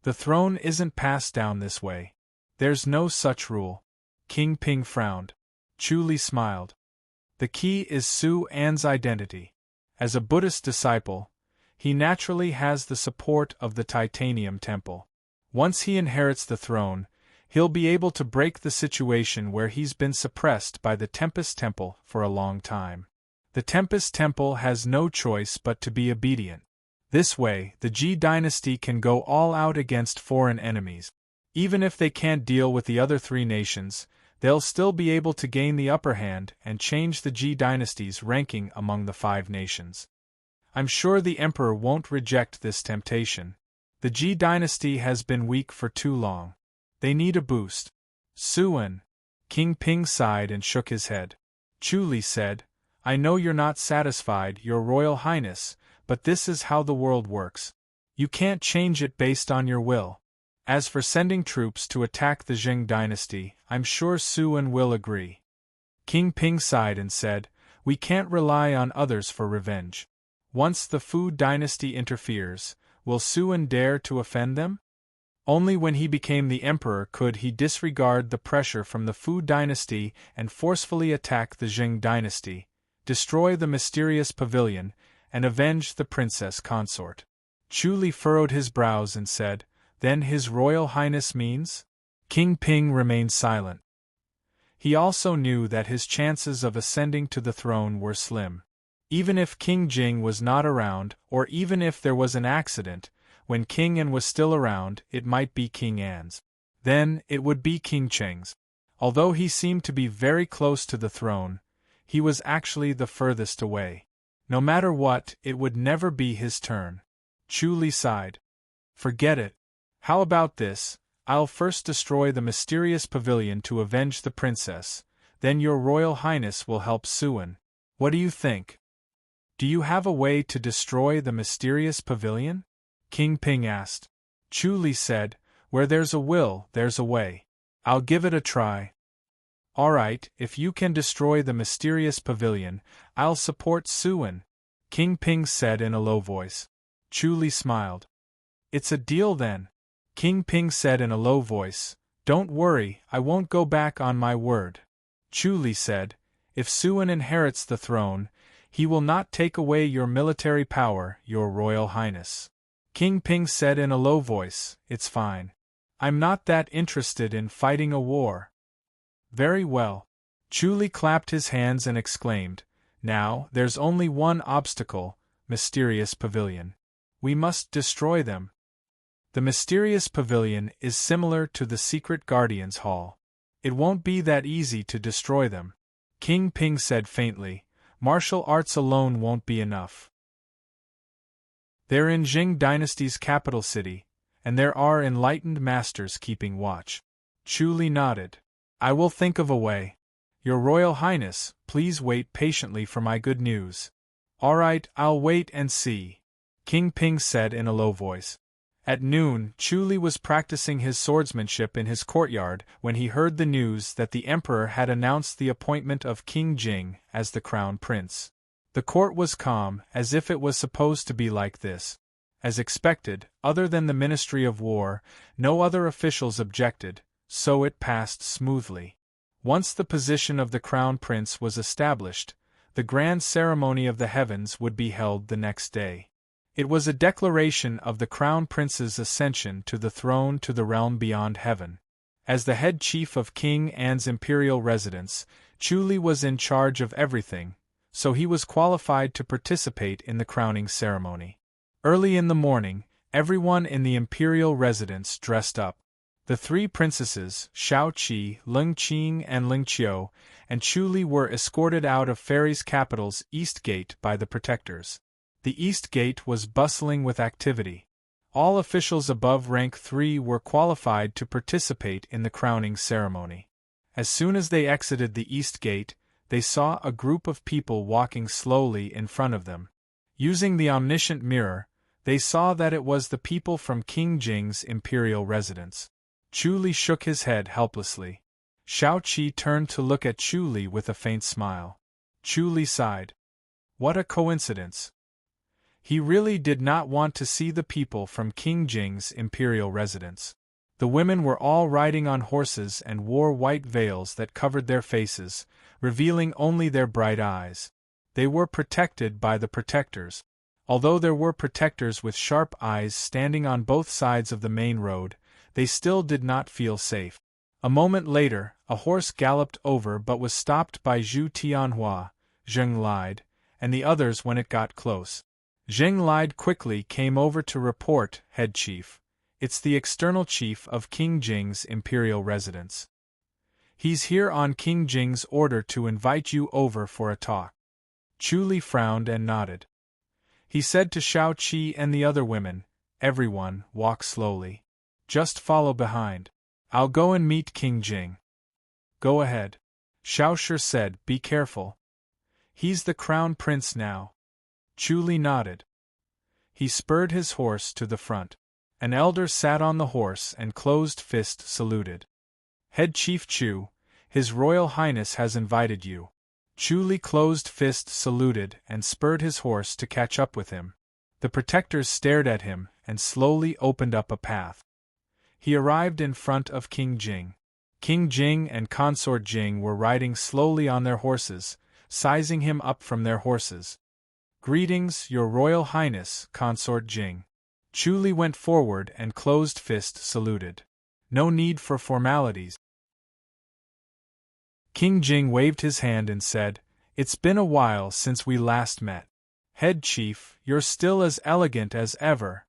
The throne isn't passed down this way. There's no such rule. King Ping frowned. Chu Li smiled. The key is Su An's identity. As a Buddhist disciple, he naturally has the support of the Titanium Temple. Once he inherits the throne, he'll be able to break the situation where he's been suppressed by the Tempest Temple for a long time. The Tempest Temple has no choice but to be obedient. This way, the Ji dynasty can go all out against foreign enemies. Even if they can't deal with the other three nations, they'll still be able to gain the upper hand and change the Ji dynasty's ranking among the 5 nations. I'm sure the emperor won't reject this temptation. The Ji dynasty has been weak for too long. They need a boost. Suan. King Ping sighed and shook his head. Chu Li said, I know you're not satisfied, Your Royal Highness, but this is how the world works. You can't change it based on your will. As for sending troops to attack the Jing dynasty, I'm sure Suan will agree. King Ping sighed and said, We can't rely on others for revenge. Once the Fu dynasty interferes, will Suan dare to offend them? Only when he became the emperor could he disregard the pressure from the Fu dynasty and forcefully attack the Jing dynasty, destroy the mysterious pavilion, and avenge the princess consort. Chu Li furrowed his brows and said, Then His Royal Highness means? King Ping remained silent. He also knew that his chances of ascending to the throne were slim. Even if King Jing was not around, or even if there was an accident, when King An was still around, it might be King An's. Then, it would be King Cheng's. Although he seemed to be very close to the throne, he was actually the furthest away. No matter what, it would never be his turn. Chu Li sighed. Forget it. How about this? I'll first destroy the mysterious pavilion to avenge the princess, then Your Royal Highness will help Suan. What do you think? Do you have a way to destroy the mysterious pavilion? King Ping asked. Chu Li said, Where there's a will, there's a way. I'll give it a try. All right, if you can destroy the mysterious pavilion, I'll support Suan, King Ping said in a low voice. Chu Li smiled. It's a deal then. King Ping said in a low voice, Don't worry, I won't go back on my word. Chu Li said, If Suan inherits the throne, he will not take away your military power, Your Royal Highness. King Ping said in a low voice, It's fine. I'm not that interested in fighting a war. Very well. Chu Li clapped his hands and exclaimed, Now, there's only one obstacle, mysterious pavilion. We must destroy them. The mysterious pavilion is similar to the secret guardian's hall. It won't be that easy to destroy them. King Ping said faintly, Martial arts alone won't be enough. They're in Jing dynasty's capital city, and there are enlightened masters keeping watch. Chu Li nodded. I will think of a way. Your Royal Highness, please wait patiently for my good news. All right, I'll wait and see, King Ping said in a low voice. At noon, Chu Li was practicing his swordsmanship in his courtyard when he heard the news that the emperor had announced the appointment of King Jing as the crown prince. The court was calm, as if it was supposed to be like this. As expected, other than the Ministry of War, no other officials objected, so it passed smoothly. Once the position of the crown prince was established, the grand ceremony of the heavens would be held the next day. It was a declaration of the crown prince's ascension to the throne to the realm beyond heaven. As the head chief of King An's imperial residence, Chu Li was in charge of everything, so he was qualified to participate in the crowning ceremony. Early in the morning, everyone in the imperial residence dressed up. The 3 princesses, Shao Qi, Leng Qing and Ling Qiu, and Chu Li were escorted out of Fairy's capital's East Gate by the protectors. The East Gate was bustling with activity. All officials above rank 3 were qualified to participate in the crowning ceremony. As soon as they exited the East Gate, they saw a group of people walking slowly in front of them. Using the omniscient mirror, they saw that it was the people from King Jing's imperial residence. Chu Li shook his head helplessly. Shao Qi turned to look at Chu Li with a faint smile. Chu Li sighed. What a coincidence. He really did not want to see the people from King Jing's imperial residence. The women were all riding on horses and wore white veils that covered their faces, revealing only their bright eyes. They were protected by the protectors. Although there were protectors with sharp eyes standing on both sides of the main road, they still did not feel safe. A moment later, a horse galloped over but was stopped by Zhu Tianhua, Zheng lied, and the others when it got close. Zheng lied quickly came over to report, "Head Chief. It's the external chief of King Jing's imperial residence. He's here on King Jing's order to invite you over for a talk." Chu Li frowned and nodded. He said to Shao Qi and the other women, "Everyone, walk slowly. Just follow behind. I'll go and meet King Jing." "Go ahead." Shao Shi said, "Be careful. He's the crown prince now." Chu Li nodded. He spurred his horse to the front. An elder sat on the horse and closed-fist saluted. "Head Chief Chu, His Royal Highness has invited you." Chu Li closed-fist saluted and spurred his horse to catch up with him. The protectors stared at him and slowly opened up a path. He arrived in front of King Jing. King Jing and Consort Jing were riding slowly on their horses, sizing him up from their horses. "Greetings, Your Royal Highness, Consort Jing." Chu Li went forward and closed-fist saluted. "No need for formalities." King Jing waved his hand and said, "It's been a while since we last met. Head Chief, you're still as elegant as ever."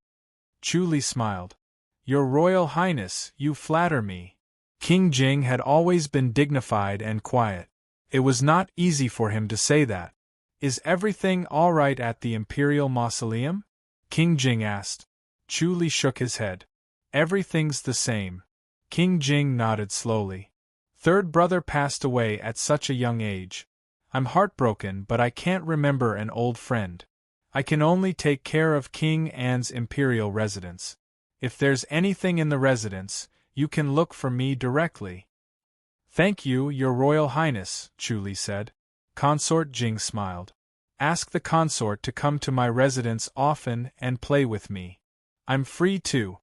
Chu Li smiled. "Your Royal Highness, you flatter me." King Jing had always been dignified and quiet. It was not easy for him to say that. "Is everything all right at the Imperial Mausoleum?" King Jing asked. Chu Li shook his head. "Everything's the same." King Jing nodded slowly. "Third brother passed away at such a young age. I'm heartbroken, but I can't remember an old friend. I can only take care of King An's imperial residence. If there's anything in the residence, you can look for me directly." "Thank you, Your Royal Highness," Chu Li said. Consort Jing smiled. "Ask the consort to come to my residence often and play with me. I'm free too."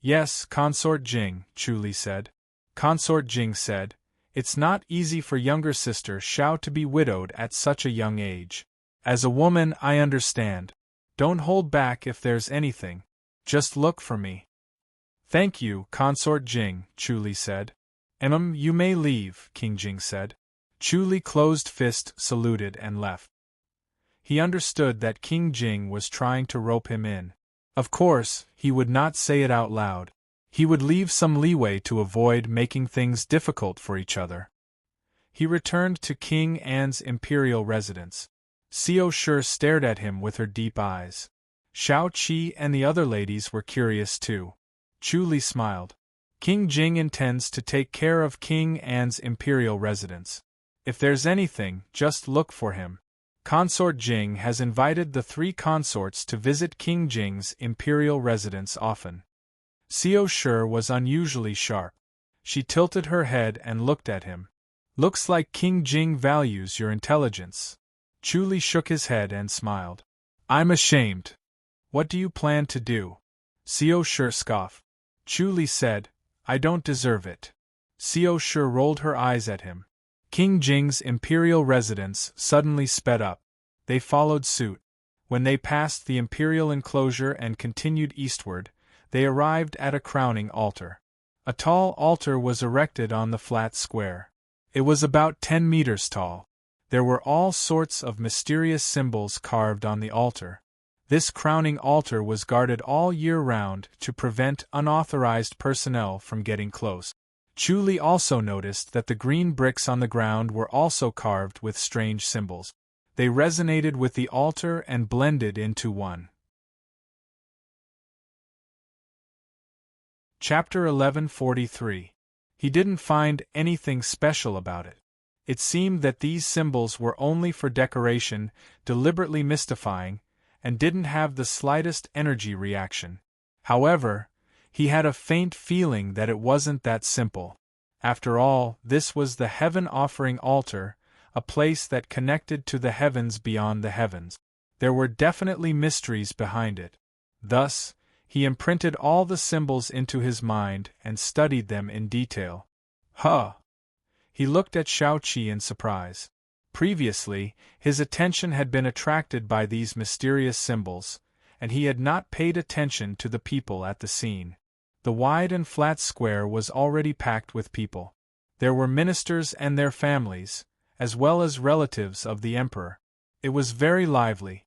"Yes, Consort Jing," Chu Li said. Consort Jing said, "It's not easy for younger sister Shao to be widowed at such a young age. As a woman, I understand. Don't hold back if there's anything. Just look for me." "Thank you, Consort Jing," Chu Li said. You may leave," King Jing said. Chu Li closed-fist saluted and left. He understood that King Jing was trying to rope him in. Of course, he would not say it out loud. He would leave some leeway to avoid making things difficult for each other. He returned to King An's imperial residence. Xiao Shi stared at him with her deep eyes. Shao Qi and the other ladies were curious too. Chu Li smiled. "King Jing intends to take care of King An's imperial residence. If there's anything, just look for him. Consort Jing has invited the 3 consorts to visit King Jing's imperial residence often." Xiao Shi was unusually sharp. She tilted her head and looked at him. "Looks like King Jing values your intelligence." Chu Li shook his head and smiled. "I'm ashamed." "What do you plan to do?" Xiao Shi scoffed. Chu Li said, "I don't deserve it." Xiao Shi rolled her eyes at him. King Jing's imperial residence suddenly sped up. They followed suit. When they passed the imperial enclosure and continued eastward, they arrived at a crowning altar. A tall altar was erected on the flat square. It was about 10 meters tall. There were all sorts of mysterious symbols carved on the altar. This crowning altar was guarded all year round to prevent unauthorized personnel from getting close. Chu Li also noticed that the green bricks on the ground were also carved with strange symbols. They resonated with the altar and blended into one. Chapter 1143. He didn't find anything special about it. It seemed that these symbols were only for decoration, deliberately mystifying, and didn't have the slightest energy reaction. However, he had a faint feeling that it wasn't that simple. After all, this was the heaven offering altar, a place that connected to the heavens beyond the heavens. There were definitely mysteries behind it. Thus, he imprinted all the symbols into his mind and studied them in detail. Huh! He looked at Shao-Chi in surprise. Previously, his attention had been attracted by these mysterious symbols, and he had not paid attention to the people at the scene. The wide and flat square was already packed with people. There were ministers and their families, as well as relatives of the emperor. It was very lively.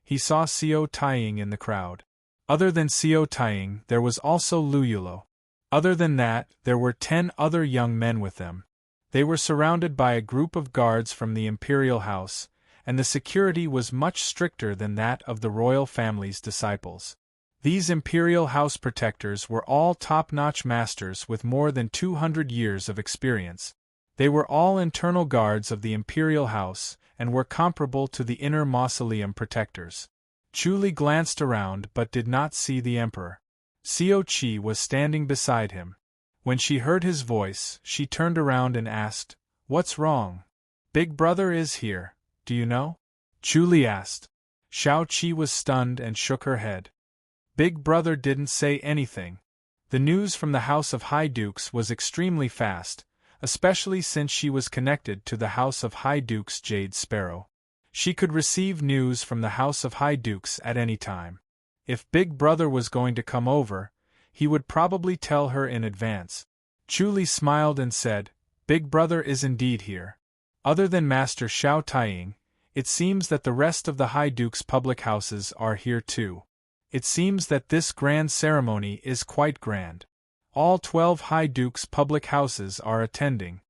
He saw Xiao Taiying in the crowd. Other than Xiao Taiying, there was also Lu Yulo. Other than that, there were 10 other young men with them. They were surrounded by a group of guards from the imperial house, and the security was much stricter than that of the royal family's disciples. These imperial house protectors were all top-notch masters with more than 200 years of experience. They were all internal guards of the imperial house, and were comparable to the inner mausoleum protectors. Chu Li glanced around but did not see the emperor. Xiao Qi was standing beside him. When she heard his voice, she turned around and asked, "What's wrong? Big brother is here, do you know?" Chu Li asked. Shao Qi was stunned and shook her head. Big brother didn't say anything. The news from the House of High Dukes was extremely fast, especially since she was connected to the House of High Dukes Jade Sparrow. She could receive news from the House of High Dukes at any time. If Big Brother was going to come over, he would probably tell her in advance. Chu Li smiled and said, "Big Brother is indeed here. Other than Master Xiao Taiying, it seems that the rest of the High Dukes' public houses are here too. It seems that this grand ceremony is quite grand. All 12 High Dukes' public houses are attending."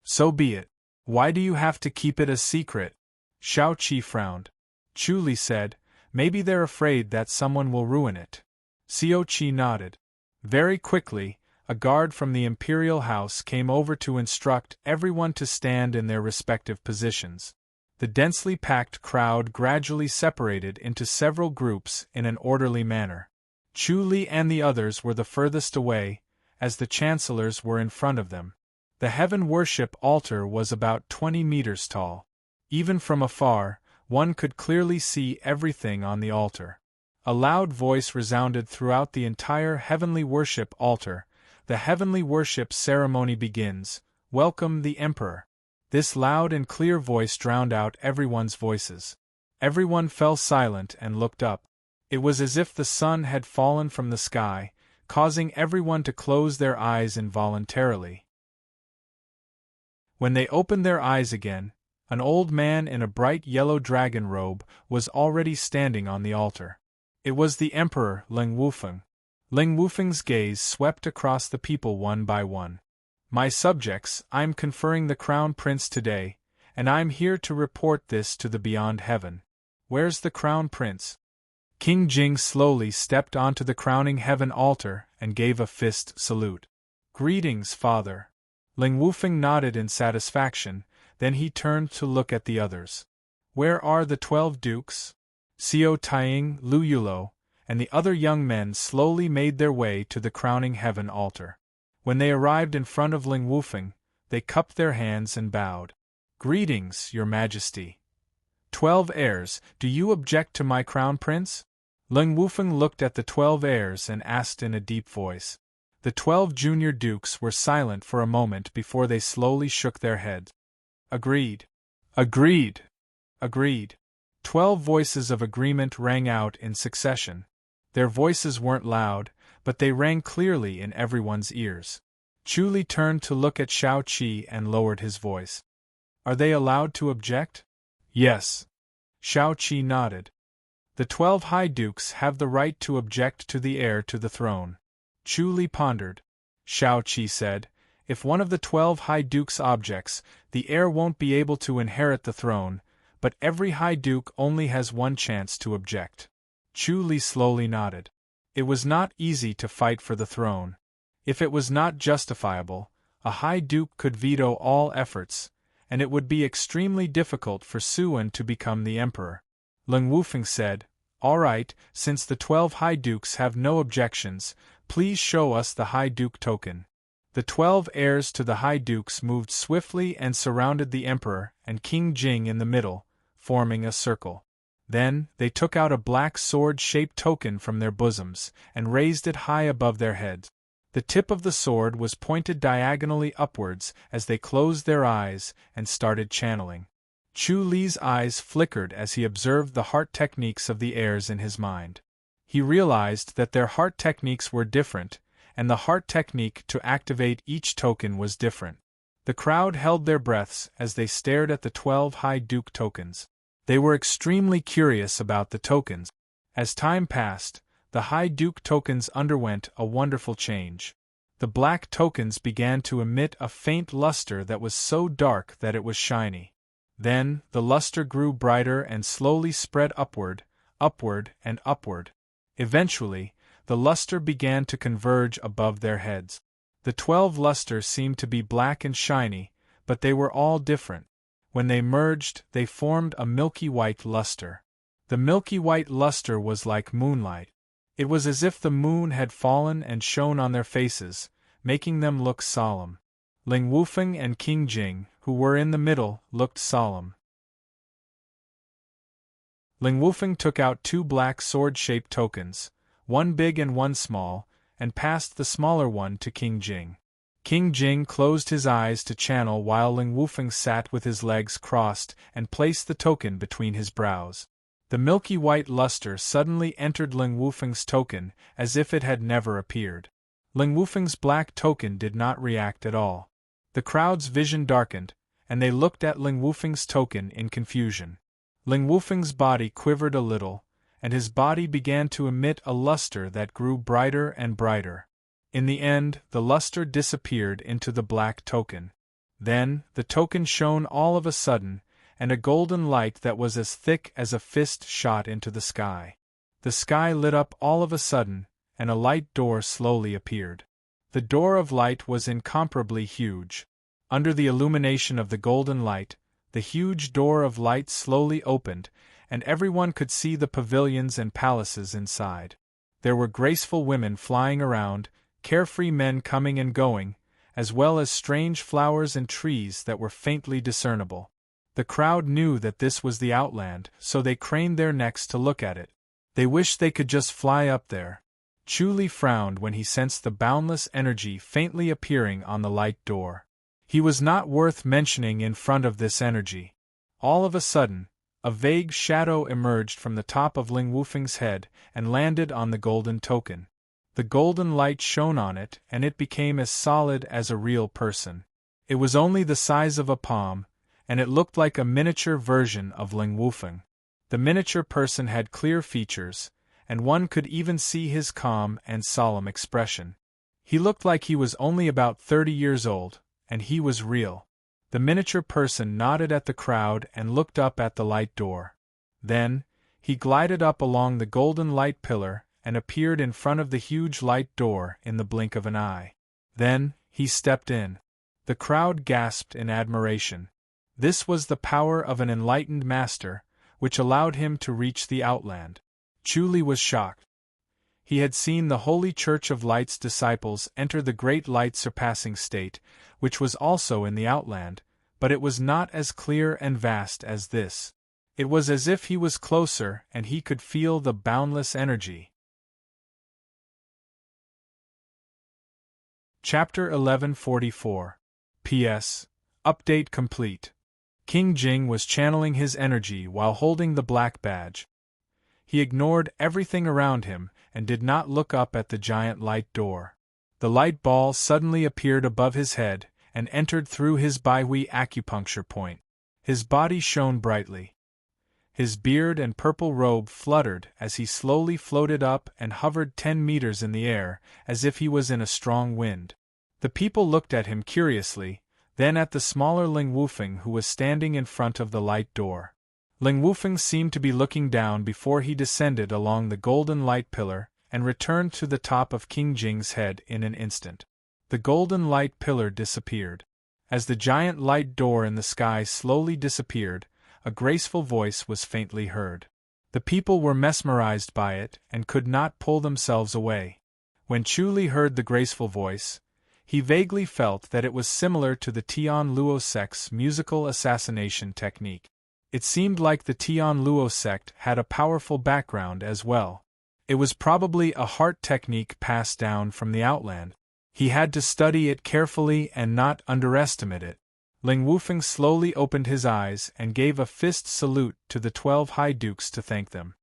"So be it. Why do you have to keep it a secret?" Shao Qi frowned. Chu Li said, "Maybe they're afraid that someone will ruin it." Xiao Qi nodded. Very quickly, a guard from the imperial house came over to instruct everyone to stand in their respective positions. The densely packed crowd gradually separated into several groups in an orderly manner. Chu Li and the others were the furthest away, as the chancellors were in front of them. The heaven worship altar was about 20 meters tall. Even from afar, one could clearly see everything on the altar. A loud voice resounded throughout the entire heavenly worship altar. "The heavenly worship ceremony begins. Welcome the Emperor." This loud and clear voice drowned out everyone's voices. Everyone fell silent and looked up. It was as if the sun had fallen from the sky, causing everyone to close their eyes involuntarily. When they opened their eyes again, an old man in a bright yellow dragon robe was already standing on the altar. It was the Emperor Ling Wufeng. Ling Wufeng's gaze swept across the people one by one. "My subjects, I'm conferring the Crown Prince today, and I'm here to report this to the Beyond Heaven. Where's the Crown Prince?" King Jing slowly stepped onto the crowning heaven altar and gave a fist salute. "Greetings, Father." Ling Wufeng nodded in satisfaction, then he turned to look at the others. "Where are the 12 dukes?" Xiao Taiying, Lu Yulo, and the other young men slowly made their way to the crowning heaven altar. When they arrived in front of Ling Wufeng, they cupped their hands and bowed. "Greetings, Your Majesty." 12 heirs, do you object to my crown prince?" Ling Wufeng looked at the 12 heirs and asked in a deep voice. The 12 junior dukes were silent for a moment before they slowly shook their heads. "Agreed. Agreed. Agreed." 12 voices of agreement rang out in succession. Their voices weren't loud, but they rang clearly in everyone's ears. Chu Li turned to look at Shao Qi and lowered his voice. "Are they allowed to object?" "Yes." Shao Qi nodded. "The 12 High Dukes have the right to object to the heir to the throne." Chu Li pondered. Shao Qi said, "If one of the 12 High Dukes objects, the heir won't be able to inherit the throne, but every High Duke only has one chance to object." Chu Li slowly nodded. It was not easy to fight for the throne. If it was not justifiable, a High Duke could veto all efforts, and it would be extremely difficult for Suan to become the emperor. Ling Wufeng said, "All right, since the 12 High Dukes have no objections, please show us the High Duke token." The 12 heirs to the High Dukes moved swiftly and surrounded the emperor and King Jing in the middle, forming a circle. Then, they took out a black sword-shaped token from their bosoms, and raised it high above their heads. The tip of the sword was pointed diagonally upwards as they closed their eyes and started channeling. Chu Li's eyes flickered as he observed the heart techniques of the heirs in his mind. He realized that their heart techniques were different, and the heart technique to activate each token was different. The crowd held their breaths as they stared at the 12 High Duke tokens. They were extremely curious about the tokens. As time passed, the High Duke tokens underwent a wonderful change. The black tokens began to emit a faint luster that was so dark that it was shiny. Then, the luster grew brighter and slowly spread upward, and upward. Eventually, the luster began to converge above their heads. The 12 lusters seemed to be black and shiny, but they were all different. When they merged, they formed a milky white luster. The milky white luster was like moonlight. It was as if the moon had fallen and shone on their faces, making them look solemn. Ling Wufeng and King Jing, who were in the middle, looked solemn. Ling Wufeng took out 2 black sword-shaped tokens, one big and one small, and passed the smaller one to King Jing. King Jing closed his eyes to channel while Ling Wufeng sat with his legs crossed and placed the token between his brows. The milky white luster suddenly entered Ling Wufeng's token as if it had never appeared. Ling Wufeng's black token did not react at all. The crowd's vision darkened, and they looked at Ling Wufeng's token in confusion. Ling Wufeng's body quivered a little, and his body began to emit a luster that grew brighter and brighter. In the end, the luster disappeared into the black token. Then, the token shone all of a sudden, and a golden light that was as thick as a fist shot into the sky. The sky lit up all of a sudden, and a light door slowly appeared. The door of light was incomparably huge. Under the illumination of the golden light, the huge door of light slowly opened, and everyone could see the pavilions and palaces inside. There were graceful women flying around, carefree men coming and going, as well as strange flowers and trees that were faintly discernible. The crowd knew that this was the Outland, so they craned their necks to look at it. They wished they could just fly up there. Chu Li frowned when he sensed the boundless energy faintly appearing on the light door. He was not worth mentioning in front of this energy. All of a sudden, a vague shadow emerged from the top of Ling Wufeng's head and landed on the golden token. The golden light shone on it, and it became as solid as a real person. It was only the size of a palm, and it looked like a miniature version of Ling Wufeng. The miniature person had clear features, and one could even see his calm and solemn expression. He looked like he was only about 30 years old, and he was real. The miniature person nodded at the crowd and looked up at the light door. Then, he glided up along the golden light pillar and appeared in front of the huge light door in the blink of an eye. Then, he stepped in. The crowd gasped in admiration. This was the power of an enlightened master, which allowed him to reach the Outland. Chu Li was shocked. He had seen the Holy Church of Light's disciples enter the great light-surpassing state, which was also in the Outland, but it was not as clear and vast as this. It was as if he was closer and he could feel the boundless energy. Chapter 1144. P.S. Update complete. King Jing was channeling his energy while holding the black badge. He ignored everything around him and did not look up at the giant light door. The light ball suddenly appeared above his head and entered through his Baihui acupuncture point. His body shone brightly. His beard and purple robe fluttered as he slowly floated up and hovered 10 meters in the air, as if he was in a strong wind. The people looked at him curiously, then at the smaller Ling Wufeng who was standing in front of the light door. Ling Wufeng seemed to be looking down before he descended along the golden light pillar and returned to the top of King Jing's head in an instant. The golden light pillar disappeared. As the giant light door in the sky slowly disappeared, a graceful voice was faintly heard. The people were mesmerized by it and could not pull themselves away. When Chu Li heard the graceful voice, he vaguely felt that it was similar to the Tian Luo sect's musical assassination technique. It seemed like the Tian Luo sect had a powerful background as well. It was probably a heart technique passed down from the Outland. He had to study it carefully and not underestimate it. Ling Wufeng slowly opened his eyes and gave a fist salute to the 12 high dukes to thank them.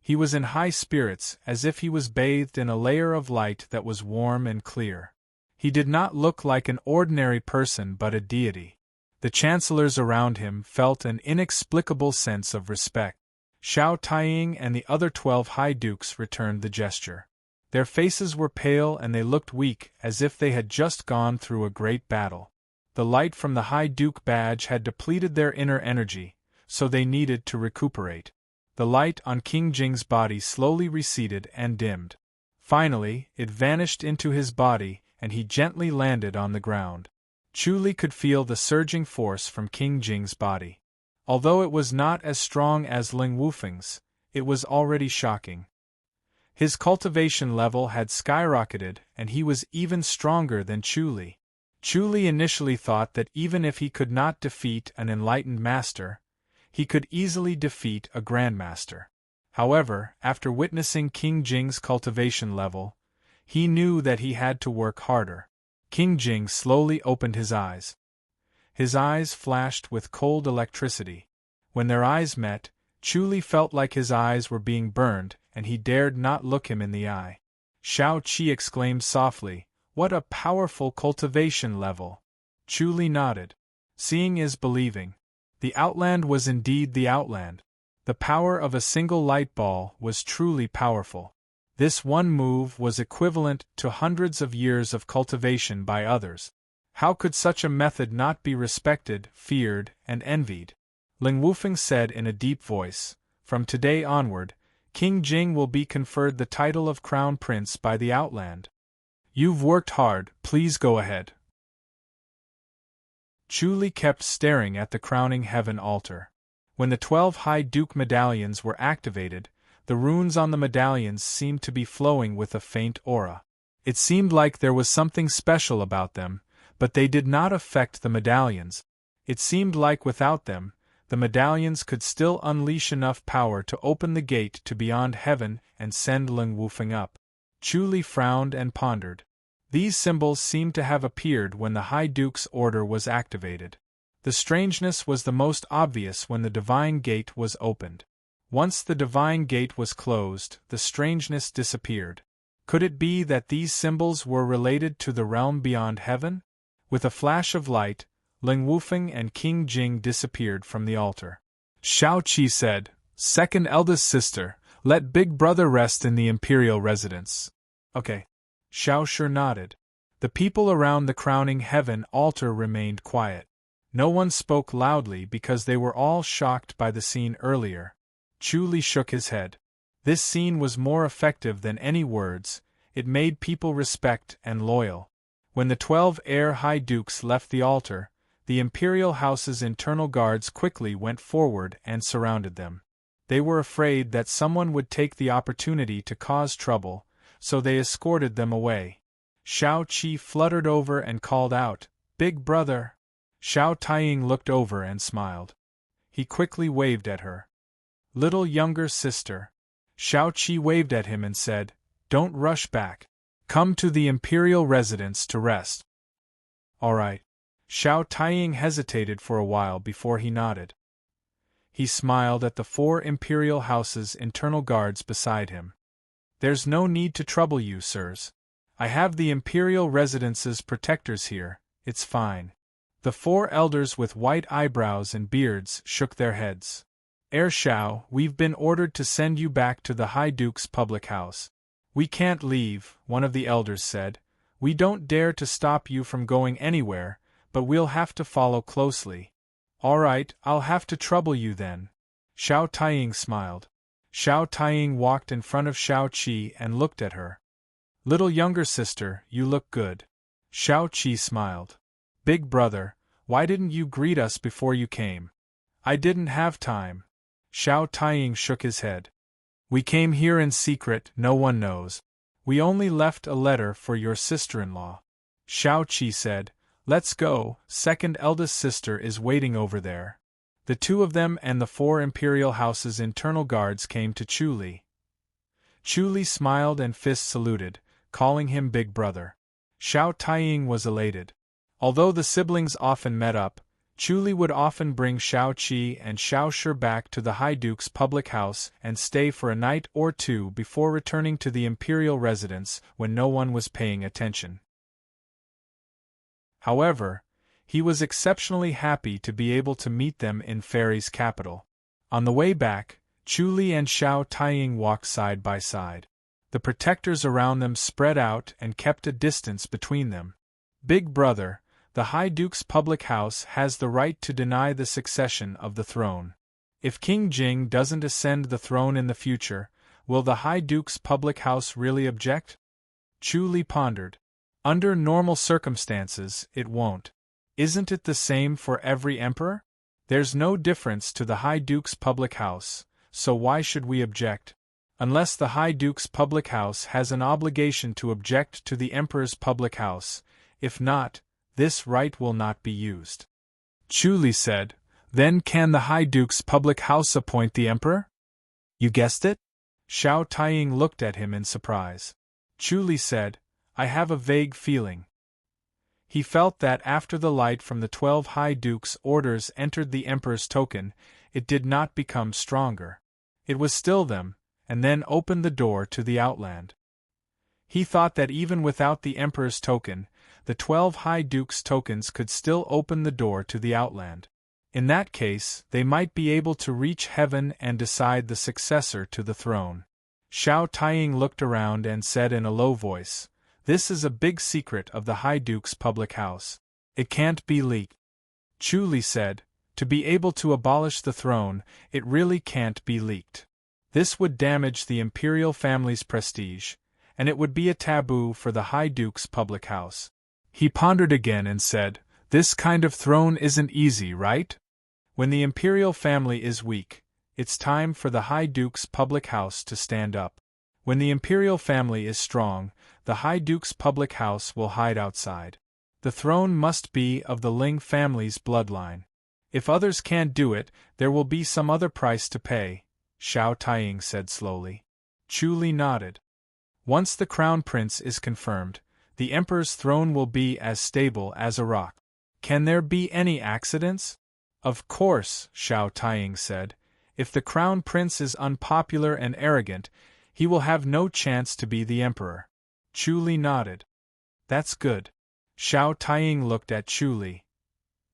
He was in high spirits, as if he was bathed in a layer of light that was warm and clear. He did not look like an ordinary person but a deity. The chancellors around him felt an inexplicable sense of respect. Xiao Taiying and the other 12 high dukes returned the gesture. Their faces were pale and they looked weak, as if they had just gone through a great battle. The light from the high duke badge had depleted their inner energy, so they needed to recuperate. The light on King Jing's body slowly receded and dimmed. Finally, it vanished into his body, and he gently landed on the ground. Chu Li could feel the surging force from King Jing's body. Although it was not as strong as Ling Wufeng's, it was already shocking. His cultivation level had skyrocketed, and he was even stronger than Chu Li. Chu Li initially thought that even if he could not defeat an enlightened master, he could easily defeat a grandmaster. However, after witnessing King Jing's cultivation level, he knew that he had to work harder. King Jing slowly opened his eyes. His eyes flashed with cold electricity. When their eyes met, Chu Li felt like his eyes were being burned, and he dared not look him in the eye. Shao Qi exclaimed softly, "What a powerful cultivation level!" Chu Li nodded. Seeing is believing. The Outland was indeed the Outland. The power of a single light ball was truly powerful. This one move was equivalent to hundreds of years of cultivation by others. How could such a method not be respected, feared, and envied? Ling Wufeng said in a deep voice, "From today onward, King Jing will be conferred the title of Crown Prince by the Outland. You've worked hard, please go ahead." Chu Li kept staring at the crowning heaven altar. When the 12 high duke medallions were activated, the runes on the medallions seemed to be flowing with a faint aura. It seemed like there was something special about them, but they did not affect the medallions. It seemed like without them, the medallions could still unleash enough power to open the gate to beyond heaven and send Ling Wufeng up. Chu Li frowned and pondered. These symbols seemed to have appeared when the High Duke's order was activated. The strangeness was the most obvious when the divine gate was opened. Once the divine gate was closed, the strangeness disappeared. Could it be that these symbols were related to the realm beyond heaven? With a flash of light, Ling Wufeng and King Jing disappeared from the altar. Shao Qi said, "Second eldest sister, let Big Brother rest in the imperial residence." Okay. Shao Shi nodded. The people around the crowning heaven altar remained quiet. No one spoke loudly because they were all shocked by the scene earlier. Chu Li shook his head. This scene was more effective than any words. It made people respect and loyal. When the 12 heir high dukes left the altar, the imperial house's internal guards quickly went forward and surrounded them. They were afraid that someone would take the opportunity to cause trouble, so they escorted them away. Shao Qi fluttered over and called out, "Big Brother!" Xiao Taiying looked over and smiled. He quickly waved at her. "Little younger sister." Shao Qi waved at him and said, "Don't rush back. Come to the imperial residence to rest." "All right." Xiao Taiying hesitated for a while before he nodded. He smiled at the 4 imperial house's internal guards beside him. "There's no need to trouble you, sirs. I have the imperial residence's protectors here, it's fine." The 4 elders with white eyebrows and beards shook their heads. "Heir Shao, we've been ordered to send you back to the High Duke's public house." "We can't leave," one of the elders said. "We don't dare to stop you from going anywhere, but we'll have to follow closely." "All right, I'll have to trouble you then." Xiao Taiying smiled. Xiao Taiying walked in front of Shao Qi and looked at her. "Little younger sister, you look good." Shao Qi smiled. "Big Brother, why didn't you greet us before you came?" "I didn't have time." Xiao Taiying shook his head. "We came here in secret, no one knows. We only left a letter for your sister-in-law." Shao Qi said, "Let's go, second eldest sister is waiting over there." The two of them and the 4 imperial house's internal guards came to Chu Li. Chu Li smiled and fist saluted, calling him big brother. Xiao Taiying was elated. Although the siblings often met up, Chu Li would often bring Xiao Qi and Xiao Shi back to the High Duke's public house and stay for a night or two before returning to the imperial residence when no one was paying attention. However, he was exceptionally happy to be able to meet them in Fairy's capital. On the way back, Chu Li and Xiao Taiying walked side by side. The protectors around them spread out and kept a distance between them. Big brother, the High Duke's public house has the right to deny the succession of the throne. If King Jing doesn't ascend the throne in the future, will the High Duke's public house really object? Chu Li pondered. Under normal circumstances, it won't. Isn't it the same for every emperor? There's no difference to the High Duke's public house, so why should we object? Unless the High Duke's public house has an obligation to object to the emperor's public house, if not, this right will not be used. Chu Li said, then can the High Duke's public house appoint the emperor? You guessed it? Xiao Taiying looked at him in surprise. Chu Li said, I have a vague feeling. He felt that after the light from the 12 High Dukes' orders entered the Emperor's token, it did not become stronger. It was still them, and then opened the door to the outland. He thought that even without the Emperor's token, the 12 High Dukes' tokens could still open the door to the outland. In that case, they might be able to reach heaven and decide the successor to the throne. Xiao Taiying looked around and said in a low voice, this is a big secret of the High Duke's public house. It can't be leaked. Chu Li said, to be able to abolish the throne, it really can't be leaked. This would damage the imperial family's prestige, and it would be a taboo for the High Duke's public house. He pondered again and said, this kind of throne isn't easy, right? When the imperial family is weak, it's time for the High Duke's public house to stand up. When the imperial family is strong, the High Duke's public house will hide outside. The throne must be of the Ling family's bloodline. If others can't do it, there will be some other price to pay, Xiao Taiying said slowly. Chu Li nodded. Once the crown prince is confirmed, the emperor's throne will be as stable as a rock. Can there be any accidents? Of course, Xiao Taiying said. If the crown prince is unpopular and arrogant, he will have no chance to be the emperor. Chu Li nodded. That's good. Xiao Taiying looked at Chu Li.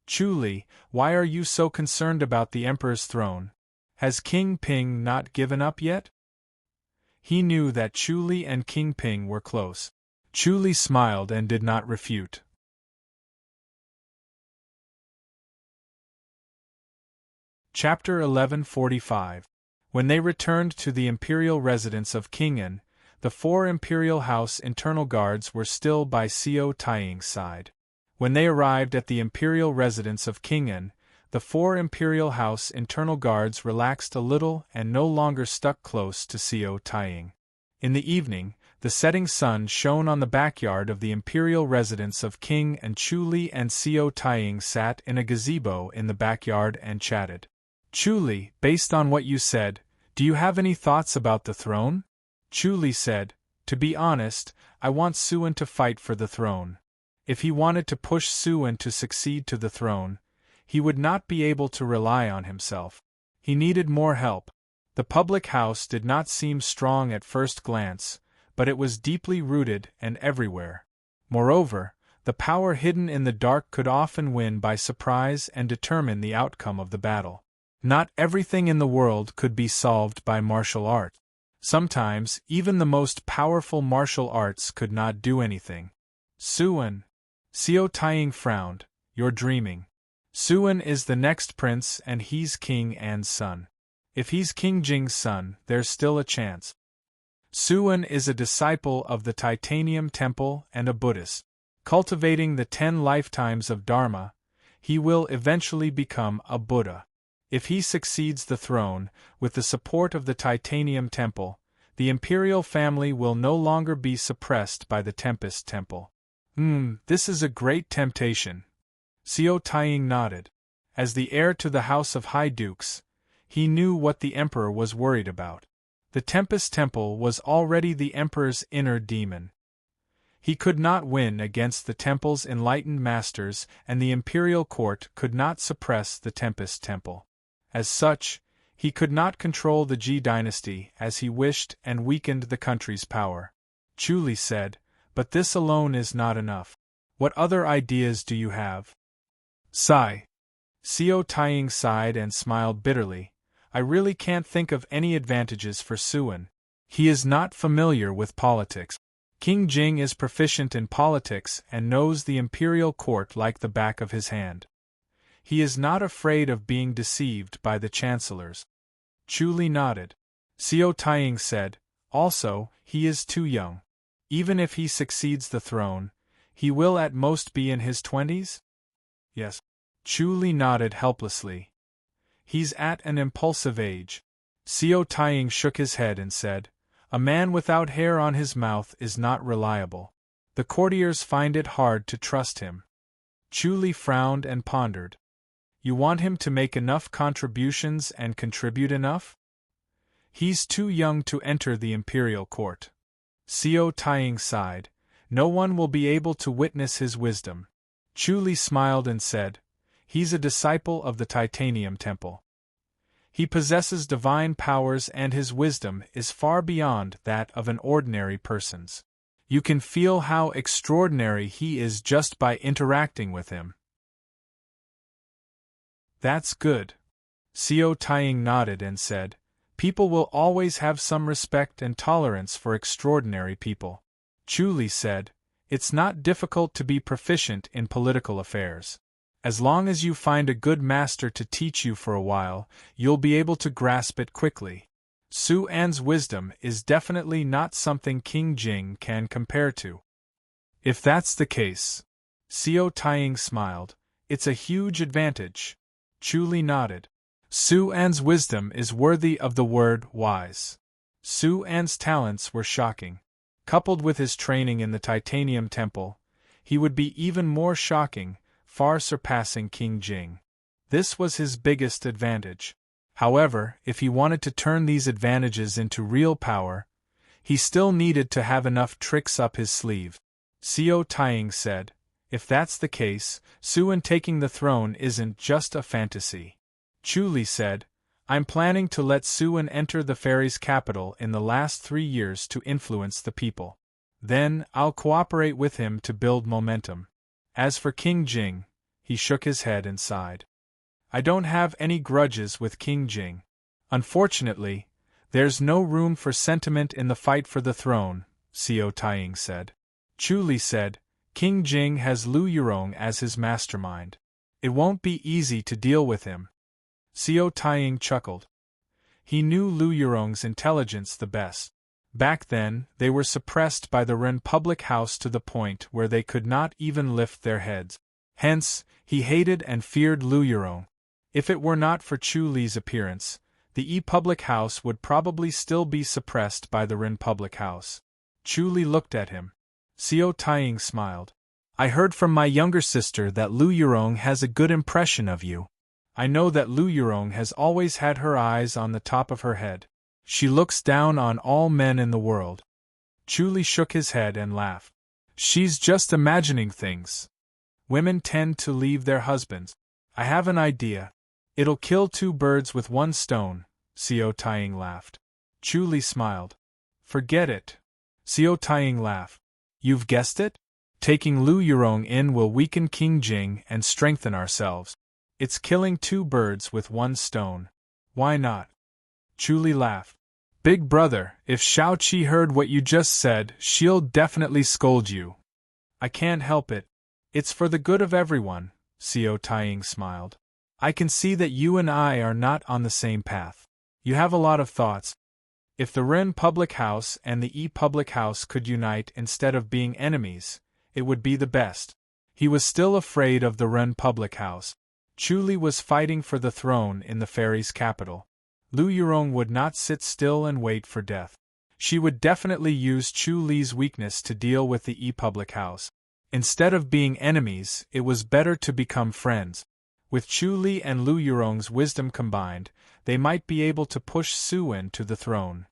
Chu Li, why are you so concerned about the emperor's throne? Has King Ping not given up yet? He knew that Chu Li and King Ping were close. Chu Li smiled and did not refute. Chapter 1145. When they returned to the imperial residence of King An, the 4 imperial house internal guards were still by Xiao Taiying's side. When they arrived at the imperial residence of King An, the 4 imperial house internal guards relaxed a little and no longer stuck close to Xiao Taiying. In the evening, the setting sun shone on the backyard of the imperial residence of King An. Chu Li and Xiao Taiying sat in a gazebo in the backyard and chatted. Chu Li, based on what you said, do you have any thoughts about the throne? Chu Li said, to be honest, I want Suan to fight for the throne. If he wanted to push Suan to succeed to the throne, he would not be able to rely on himself. He needed more help. The public house did not seem strong at first glance, but it was deeply rooted and everywhere. Moreover, the power hidden in the dark could often win by surprise and determine the outcome of the battle. Not everything in the world could be solved by martial art. Sometimes, even the most powerful martial arts could not do anything. Suan. Xiao Taiying frowned. You're dreaming. Suan is the next prince and he's King An's son. If he's King Jing's son, there's still a chance. Suan is a disciple of the Titanium Temple and a Buddhist. Cultivating the 10 lifetimes of Dharma, he will eventually become a Buddha. If he succeeds the throne, with the support of the Titanium Temple, the imperial family will no longer be suppressed by the Tempest Temple. This is a great temptation. Xiao Taiying nodded. As the heir to the House of High Dukes, he knew what the Emperor was worried about. The Tempest Temple was already the Emperor's inner demon. He could not win against the Temple's enlightened masters, and the Imperial Court could not suppress the Tempest Temple. As such, he could not control the Ji dynasty as he wished and weakened the country's power. Chuli said, "But this alone is not enough. What other ideas do you have?" Sigh. Xiao Taiying sighed and smiled bitterly. "I really can't think of any advantages for Suan. He is not familiar with politics. King Jing is proficient in politics and knows the imperial court like the back of his hand. He is not afraid of being deceived by the chancellors." Chuli nodded. Xiao Taiying said, "Also, he is too young. Even if he succeeds the throne, he will at most be in his 20s? Yes. Chuli nodded helplessly. "He's at an impulsive age." Xiao Taiying shook his head and said, "A man without hair on his mouth is not reliable. The courtiers find it hard to trust him." Chuli frowned and pondered. "You want him to make enough contributions and contribute enough?" "He's too young to enter the imperial court." Xiao Taiying sighed. "No one will be able to witness his wisdom." Chuli smiled and said, "He's a disciple of the Titanium Temple. He possesses divine powers and his wisdom is far beyond that of an ordinary person's. You can feel how extraordinary he is just by interacting with him." "That's good." Xiao Taiying nodded and said, "People will always have some respect and tolerance for extraordinary people." Chuli said, "It's not difficult to be proficient in political affairs. As long as you find a good master to teach you for a while, you'll be able to grasp it quickly. Su An's wisdom is definitely not something King Jing can compare to." "If that's the case," Xiao Taiying smiled, "it's a huge advantage." Chuli nodded. "Su An's wisdom is worthy of the word wise." Su An's talents were shocking. Coupled with his training in the Titanium Temple, he would be even more shocking, far surpassing King Jing. This was his biggest advantage. However, if he wanted to turn these advantages into real power, he still needed to have enough tricks up his sleeve. Xiao Taiying said, "If that's the case, Suan taking the throne isn't just a fantasy." Chuli said, "I'm planning to let Suan enter the fairies' capital in the last 3 years to influence the people. Then, I'll cooperate with him to build momentum. As for King Jing," he shook his head and sighed. "I don't have any grudges with King Jing. Unfortunately, there's no room for sentiment in the fight for the throne," Xiao Taiying said. Chuli said, "King Jing has Lu Yurong as his mastermind. It won't be easy to deal with him." Xiao Taiying chuckled. He knew Lu Yurong's intelligence the best. Back then, they were suppressed by the Ren public house to the point where they could not even lift their heads. Hence, he hated and feared Lu Yurong. If it were not for Chu Li's appearance, the public house would probably still be suppressed by the Ren public house. Chu Li looked at him. Xiao Taiying smiled. "I heard from my younger sister that Lu Yurong has a good impression of you. I know that Lu Yurong has always had her eyes on the top of her head. She looks down on all men in the world." Chuli shook his head and laughed. "She's just imagining things. Women tend to leave their husbands. I have an idea. It'll kill 2 birds with 1 stone, Xiao Taiying laughed. Chuli smiled. "Forget it." Xiao Taiying laughed. "You've guessed it? Taking Lu Yurong in will weaken King Jing and strengthen ourselves. It's killing 2 birds with 1 stone. Why not?" Chuli laughed. "Big brother, if Shao-Chi heard what you just said, she'll definitely scold you." "I can't help it. It's for the good of everyone," Xiao Taiying smiled. "I can see that you and I are not on the same path. You have a lot of thoughts. If the Ren public house and the public house could unite instead of being enemies, it would be the best." He was still afraid of the Ren public house. Chuli was fighting for the throne in the fairies' capital. Lu Yurong would not sit still and wait for death. She would definitely use Chu Li's weakness to deal with the public house. Instead of being enemies, it was better to become friends. With Chu Li and Lu Yurong's wisdom combined, they might be able to push Su-wen to the throne.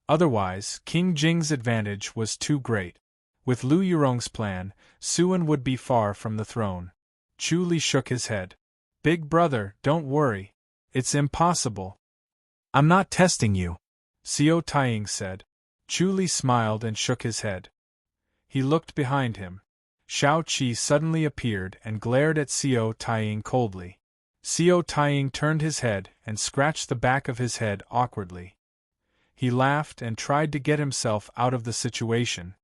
Otherwise, King Jing's advantage was too great. With Lu Yurong's plan, Su-wen would be far from the throne. Chu Li shook his head. Big brother, don't worry. It's impossible. I'm not testing you, Xiao Taiying said. Chu Li smiled and shook his head. He looked behind him. Shao Qi suddenly appeared and glared at Xiao Taiying coldly. Xiao Taiying turned his head and scratched the back of his head awkwardly. He laughed and tried to get himself out of the situation.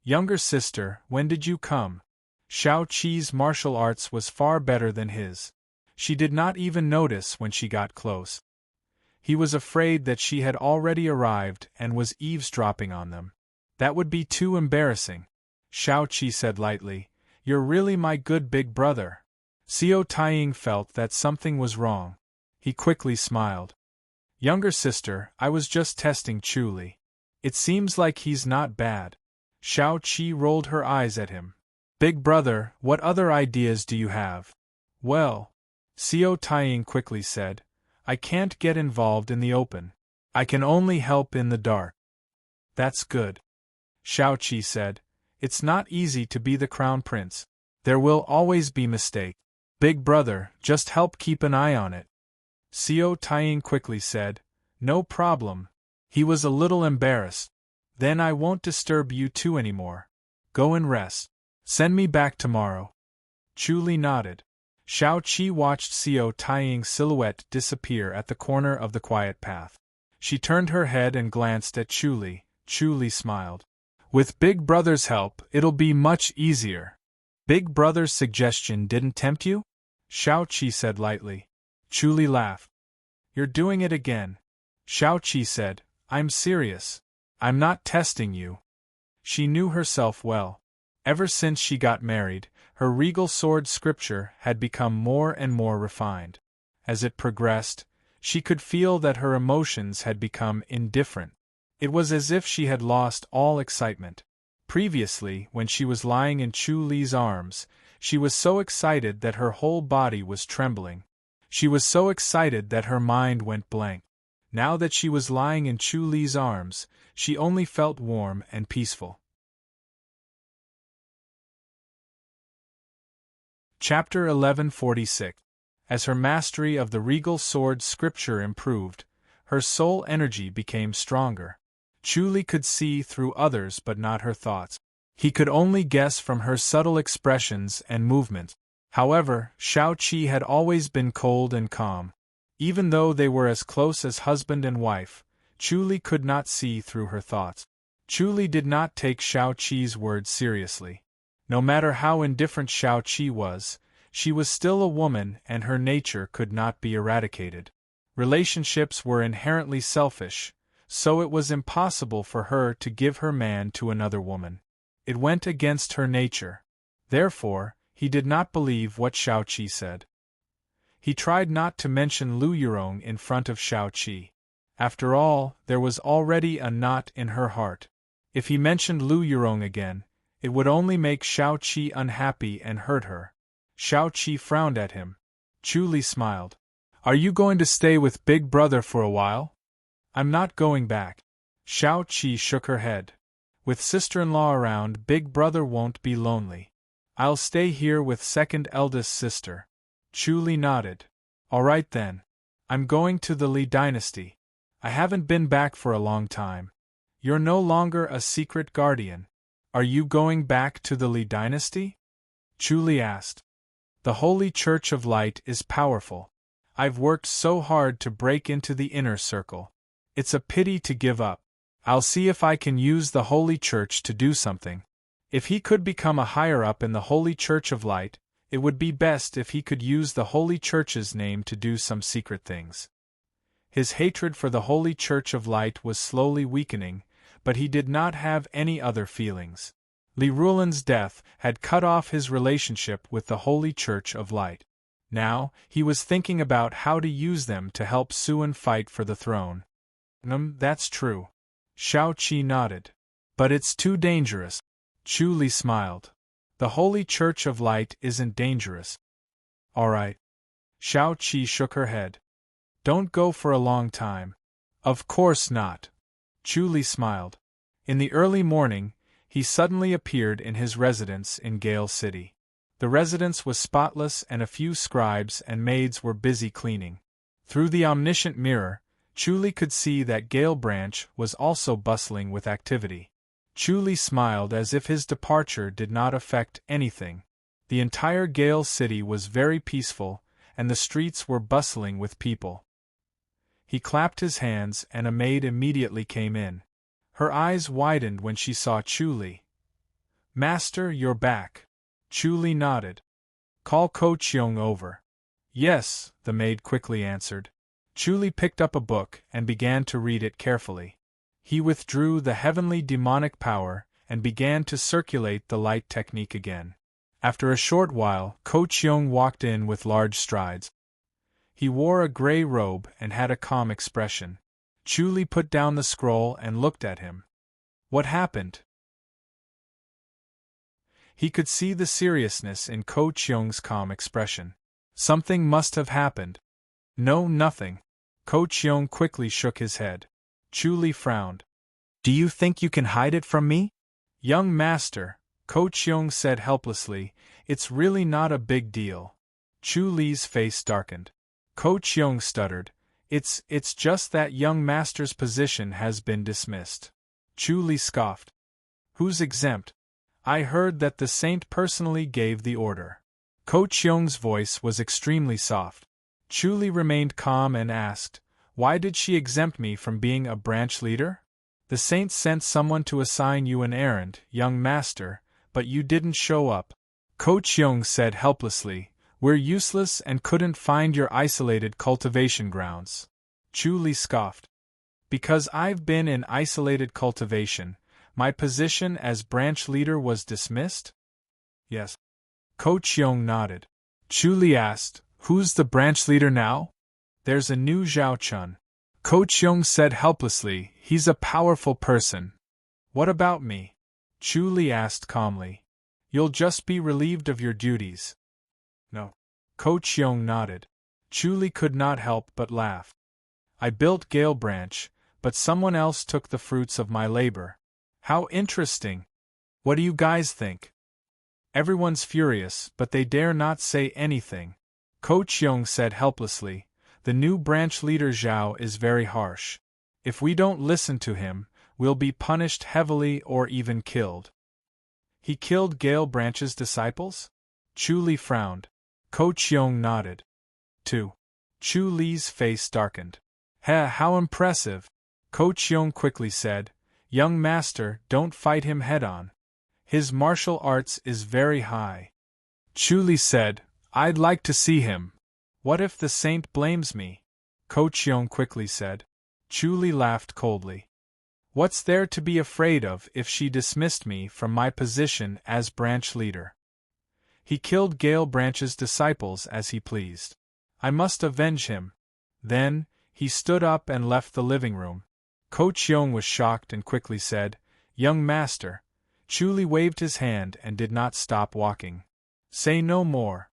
Younger sister, when did you come? Shao Qi's martial arts was far better than his. She did not even notice when she got close. He was afraid that she had already arrived and was eavesdropping on them. That would be too embarrassing. Shao Qi said lightly, You're really my good big brother. Xiao Taiying felt that something was wrong. He quickly smiled. Younger sister, I was just testing Chu Li. It seems like he's not bad. Shao Qi rolled her eyes at him. Big brother, what other ideas do you have? Well, Xiao Taiying quickly said, I can't get involved in the open. I can only help in the dark. That's good. Shao Qi said, It's not easy to be the crown prince. There will always be mistakes. Big brother, just help keep an eye on it. Xiao Taiying quickly said, No problem. He was a little embarrassed. Then I won't disturb you two anymore. Go and rest. Send me back tomorrow. Chu Li nodded. Shao Qi watched Xiao Taiying's silhouette disappear at the corner of the quiet path. She turned her head and glanced at Chu Li. Chu Li smiled. With Big Brother's help, it'll be much easier. Big Brother's suggestion didn't tempt you? Shao Qi said lightly. Chu Li laughed. You're doing it again. Shao Qi said, I'm serious. I'm not testing you. She knew herself well. Ever since she got married, her regal sword scripture had become more and more refined. As it progressed, she could feel that her emotions had become indifferent. It was as if she had lost all excitement. Previously, when she was lying in Chu Li's arms, she was so excited that her whole body was trembling. She was so excited that her mind went blank. Now that she was lying in Chu Li's arms, she only felt warm and peaceful. Chapter 1146. As her mastery of the regal sword scripture improved, her soul energy became stronger. Chu Li could see through others but not her thoughts. He could only guess from her subtle expressions and movements. However, Shao Qi had always been cold and calm. Even though they were as close as husband and wife, Chu Li could not see through her thoughts. Chu Li did not take Shao Qi's words seriously. No matter how indifferent Shao Qi was, she was still a woman and her nature could not be eradicated. Relationships were inherently selfish, so it was impossible for her to give her man to another woman. It went against her nature. Therefore, he did not believe what Shao Qi said. He tried not to mention Lu Yurong in front of Shao Qi. After all, there was already a knot in her heart. If he mentioned Lu Yurong again, it would only make Shao Qi unhappy and hurt her. Shao Qi frowned at him. Chu Li smiled. Are you going to stay with Big Brother for a while? I'm not going back. Shao Qi shook her head. With sister-in-law around, Big Brother won't be lonely. I'll stay here with second eldest sister. Chu Li nodded. All right then. I'm going to the Li dynasty. I haven't been back for a long time. You're no longer a secret guardian. Are you going back to the Li dynasty? Chu Li asked. The Holy Church of Light is powerful. I've worked so hard to break into the inner circle. It's a pity to give up. I'll see if I can use the Holy Church to do something. If he could become a higher-up in the Holy Church of Light, it would be best if he could use the Holy Church's name to do some secret things. His hatred for the Holy Church of Light was slowly weakening, but he did not have any other feelings. Li Rulan's death had cut off his relationship with the Holy Church of Light. Now, he was thinking about how to use them to help Su-wen fight for the throne. That's true. Shao Qi nodded. But it's too dangerous. Chu Li smiled. The Holy Church of Light isn't dangerous. All right. Xiao Qi shook her head. Don't go for a long time. Of course not. Chu Li smiled. In the early morning, he suddenly appeared in his residence in Gale City. The residence was spotless and a few scribes and maids were busy cleaning. Through the omniscient mirror, Chu Li could see that Gale Branch was also bustling with activity. Chu Li smiled as if his departure did not affect anything. The entire Gale City was very peaceful, and the streets were bustling with people. He clapped his hands and a maid immediately came in. Her eyes widened when she saw Chu Li. Master, you're back. Chu Li nodded. Call Ko Cheong over. Yes, the maid quickly answered. Chu Li picked up a book and began to read it carefully. He withdrew the heavenly demonic power and began to circulate the light technique again. After a short while, Ko Cheong walked in with large strides. He wore a gray robe and had a calm expression. Chu Li put down the scroll and looked at him. What happened? He could see the seriousness in Ko Cheong's calm expression. Something must have happened. No, nothing. Ko Cheong quickly shook his head. Chu Li frowned. Do you think you can hide it from me? Young master, Ko Cheong said helplessly, it's really not a big deal. Chu Li's face darkened. Ko Cheong stuttered, It's just that young master's position has been dismissed. Chu Li scoffed. Who's exempt? I heard that the saint personally gave the order. Ko Cheong's voice was extremely soft. Chu Li remained calm and asked, Why did she exempt me from being a branch leader? The saint sent someone to assign you an errand, young master, but you didn't show up. Ko Cheong said helplessly, We're useless and couldn't find your isolated cultivation grounds. Chu Li scoffed. Because I've been in isolated cultivation, my position as branch leader was dismissed? Yes. Ko Cheong nodded. Chu Li asked, Who's the branch leader now? There's a new Zhao Chun. Ko Cheong said helplessly, He's a powerful person. What about me? Chu Li asked calmly. You'll just be relieved of your duties. No. Ko Cheong nodded. Chu Li could not help but laugh. I built Gale Branch, but someone else took the fruits of my labor. How interesting! What do you guys think? Everyone's furious, but they dare not say anything. Ko Cheong said helplessly, The new branch leader Zhao is very harsh. If we don't listen to him, we'll be punished heavily or even killed. He killed Gale Branch's disciples? Chu Li frowned. Ko Cheong nodded. 2. Chu Li's face darkened. How impressive! Ko Cheong quickly said, Young master, don't fight him head-on. His martial arts is very high. Chu Li said, I'd like to see him. What if the saint blames me? Ko Cheong quickly said. Chu Li laughed coldly. What's there to be afraid of if she dismissed me from my position as branch leader? He killed Gale Branch's disciples as he pleased. I must avenge him. Then, he stood up and left the living room. Ko Cheong was shocked and quickly said, Young master. Chu Li waved his hand and did not stop walking. Say no more.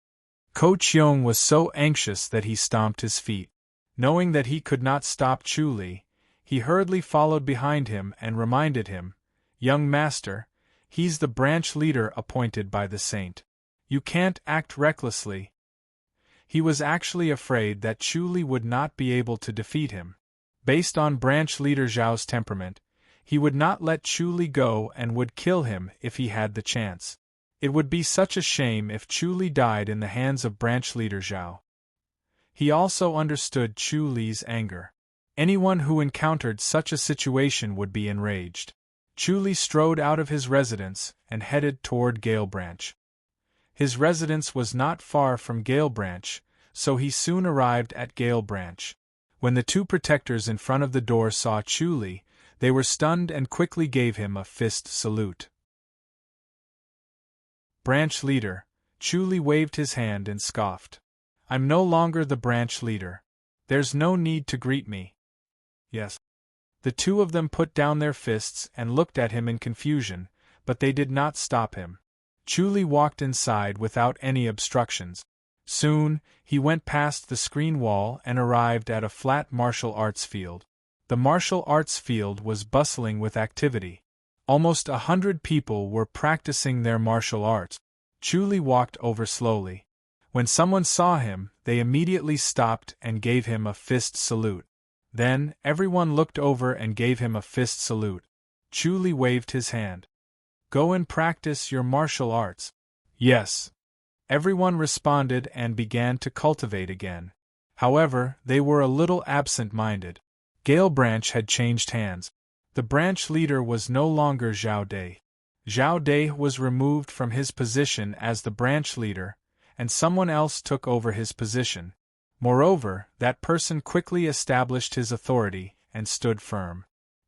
Ko Cheong was so anxious that he stomped his feet. Knowing that he could not stop Chu Li, he hurriedly followed behind him and reminded him, Young master, he's the branch leader appointed by the saint. You can't act recklessly. He was actually afraid that Chu Li would not be able to defeat him. Based on branch leader Zhao's temperament, he would not let Chu Li go and would kill him if he had the chance. It would be such a shame if Chu Li died in the hands of branch leader Zhao. He also understood Chu Li's anger. Anyone who encountered such a situation would be enraged. Chu Li strode out of his residence and headed toward Gale Branch. His residence was not far from Gale Branch, so he soon arrived at Gale Branch. When the two protectors in front of the door saw Chu Li, they were stunned and quickly gave him a fist salute. Branch leader, Chu Li waved his hand and scoffed. I'm no longer the branch leader. There's no need to greet me. Yes. The two of them put down their fists and looked at him in confusion, but they did not stop him. Chu Li walked inside without any obstructions. Soon, he went past the screen wall and arrived at a flat martial arts field. The martial arts field was bustling with activity. Almost 100 people were practicing their martial arts. Chu Li walked over slowly. When someone saw him, they immediately stopped and gave him a fist salute. Then, everyone looked over and gave him a fist salute. Chu Li waved his hand. Go and practice your martial arts. Yes. Everyone responded and began to cultivate again. However, they were a little absent-minded. Gale Branch had changed hands. The branch leader was no longer Zhao Dai. Zhao Dai was removed from his position as the branch leader, and someone else took over his position. Moreover, that person quickly established his authority and stood firm.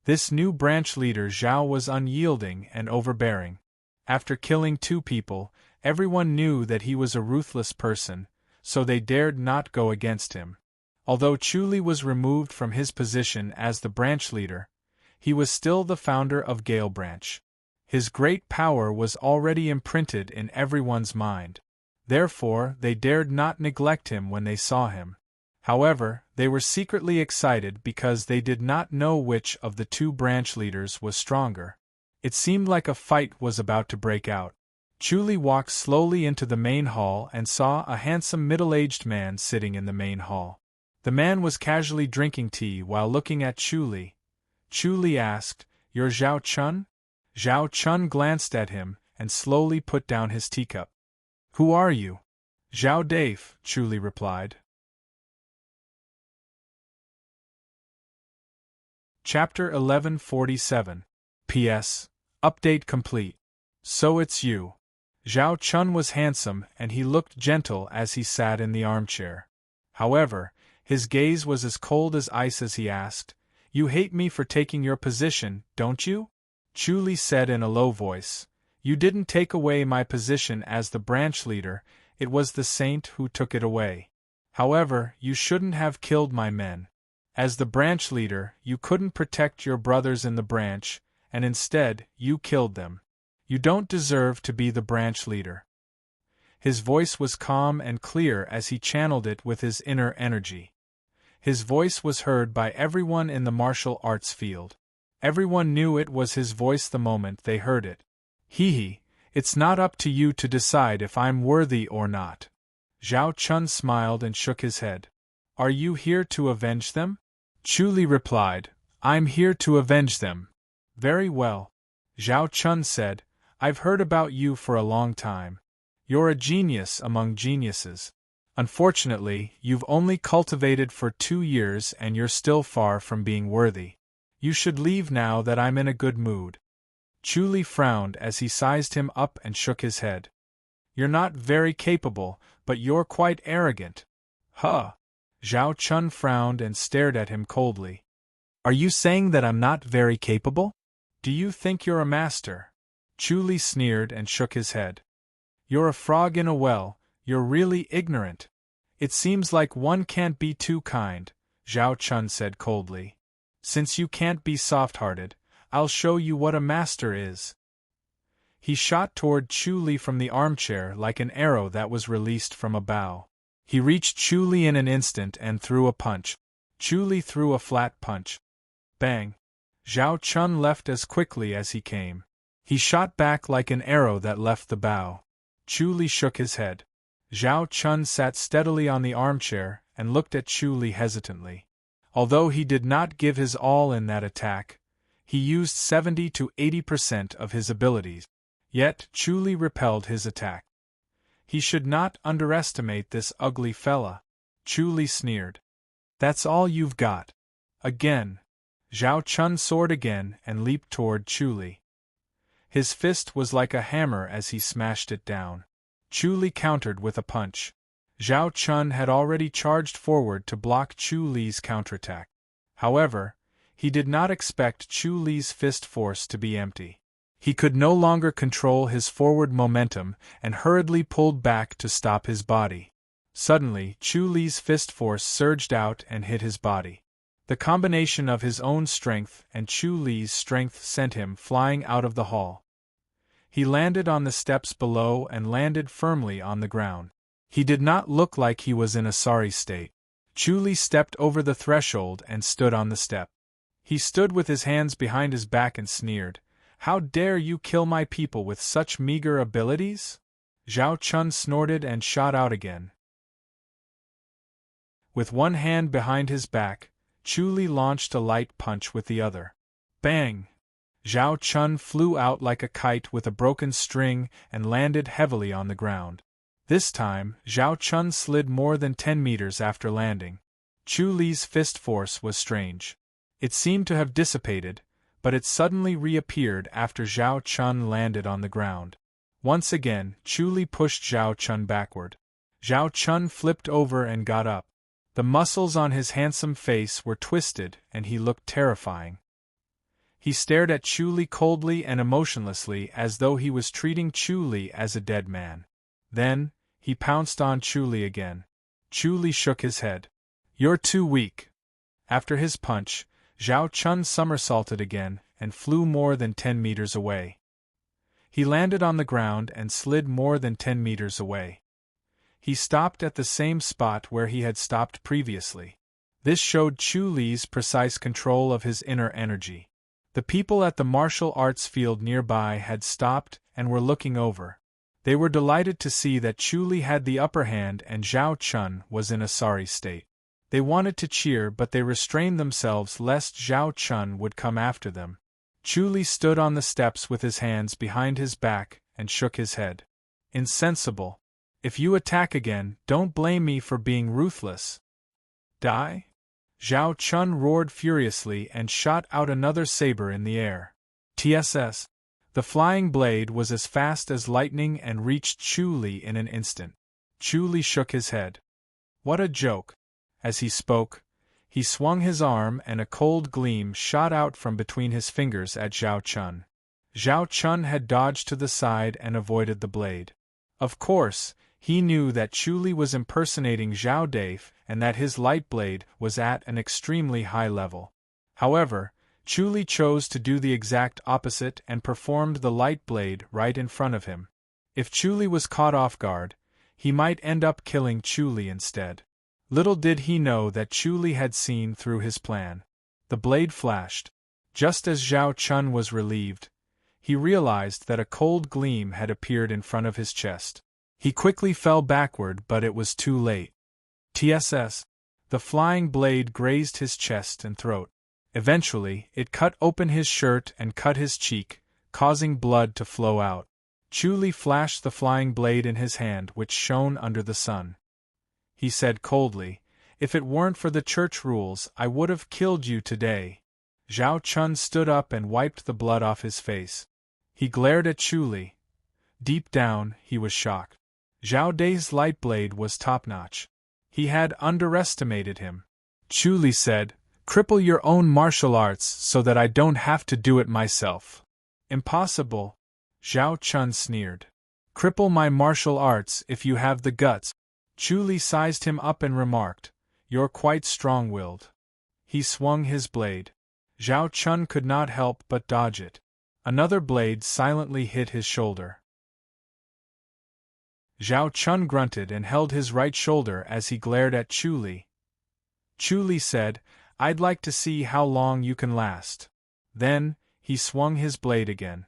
This new branch leader Zhao was unyielding and overbearing. After killing 2 people, everyone knew that he was a ruthless person, so they dared not go against him. Although Chu Li was removed from his position as the branch leader, he was still the founder of Gale Branch. His great power was already imprinted in everyone's mind. Therefore, they dared not neglect him when they saw him. However, they were secretly excited because they did not know which of the 2 branch leaders was stronger. It seemed like a fight was about to break out. Chu Li walked slowly into the main hall and saw a handsome middle-aged man sitting in the main hall. The man was casually drinking tea while looking at Chu Li. Chu Li asked, "You're Zhao Chun?" Zhao Chun glanced at him and slowly put down his teacup. "Who are you?" "Zhao Dai," Chu Li replied. Chapter 1147. P.S. Update complete. So it's you. Zhao Chun was handsome and he looked gentle as he sat in the armchair. However, his gaze was as cold as ice as he asked, "You hate me for taking your position, don't you?" Chu Li said in a low voice, "You didn't take away my position as the branch leader, it was the saint who took it away. However, you shouldn't have killed my men. As the branch leader, you couldn't protect your brothers in the branch, and instead, you killed them. You don't deserve to be the branch leader." His voice was calm and clear as he channeled it with his inner energy. His voice was heard by everyone in the martial arts field. Everyone knew it was his voice the moment they heard it. "Hee, it's not up to you to decide if I'm worthy or not." Zhao Chun smiled and shook his head. "Are you here to avenge them?" Chu Li replied, "I'm here to avenge them." "Very well." Zhao Chun said, "I've heard about you for a long time. You're a genius among geniuses. Unfortunately, you've only cultivated for 2 years and you're still far from being worthy. You should leave now that I'm in a good mood." Chu Li frowned as he sized him up and shook his head. "You're not very capable, but you're quite arrogant." "Huh?" Zhao Chun frowned and stared at him coldly. "Are you saying that I'm not very capable? Do you think you're a master?" Chu Li sneered and shook his head. "You're a frog in a well, you're really ignorant. It seems like one can't be too kind," Zhao Chun said coldly. "Since you can't be soft-hearted, I'll show you what a master is." He shot toward Chu Li from the armchair like an arrow that was released from a bow. He reached Chu Li in an instant and threw a punch. Chu Li threw a flat punch. Bang! Zhao Chun left as quickly as he came. He shot back like an arrow that left the bow. Chu Li shook his head. Zhao Chun sat steadily on the armchair and looked at Chu Li hesitantly. Although he did not give his all in that attack, he used 70 to 80% of his abilities. Yet, Chu Li repelled his attack. He should not underestimate this ugly fella. Chu Li sneered. "That's all you've got." Again. Zhao Chun soared again and leaped toward Chu Li. His fist was like a hammer as he smashed it down. Chu Li countered with a punch. Zhao Chun had already charged forward to block Chu Li's counterattack. However, he did not expect Chu Li's fist force to be empty. He could no longer control his forward momentum and hurriedly pulled back to stop his body. Suddenly, Chu Li's fist force surged out and hit his body. The combination of his own strength and Chu Li's strength sent him flying out of the hall. He landed on the steps below and landed firmly on the ground. He did not look like he was in a sorry state. Chu Li stepped over the threshold and stood on the step. He stood with his hands behind his back and sneered, "How dare you kill my people with such meager abilities?" Zhao Chun snorted and shot out again. With one hand behind his back, Chu Li launched a light punch with the other. Bang! Zhao Chun flew out like a kite with a broken string and landed heavily on the ground. This time, Zhao Chun slid more than 10 meters after landing. Chu Li's fist force was strange. It seemed to have dissipated, but it suddenly reappeared after Zhao Chun landed on the ground. Once again, Chu Li pushed Zhao Chun backward. Zhao Chun flipped over and got up. The muscles on his handsome face were twisted and he looked terrifying. He stared at Chu Li coldly and emotionlessly as though he was treating Chu Li as a dead man. Then, he pounced on Chu Li again. Chu Li shook his head. "You're too weak." After his punch, Zhao Chun somersaulted again and flew more than 10 meters away. He landed on the ground and slid more than 10 meters away. He stopped at the same spot where he had stopped previously. This showed Chu Li's precise control of his inner energy. The people at the martial arts field nearby had stopped and were looking over. They were delighted to see that Chu Li had the upper hand and Zhao Chun was in a sorry state. They wanted to cheer but they restrained themselves lest Zhao Chun would come after them. Chu Li stood on the steps with his hands behind his back and shook his head. "Insensible. If you attack again, don't blame me for being ruthless." "Die?" Zhao Chun roared furiously and shot out another saber in the air. TSS. The flying blade was as fast as lightning and reached Chu Li in an instant. Chu Li shook his head. "What a joke." As he spoke, he swung his arm and a cold gleam shot out from between his fingers at Zhao Chun. Zhao Chun had dodged to the side and avoided the blade. Of course, he knew that Chu Li was impersonating Zhao Dave and that his light blade was at an extremely high level. However, Chu Li chose to do the exact opposite and performed the light blade right in front of him. If Chu Li was caught off guard, he might end up killing Chu Li instead. Little did he know that Chu Li had seen through his plan. The blade flashed. Just as Zhao Chun was relieved, he realized that a cold gleam had appeared in front of his chest. He quickly fell backward but it was too late. TSS. The flying blade grazed his chest and throat. Eventually, it cut open his shirt and cut his cheek, causing blood to flow out. Chu Li flashed the flying blade in his hand which shone under the sun. He said coldly, "If it weren't for the church rules, I would have killed you today." Zhao Chun stood up and wiped the blood off his face. He glared at Chu Li. Deep down, he was shocked. Zhao Dai's light blade was top-notch. He had underestimated him. Chu Li said, "Cripple your own martial arts so that I don't have to do it myself." "Impossible," Zhao Chun sneered. "Cripple my martial arts if you have the guts." Chu Li sized him up and remarked, "You're quite strong-willed." He swung his blade. Zhao Chun could not help but dodge it. Another blade silently hit his shoulder. Zhao Chun grunted and held his right shoulder as he glared at Chu Li. Chu Li said, "I'd like to see how long you can last." Then, he swung his blade again.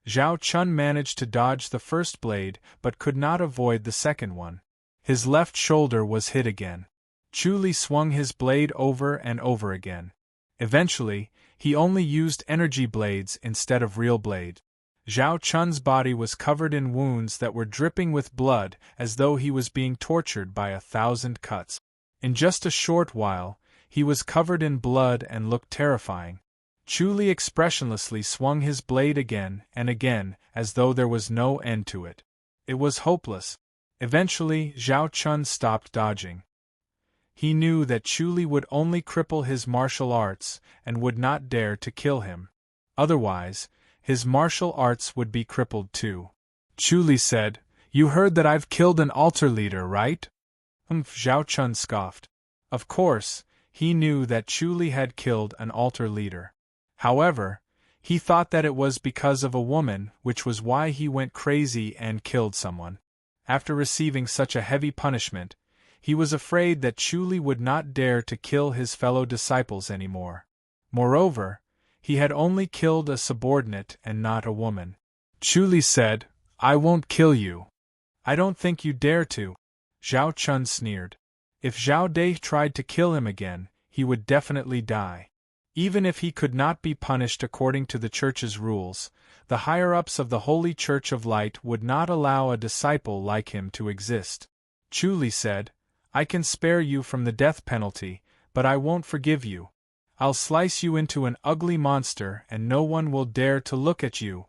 Zhao Chun managed to dodge the first blade but could not avoid the second one. His left shoulder was hit again. Chu Li swung his blade over and over again. Eventually, he only used energy blades instead of real blade. Zhao Chun's body was covered in wounds that were dripping with blood as though he was being tortured by 1,000 cuts. In just a short while, he was covered in blood and looked terrifying. Chu Li expressionlessly swung his blade again and again as though there was no end to it. It was hopeless. Eventually, Zhao Chun stopped dodging. He knew that Chu Li would only cripple his martial arts and would not dare to kill him. Otherwise, his martial arts would be crippled too. Chu Li said, "You heard that I've killed an altar leader, right?" Zhao Chun scoffed. Of course, he knew that Chu Li had killed an altar leader. However, He thought that it was because of a woman, which was why he went crazy and killed someone. After receiving such a heavy punishment, he was afraid that Chuli would not dare to kill his fellow disciples anymore. Moreover, he had only killed a subordinate and not a woman. Chuli said, "I won't kill you." "I don't think you dare to," Zhao Chun sneered. If Zhao Dai tried to kill him again, he would definitely die. Even if he could not be punished according to the church's rules, the higher-ups of the Holy Church of Light would not allow a disciple like him to exist. Chuli said, "I can spare you from the death penalty, but I won't forgive you. I'll slice you into an ugly monster and no one will dare to look at you."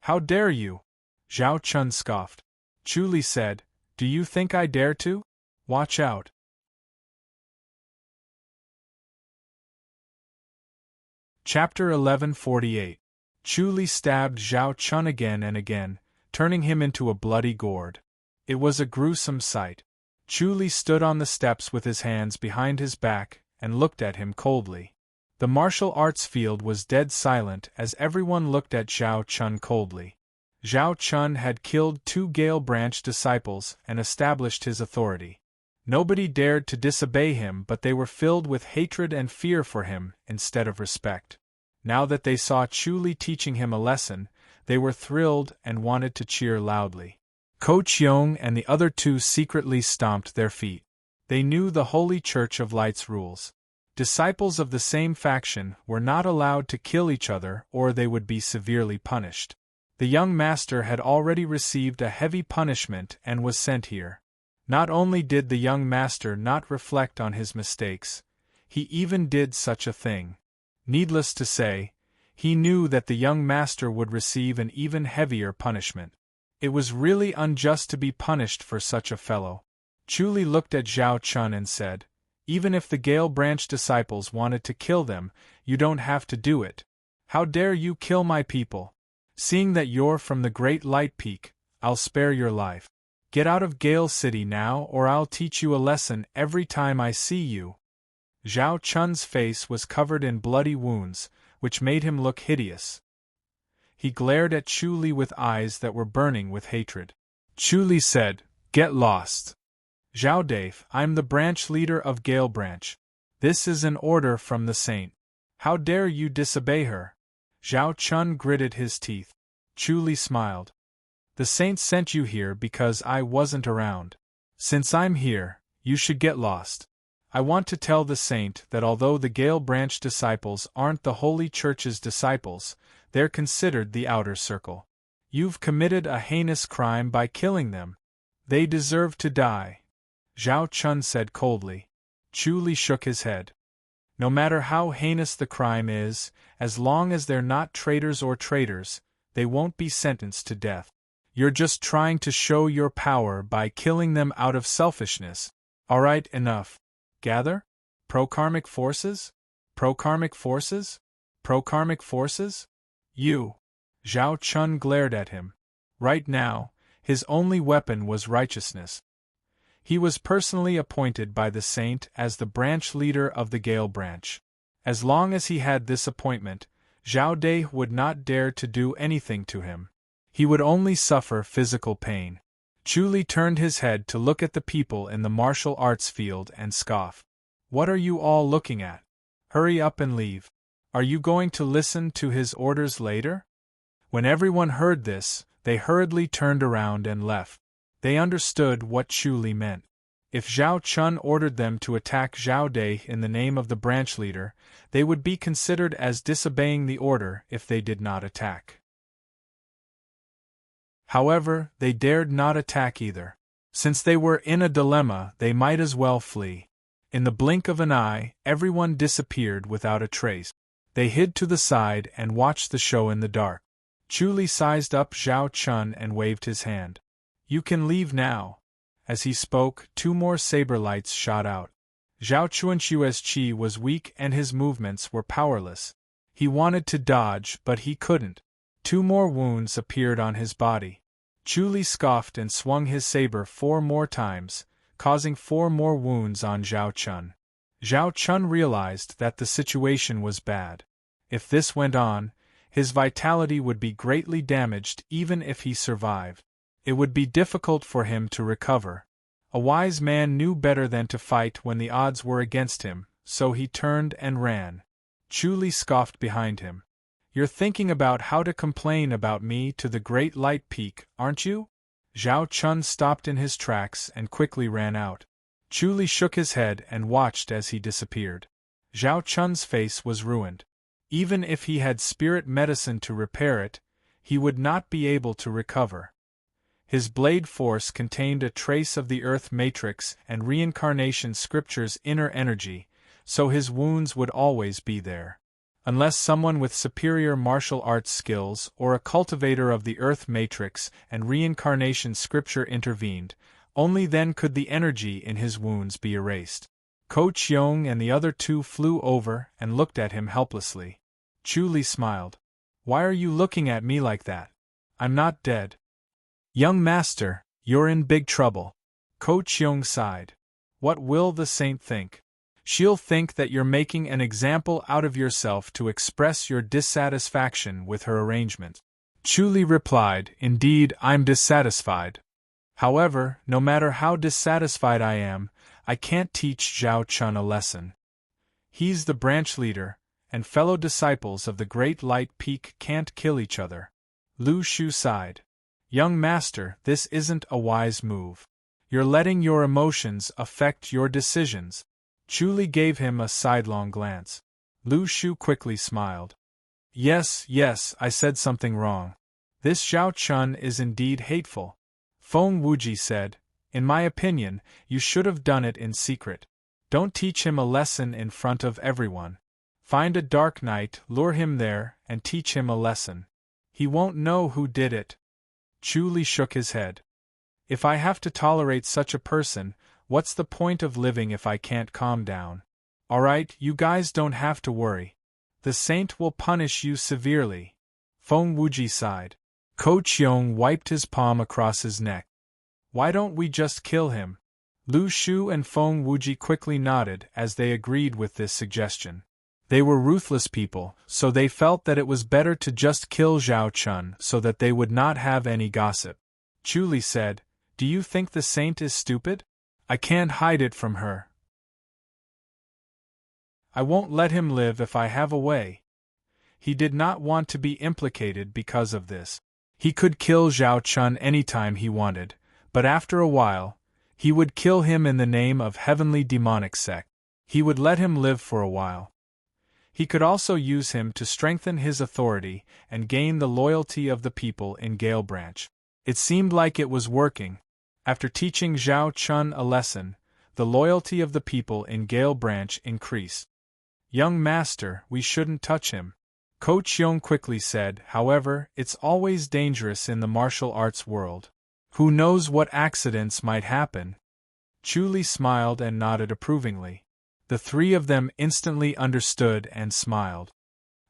"How dare you?" Zhao Chun scoffed. Chuli said, "Do you think I dare to? Watch out." Chapter 1148. Chuli stabbed Zhao Chun again and again, turning him into a bloody gourd. It was a gruesome sight. Chuli stood on the steps with his hands behind his back and looked at him coldly. The martial arts field was dead silent as everyone looked at Zhao Chun coldly. Zhao Chun had killed 2 Gale Branch disciples and established his authority. Nobody dared to disobey him, but they were filled with hatred and fear for him instead of respect. Now that they saw Chuli teaching him a lesson, they were thrilled and wanted to cheer loudly. Ko Chiong and the other 2 secretly stomped their feet. They knew the Holy Church of Light's rules. Disciples of the same faction were not allowed to kill each other or they would be severely punished. The young master had already received a heavy punishment and was sent here. Not only did the young master not reflect on his mistakes, he even did such a thing. Needless to say, he knew that the young master would receive an even heavier punishment. It was really unjust to be punished for such a fellow. Chuli looked at Zhao Chun and said, "Even if the Gale Branch disciples wanted to kill them, you don't have to do it. How dare you kill my people? Seeing that you're from the Great Light Peak, I'll spare your life. Get out of Gale City now or I'll teach you a lesson every time I see you." Zhao Chun's face was covered in bloody wounds, which made him look hideous. He glared at Chuli with eyes that were burning with hatred. Chuli said, "Get lost. Zhao Dai, I'm the branch leader of Gale Branch. This is an order from the saint. How dare you disobey her?" Zhao Chun gritted his teeth. Chuli smiled. "The saint sent you here because I wasn't around. Since I'm here, you should get lost. I want to tell the saint that although the Gale Branch disciples aren't the Holy Church's disciples, they're considered the outer circle. You've committed a heinous crime by killing them. They deserve to die," Zhao Chun said coldly. Chuli shook his head. "No matter how heinous the crime is, as long as they're not traitors or traitors, they won't be sentenced to death. You're just trying to show your power by killing them out of selfishness. Alright, enough. Gather? Prokarmic forces? Prokarmic forces? Prokarmic forces? You!" Zhao Chun glared at him. Right now, his only weapon was righteousness. He was personally appointed by the saint as the branch leader of the Gale Branch. As long as he had this appointment, Zhao Dai would not dare to do anything to him. He would only suffer physical pain. Chuli turned his head to look at the people in the martial arts field and scoffed. "What are you all looking at? Hurry up and leave. Are you going to listen to his orders later?" When everyone heard this, they hurriedly turned around and left. They understood what Chuli meant. If Zhao Chun ordered them to attack Zhao Dai in the name of the branch leader, they would be considered as disobeying the order if they did not attack. However, they dared not attack either. Since they were in a dilemma, they might as well flee. In the blink of an eye, everyone disappeared without a trace. They hid to the side and watched the show in the dark. Chuli sized up Zhao Chun and waved his hand. "You can leave now." As he spoke, 2 more saber lights shot out. Zhao Chun's chi was weak and his movements were powerless. He wanted to dodge, but he couldn't. 2 more wounds appeared on his body. Chuli scoffed and swung his saber 4 more times, causing 4 more wounds on Zhao Chun. Zhao Chun realized that the situation was bad. If this went on, His vitality would be greatly damaged even if he survived. It would be difficult for him to recover. A wise man knew better than to fight when the odds were against him, so he turned and ran. Chu Li scoffed behind him. "You're thinking about how to complain about me to the Great Light Peak, aren't you?" Zhao Chun stopped in his tracks and quickly ran out. Chu Li shook his head and watched as he disappeared. Zhao Chun's face was ruined. Even if he had spirit medicine to repair it, he would not be able to recover. His blade force contained a trace of the Earth Matrix and Reincarnation Scripture's inner energy, so his wounds would always be there. Unless someone with superior martial arts skills or a cultivator of the Earth Matrix and Reincarnation Scripture intervened, only then could the energy in his wounds be erased. Ko Chiong and the other two flew over and looked at him helplessly. Chu Li smiled. "Why are you looking at me like that? I'm not dead." "Young master, you're in big trouble." Ko Chiong sighed. "What will the saint think?" "She'll think that you're making an example out of yourself to express your dissatisfaction with her arrangement." Chu Li replied, "Indeed, I'm dissatisfied. However, no matter how dissatisfied I am, I can't teach Zhao Chun a lesson. He's the branch leader, and fellow disciples of the Great Light Peak can't kill each other." Lu Shu sighed. "Young master, this isn't a wise move. You're letting your emotions affect your decisions." Chu Li gave him a sidelong glance. Lu Shu quickly smiled. Yes, I said something wrong. This Zhao Chun is indeed hateful." Feng Wuji said, "In my opinion, you should have done it in secret. Don't teach him a lesson in front of everyone. Find a dark night, lure him there, and teach him a lesson. He won't know who did it." Chu Li shook his head. "If I have to tolerate such a person, what's the point of living if I can't calm down? Alright, you guys don't have to worry. The saint will punish you severely." Feng Wuji sighed. Ko Chiong wiped his palm across his neck. "Why don't we just kill him?" Lu Shu and Feng Wuji quickly nodded as they agreed with this suggestion. They were ruthless people, so they felt that it was better to just kill Zhao Chun so that they would not have any gossip. Chu Li said, "Do you think the saint is stupid? I can't hide it from her. I won't let him live if I have a way." He did not want to be implicated because of this. He could kill Zhao Chun anytime he wanted, but after a while, he would kill him in the name of heavenly demonic sect. He would let him live for a while. He could also use him to strengthen his authority and gain the loyalty of the people in Gale Branch. It seemed like it was working. After teaching Zhao Chun a lesson, the loyalty of the people in Gale Branch increased. "Young master, we shouldn't touch him," Ko Chiong quickly said. "However, it's always dangerous in the martial arts world. Who knows what accidents might happen?" Chu Li smiled and nodded approvingly. The three of them instantly understood and smiled.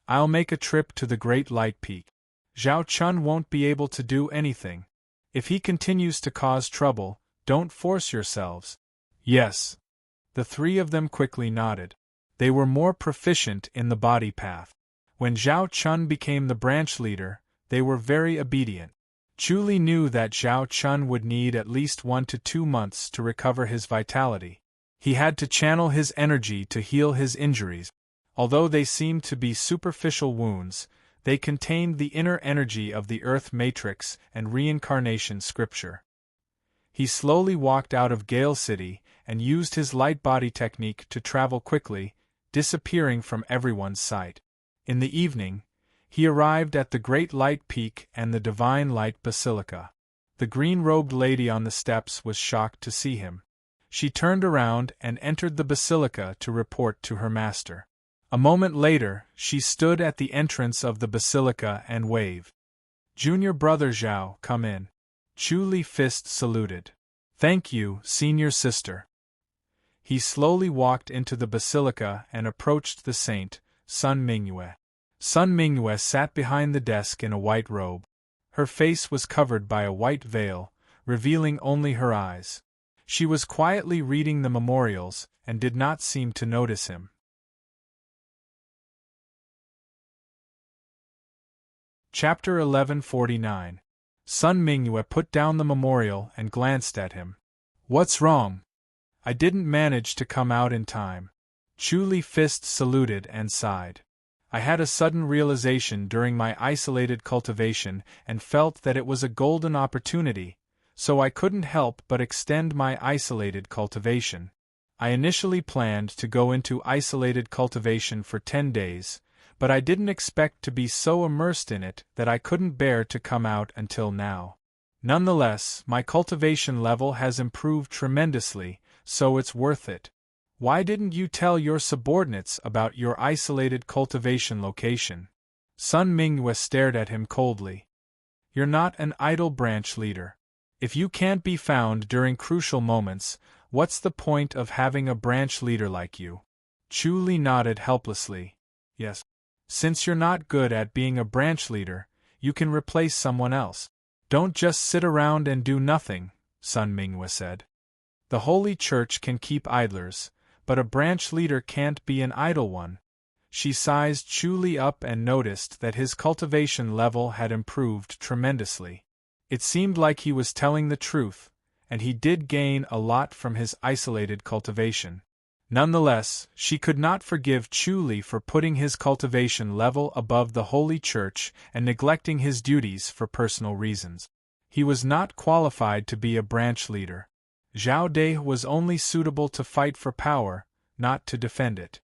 "I'll make a trip to the Great Light Peak. Zhao Chun won't be able to do anything. If he continues to cause trouble, don't force yourselves." "Yes." The three of them quickly nodded. They were more proficient in the body path. When Zhao Chun became the branch leader, they were very obedient. Chu Li knew that Zhao Chun would need at least 1 to 2 months to recover his vitality. He had to channel his energy to heal his injuries. Although they seemed to be superficial wounds, they contained the inner energy of the Earth Matrix and Reincarnation Scripture. He slowly walked out of Gale City and used his light body technique to travel quickly, disappearing from everyone's sight. In the evening, he arrived at the Great Light Peak and the Divine Light Basilica. The green-robed lady on the steps was shocked to see him. She turned around and entered the basilica to report to her master. A moment later, she stood at the entrance of the basilica and waved. "Junior brother Zhao, come in." Chu Li fist saluted. "Thank you, senior sister." He slowly walked into the basilica and approached the saint, Sun Mingyue. Sun Mingyue sat behind the desk in a white robe. Her face was covered by a white veil, revealing only her eyes. She was quietly reading the memorials and did not seem to notice him. Chapter 1149. Sun Mingyue put down the memorial and glanced at him. What's wrong? I didn't manage to come out in time. Chu Li Fist saluted and sighed. I had a sudden realization during my isolated cultivation and felt that it was a golden opportunity, so I couldn't help but extend my isolated cultivation. I initially planned to go into isolated cultivation for 10 days, but I didn't expect to be so immersed in it that I couldn't bear to come out until now. Nonetheless, my cultivation level has improved tremendously, so it's worth it. Why didn't you tell your subordinates about your isolated cultivation location? Sun Mingyue stared at him coldly. You're not an idle branch leader. If you can't be found during crucial moments, what's the point of having a branch leader like you? Chu Li nodded helplessly. Yes. Since you're not good at being a branch leader, you can replace someone else. Don't just sit around and do nothing, Sun Mingyue said. The Holy Church can keep idlers, but a branch leader can't be an idle one. She sized Chu Li up and noticed that his cultivation level had improved tremendously. It seemed like he was telling the truth, and he did gain a lot from his isolated cultivation. Nonetheless, she could not forgive Chu Li for putting his cultivation level above the Holy Church and neglecting his duties for personal reasons. He was not qualified to be a branch leader. Zhao Dai was only suitable to fight for power, not to defend it.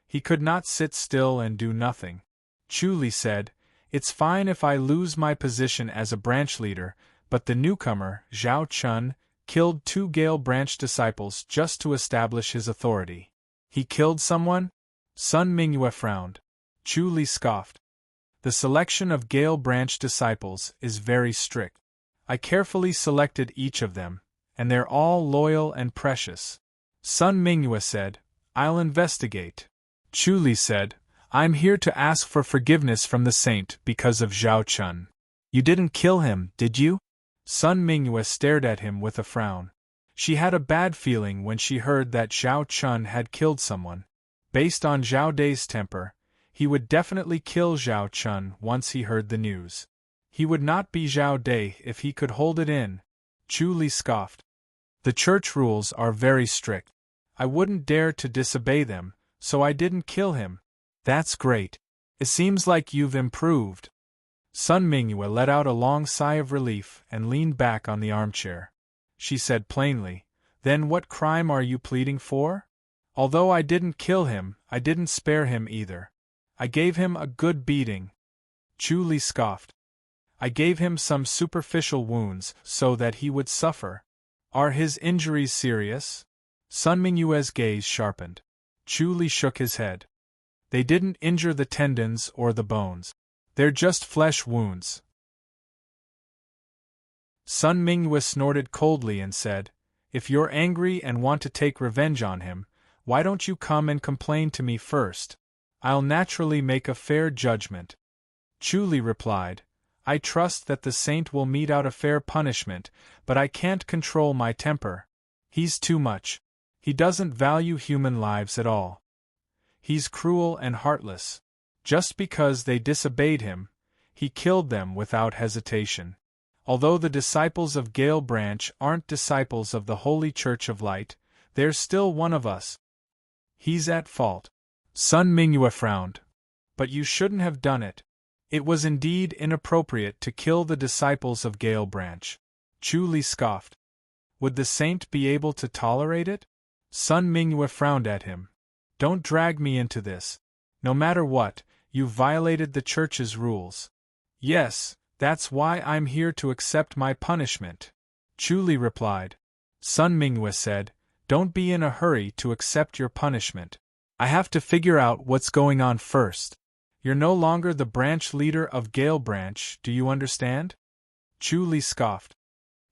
He could not sit still and do nothing. Chu Li said, "It's fine if I lose my position as a branch leader, but the newcomer, Zhao Chun, killed 2 Gale branch disciples just to establish his authority." He killed someone? Sun Mingyue frowned. Chu Li scoffed. The selection of Gale branch disciples is very strict. I carefully selected each of them, and they're all loyal and precious. Sun Mingyue said, "I'll investigate." Chu Li said, "I'm here to ask for forgiveness from the saint because of Zhao Chun. You didn't kill him, did you?" Sun Mingyue stared at him with a frown. She had a bad feeling when she heard that Zhao Chun had killed someone. Based on Zhao Dai's temper, he would definitely kill Zhao Chun once he heard the news. He would not be Zhao Dai if he could hold it in. Chu Li scoffed. The church rules are very strict. I wouldn't dare to disobey them, so I didn't kill him. That's great. It seems like you've improved. Sun Mingyue let out a long sigh of relief and leaned back on the armchair. She said plainly, "Then what crime are you pleading for?" "Although I didn't kill him, I didn't spare him either. I gave him a good beating." Chu Li scoffed. "I gave him some superficial wounds so that he would suffer. Are his injuries serious?" Sun Mingyue's gaze sharpened. Chu Li shook his head. "They didn't injure the tendons or the bones. They're just flesh wounds." Sun Mingyue snorted coldly and said, "If you're angry and want to take revenge on him, why don't you come and complain to me first? I'll naturally make a fair judgment." Chu Li replied, "I trust that the saint will mete out a fair punishment, but I can't control my temper. He's too much. He doesn't value human lives at all. He's cruel and heartless. Just because they disobeyed him, he killed them without hesitation. Although the disciples of Gale Branch aren't disciples of the Holy Church of Light, they're still one of us. He's at fault." Sun Mingyue frowned. "But you shouldn't have done it. It was indeed inappropriate to kill the disciples of Gale Branch." Chu Li scoffed. "Would the saint be able to tolerate it?" Sun Mingyue frowned at him. "Don't drag me into this. No matter what, you violated the church's rules." "Yes, that's why I'm here to accept my punishment," Chu Li replied. Sun Mingyue said, "Don't be in a hurry to accept your punishment. I have to figure out what's going on first. You're no longer the branch leader of Gale Branch, do you understand?" Chu Li scoffed.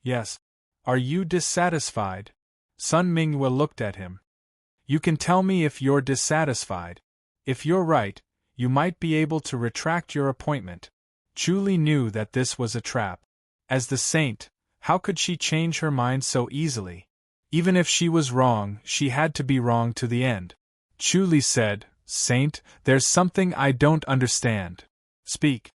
"Yes. Are you dissatisfied?" Sun Mingyue looked at him. "You can tell me if you're dissatisfied. If you're right, you might be able to retract your appointment." Chu Li knew that this was a trap. As the saint, how could she change her mind so easily? Even if she was wrong, she had to be wrong to the end. Chu Li said, "Saint, there's something I don't understand." "Speak."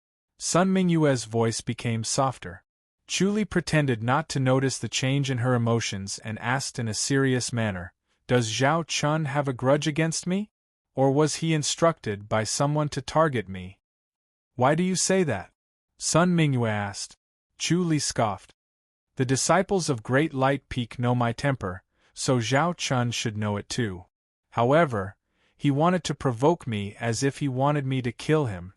Sun Mingyue's voice became softer. Chu Li pretended not to notice the change in her emotions and asked in a serious manner, "Does Zhao Chun have a grudge against me? Or was he instructed by someone to target me?" "Why do you say that?" Sun Mingyue asked. Chu Li scoffed. "The disciples of Great Light Peak know my temper, so Zhao Chun should know it too. However, he wanted to provoke me as if he wanted me to kill him.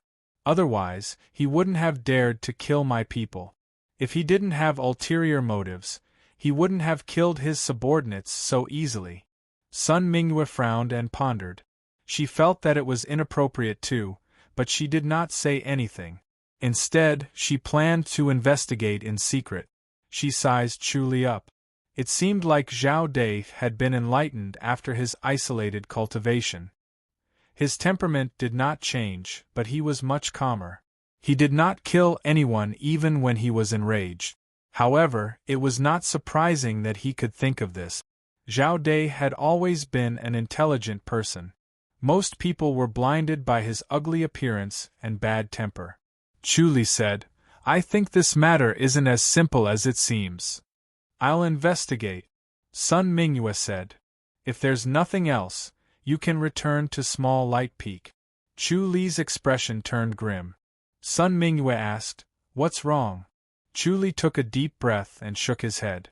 Otherwise, he wouldn't have dared to kill my people. If he didn't have ulterior motives, he wouldn't have killed his subordinates so easily." Sun Mingyue frowned and pondered. She felt that it was inappropriate too, but she did not say anything. Instead, she planned to investigate in secret. She sized Chu Li up. It seemed like Zhao Dai had been enlightened after his isolated cultivation. His temperament did not change, but he was much calmer. He did not kill anyone even when he was enraged. However, it was not surprising that he could think of this. Zhao Dai had always been an intelligent person. Most people were blinded by his ugly appearance and bad temper. Chu Li said, "I think this matter isn't as simple as it seems. I'll investigate." Sun Mingyue said, "If there's nothing else, you can return to Small Light Peak." Chu Li's expression turned grim. Sun Mingyue asked, "What's wrong?" Chu Li took a deep breath and shook his head.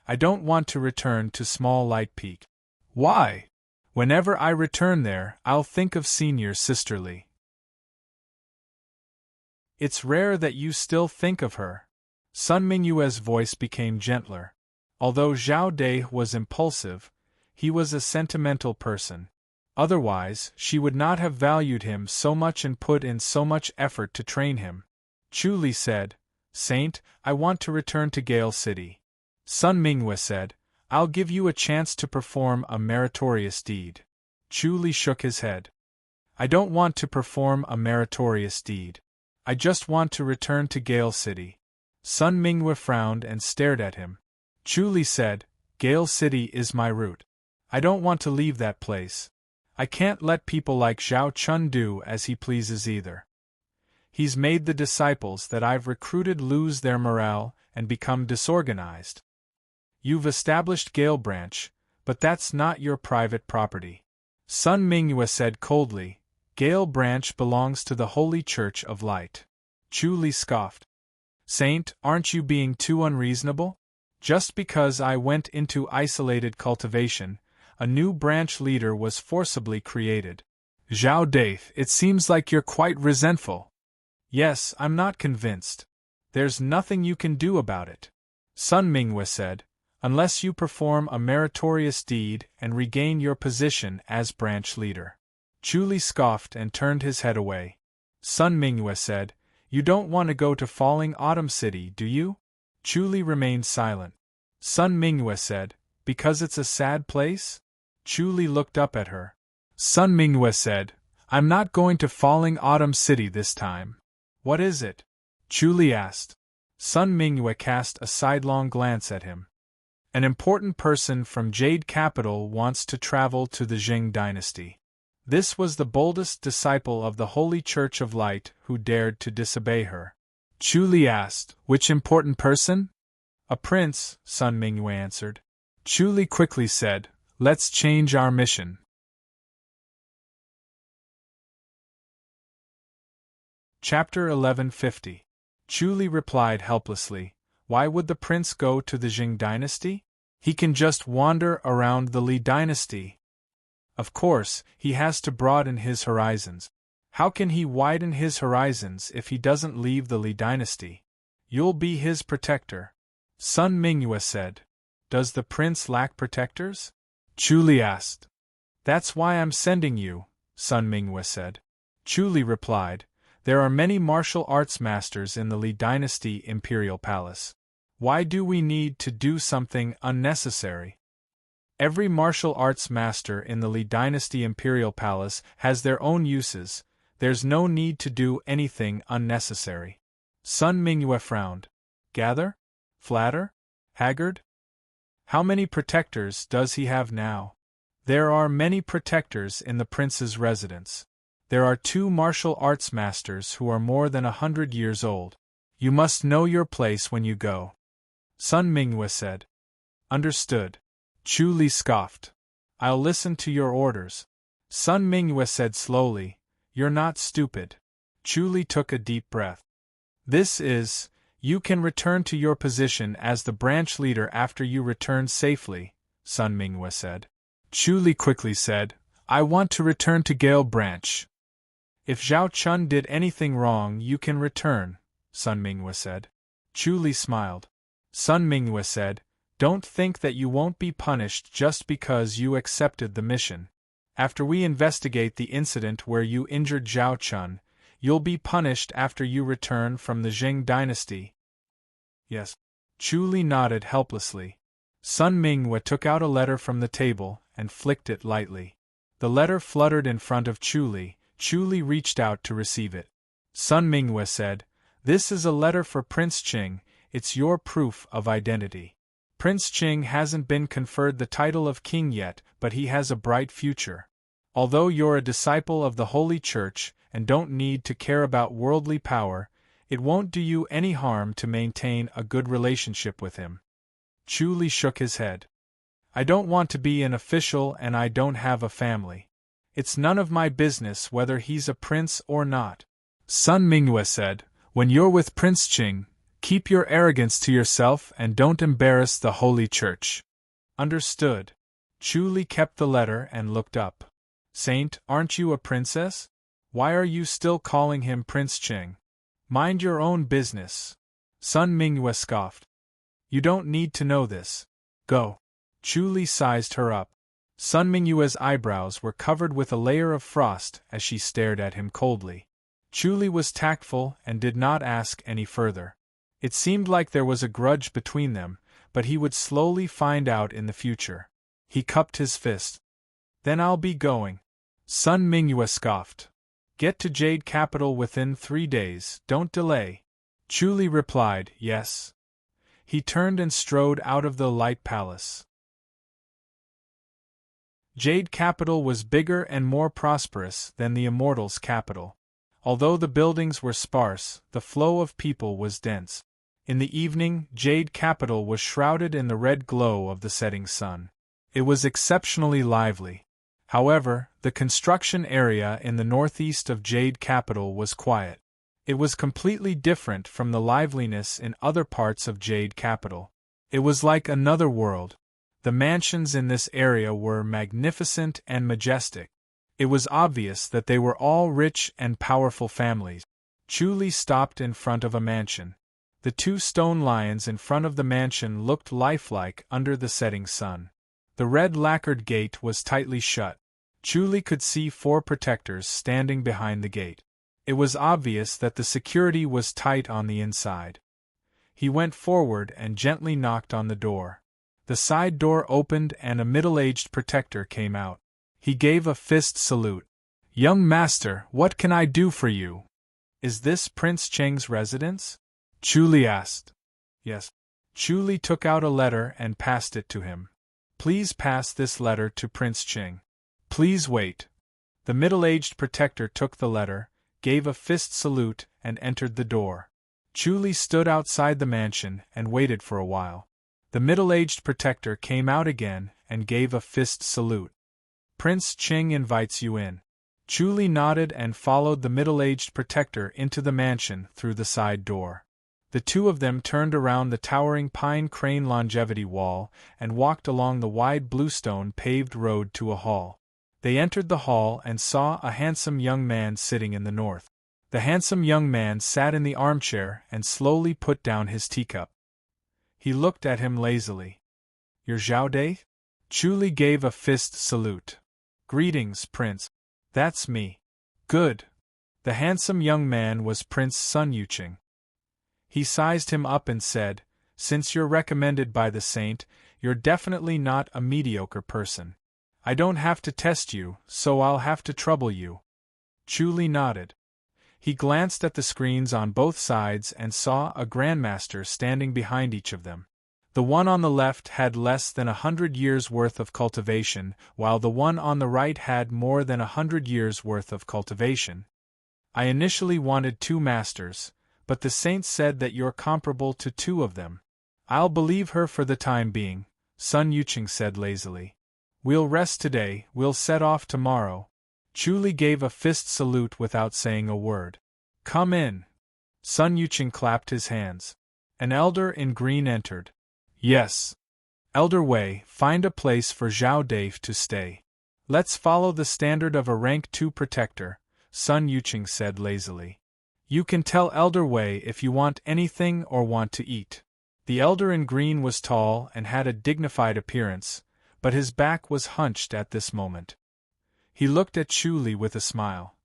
"I don't want to return to Small Light Peak." "Why?" "Whenever I return there, I'll think of Senior Sister Li." "It's rare that you still think of her." Sun Mingyue's voice became gentler. Although Zhao Dai was impulsive, he was a sentimental person. Otherwise, she would not have valued him so much and put in so much effort to train him. Chu Li said, "Saint, I want to return to Gale City." Sun Mingyue said, "I'll give you a chance to perform a meritorious deed." Chu Li shook his head. "I don't want to perform a meritorious deed. I just want to return to Gale City." Sun Mingyue frowned and stared at him. Chu Li said, "Gale City is my route. I don't want to leave that place. I can't let people like Zhao Chun do as he pleases either. He's made the disciples that I've recruited lose their morale and become disorganized. You've established Gale Branch, but that's not your private property." Sun Mingyue said coldly, "Gale Branch belongs to the Holy Church of Light." Chu Li scoffed. "Saint, aren't you being too unreasonable? Just because I went into isolated cultivation, a new branch leader was forcibly created." "Zhao Dai, it seems like you're quite resentful." "Yes, I'm not convinced. There's nothing you can do about it," Sun Mingyue said, "unless you perform a meritorious deed and regain your position as branch leader." Chu Li scoffed and turned his head away. Sun Mingyue said, "You don't want to go to Falling Autumn City, do you?" Chu Li remained silent. Sun Mingyue said, "Because it's a sad place?" Chu Li looked up at her. Sun Mingyue said, "I'm not going to Falling Autumn City this time." "What is it?" Chu Li asked. Sun Mingyue cast a sidelong glance at him. "An important person from Jade Capital wants to travel to the Jing dynasty." This was the boldest disciple of the Holy Church of Light who dared to disobey her. Chu Li asked, "Which important person?" "A prince," Sun Mingyue answered. Chu Li quickly said, "Let's change our mission." Chapter 1150. Chu Li replied helplessly, "Why would the prince go to the Jing dynasty? He can just wander around the Li dynasty. Of course, he has to broaden his horizons. How can he widen his horizons if he doesn't leave the Li dynasty? You'll be his protector." Sun Mingyue said. "Does the prince lack protectors?" Chu Li asked. "That's why I'm sending you," Sun Mingyue said. Chu Li replied, "There are many martial arts masters in the Li dynasty Imperial Palace. Why do we need to do something unnecessary? Every martial arts master in the Li dynasty Imperial Palace has their own uses. There's no need to do anything unnecessary." Sun Mingyue frowned. "Gather? Flatter? Haggard? How many protectors does he have now?" "There are many protectors in the prince's residence." There are 2 martial arts masters who are more than 100 years old. You must know your place when you go. Sun Mingyue said. Understood. Chu Li scoffed. I'll listen to your orders. Sun Mingyue said slowly, You're not stupid. Chu Li took a deep breath. You can return to your position as the branch leader after you return safely, Sun Mingyue said. Chu Li quickly said, I want to return to Gale Branch. If Zhao Chun did anything wrong, you can return, Sun Mingyue said. Chu Li smiled. Sun Mingyue said, Don't think that you won't be punished just because you accepted the mission. After we investigate the incident where you injured Zhao Chun, you'll be punished after you return from the Zheng dynasty. Yes. Chu Li nodded helplessly. Sun Mingyue took out a letter from the table and flicked it lightly. The letter fluttered in front of Chu Li. Chu Li reached out to receive it. Sun Mingyue said, This is a letter for Prince Qing, it's your proof of identity. Prince Qing hasn't been conferred the title of king yet, but he has a bright future. Although you're a disciple of the Holy Church and don't need to care about worldly power, it won't do you any harm to maintain a good relationship with him. Chu Li shook his head. I don't want to be an official and I don't have a family. It's none of my business whether he's a prince or not. Sun Mingyue said, When you're with Prince Qing, keep your arrogance to yourself and don't embarrass the Holy Church. Understood. Chu Li kept the letter and looked up. Saint, aren't you a princess? Why are you still calling him Prince Qing? Mind your own business. Sun Mingyue scoffed. You don't need to know this. Go. Chu Li sized her up. Sun Mingyue's eyebrows were covered with a layer of frost as she stared at him coldly. Chu Li was tactful and did not ask any further. It seemed like there was a grudge between them, but he would slowly find out in the future. He cupped his fist. Then I'll be going. Sun Mingyue scoffed. Get to Jade Capital within 3 days, don't delay. Chu Li replied, Yes. He turned and strode out of the Light Palace. Jade Capital was bigger and more prosperous than the Immortals' capital. Although the buildings were sparse, the flow of people was dense. In the evening, Jade Capital was shrouded in the red glow of the setting sun. It was exceptionally lively. However, the construction area in the northeast of Jade Capital was quiet. It was completely different from the liveliness in other parts of Jade Capital. It was like another world. The mansions in this area were magnificent and majestic. It was obvious that they were all rich and powerful families. Chu Li stopped in front of a mansion. The 2 stone lions in front of the mansion looked lifelike under the setting sun. The red lacquered gate was tightly shut. Chu Li could see 4 protectors standing behind the gate. It was obvious that the security was tight on the inside. He went forward and gently knocked on the door. The side door opened and a middle-aged protector came out. He gave a fist salute. Young master, what can I do for you? Is this Prince Qing's residence? Chu Li asked. Yes. Chu Li took out a letter and passed it to him. Please pass this letter to Prince Qing. Please wait. The middle-aged protector took the letter, gave a fist salute, and entered the door. Chu Li stood outside the mansion and waited for a while. The middle-aged protector came out again and gave a fist salute. Prince Qing invites you in. Chu Li nodded and followed the middle-aged protector into the mansion through the side door. The 2 of them turned around the towering pine crane longevity wall and walked along the wide bluestone paved road to a hall. They entered the hall and saw a handsome young man sitting in the north. The handsome young man sat in the armchair and slowly put down his teacup. He looked at him lazily. You're Zhao Dai? Chu Li gave a fist salute. Greetings, Prince. That's me. Good. The handsome young man was Prince Sun Yuqing. He sized him up and said, Since you're recommended by the saint, you're definitely not a mediocre person. I don't have to test you, so I'll have to trouble you. Chu Li nodded. He glanced at the screens on both sides and saw a grandmaster standing behind each of them. The one on the left had less than 100 years' worth of cultivation, while the one on the right had more than 100 years' worth of cultivation. I initially wanted 2 masters, but the saint said that you're comparable to 2 of them. I'll believe her for the time being, Sun Yuching said lazily. We'll rest today, we'll set off tomorrow. Chuli gave a fist salute without saying a word. Come in. Sun Yuching clapped his hands. An elder in green entered. Yes. Elder Wei, find a place for Zhao Dave to stay. Let's follow the standard of a rank 2 protector, Sun Yuching said lazily. You can tell Elder Wei if you want anything or want to eat. The elder in green was tall and had a dignified appearance, but his back was hunched at this moment. He looked at Chuli with a smile.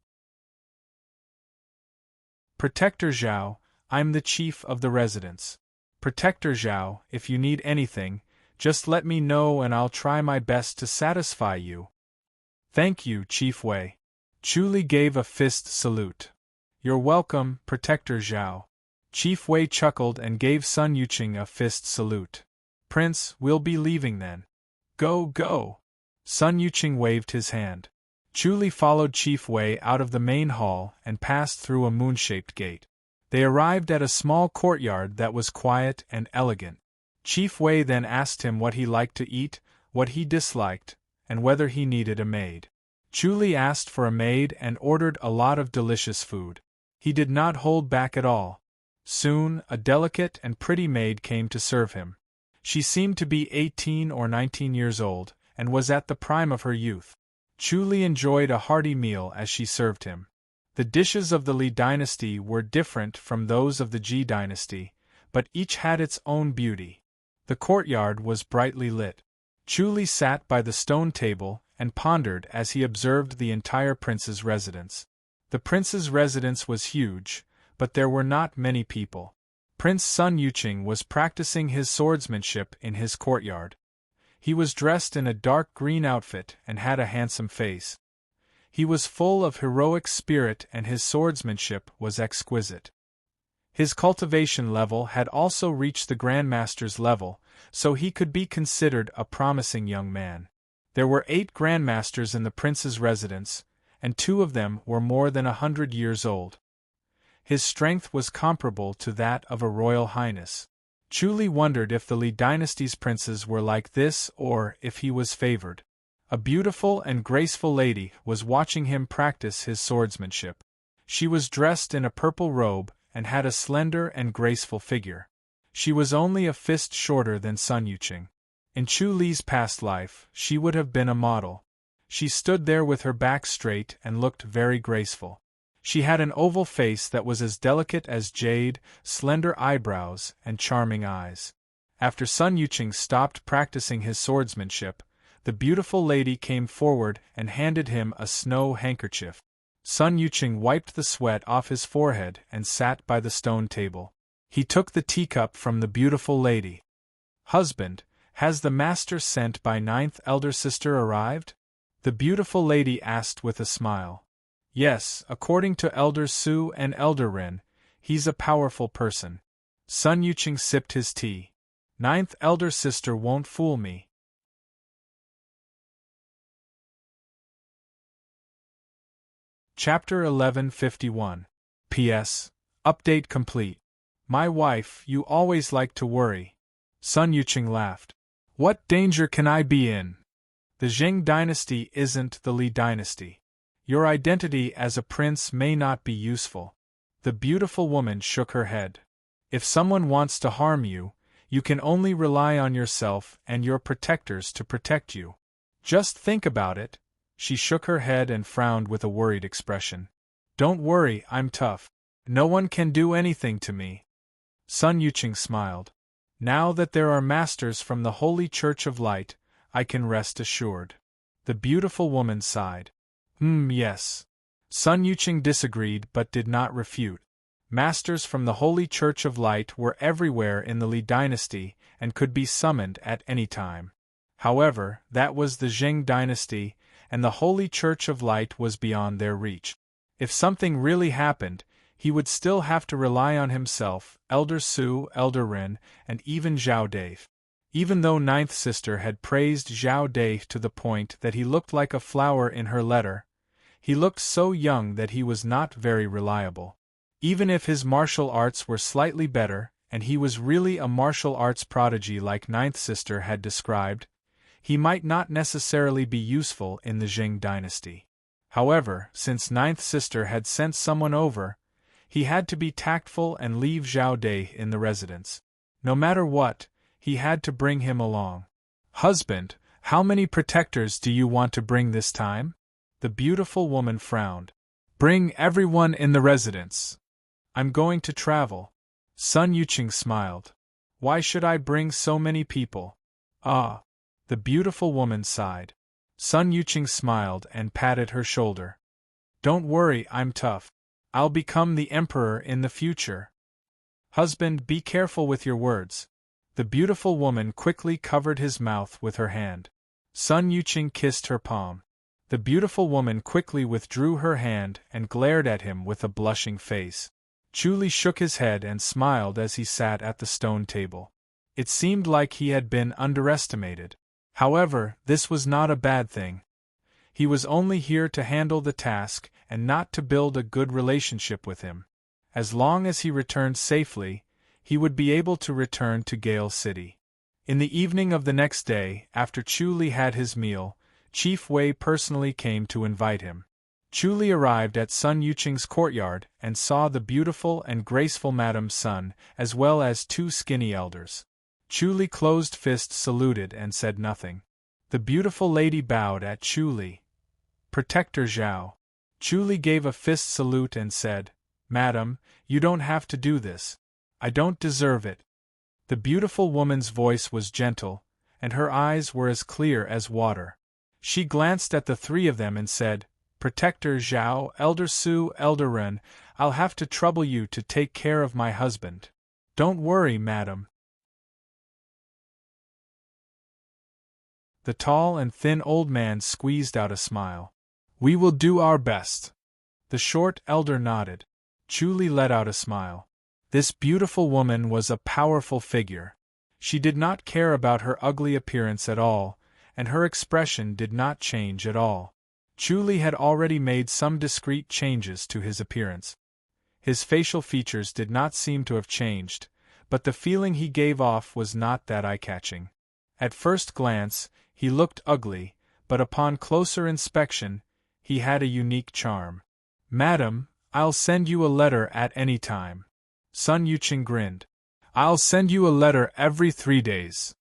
Protector Zhao, I'm the chief of the residence. Protector Zhao, if you need anything, just let me know and I'll try my best to satisfy you. Thank you, Chief Wei. Chuli gave a fist salute. You're welcome, Protector Zhao. Chief Wei chuckled and gave Sun Yuching a fist salute. Prince, we'll be leaving then. Go, go. Sun Yuching waved his hand. Chuli followed Chief Wei out of the main hall and passed through a moon-shaped gate. They arrived at a small courtyard that was quiet and elegant. Chief Wei then asked him what he liked to eat, what he disliked, and whether he needed a maid. Chuli asked for a maid and ordered a lot of delicious food. He did not hold back at all. Soon, a delicate and pretty maid came to serve him. She seemed to be 18 or 19 years old, and was at the prime of her youth. Chuli enjoyed a hearty meal as she served him. The dishes of the Li dynasty were different from those of the Ji dynasty, but each had its own beauty. The courtyard was brightly lit. Chuli sat by the stone table and pondered as he observed the entire prince's residence. The prince's residence was huge, but there were not many people. Prince Sun Yuching was practicing his swordsmanship in his courtyard. He was dressed in a dark green outfit and had a handsome face. He was full of heroic spirit and his swordsmanship was exquisite. His cultivation level had also reached the Grandmaster's level, so he could be considered a promising young man. There were 8 Grandmasters in the prince's residence, and 2 of them were more than 100 years old. His strength was comparable to that of a royal highness. Chuli wondered if the Li dynasty's princes were like this or if he was favored. A beautiful and graceful lady was watching him practice his swordsmanship. She was dressed in a purple robe and had a slender and graceful figure. She was only a fist shorter than Sun Yuching. In Chuli's past life, she would have been a model. She stood there with her back straight and looked very graceful. She had an oval face that was as delicate as jade, slender eyebrows, and charming eyes. After Sun Yuching stopped practicing his swordsmanship, the beautiful lady came forward and handed him a snow handkerchief. Sun Yuching wiped the sweat off his forehead and sat by the stone table. He took the teacup from the beautiful lady. Husband, has the master sent by 9th elder sister arrived? The beautiful lady asked with a smile. Yes, according to Elder Su and Elder Ren, he's a powerful person. Sun Yuching sipped his tea. 9th elder sister won't fool me. Chapter 1151. P.S. Update complete. My wife, you always like to worry. Sun Yuching laughed. What danger can I be in? The Zheng dynasty isn't the Li dynasty. Your identity as a prince may not be useful. The beautiful woman shook her head. If someone wants to harm you, you can only rely on yourself and your protectors to protect you. Just think about it. She shook her head and frowned with a worried expression. Don't worry, I'm tough. No one can do anything to me. Sun Yuching smiled. Now that there are masters from the Holy Church of Light, I can rest assured. The beautiful woman sighed. Yes. Sun Yuching disagreed but did not refute. Masters from the Holy Church of Light were everywhere in the Li dynasty and could be summoned at any time. However, that was the Zheng dynasty, and the Holy Church of Light was beyond their reach. If something really happened, he would still have to rely on himself, Elder Su, Elder Ren, and even Zhao Dave. Even though ninth sister had praised Zhao Dai to the point that he looked like a flower in her letter, he looked so young that he was not very reliable. Even if his martial arts were slightly better, and he was really a martial arts prodigy like ninth sister had described, he might not necessarily be useful in the Jing dynasty. However, since ninth sister had sent someone over, he had to be tactful and leave Zhao Dai in the residence. No matter what, he had to bring him along. "Husband, how many protectors do you want to bring this time?" The beautiful woman frowned. "Bring everyone in the residence. I'm going to travel." Sun Yuqing smiled. "Why should I bring so many people?" "Ah." The beautiful woman sighed. Sun Yuqing smiled and patted her shoulder. "Don't worry, I'm tough. I'll become the emperor in the future." "Husband, be careful with your words." The beautiful woman quickly covered his mouth with her hand. Sun Yuqing kissed her palm. The beautiful woman quickly withdrew her hand and glared at him with a blushing face. Chu Li shook his head and smiled as he sat at the stone table. It seemed like he had been underestimated. However, this was not a bad thing. He was only here to handle the task and not to build a good relationship with him. As long as he returned safely, he would be able to return to Gale City. In the evening of the next day, after Chu Li had his meal, Chief Wei personally came to invite him. Chu Li arrived at Sun Yuqing's courtyard and saw the beautiful and graceful Madame Sun, as well as two skinny elders. Chu Li closed-fist saluted and said nothing. The beautiful lady bowed at Chu Li. "Protector Zhao." Chu Li gave a fist salute and said, "Madam, you don't have to do this. I don't deserve it." The beautiful woman's voice was gentle, and her eyes were as clear as water. She glanced at the three of them and said, "Protector Zhao, Elder Su, Elder Ren, I'll have to trouble you to take care of my husband." "Don't worry, madam." The tall and thin old man squeezed out a smile. "We will do our best." The short elder nodded. Chu Li let out a smile. This beautiful woman was a powerful figure. She did not care about her ugly appearance at all, and her expression did not change at all. Chu Li had already made some discreet changes to his appearance. His facial features did not seem to have changed, but the feeling he gave off was not that eye-catching. At first glance, he looked ugly, but upon closer inspection, he had a unique charm. "Madam, I'll send you a letter at any time." Sun Yuqing grinned. "I'll send you a letter every 3 days."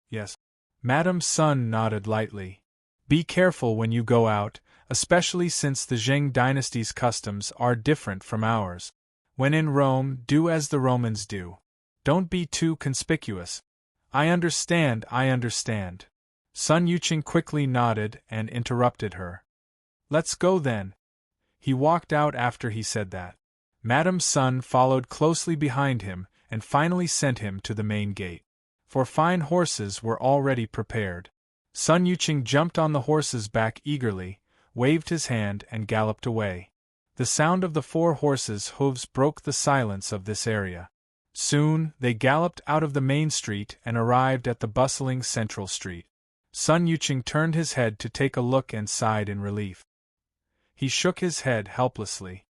"Yes." Madame Sun nodded lightly. "Be careful when you go out, especially since the Zheng dynasty's customs are different from ours. When in Rome, do as the Romans do. Don't be too conspicuous." I understand." Sun Yuqing quickly nodded and interrupted her. "Let's go then." He walked out after he said that. Madame Sun followed closely behind him and finally sent him to the main gate. 4 fine horses were already prepared. Sun Yuqing jumped on the horse's back eagerly, waved his hand and galloped away. The sound of the 4 horses' hooves broke the silence of this area. Soon, they galloped out of the main street and arrived at the bustling central street. Sun Yuqing turned his head to take a look and sighed in relief. He shook his head helplessly.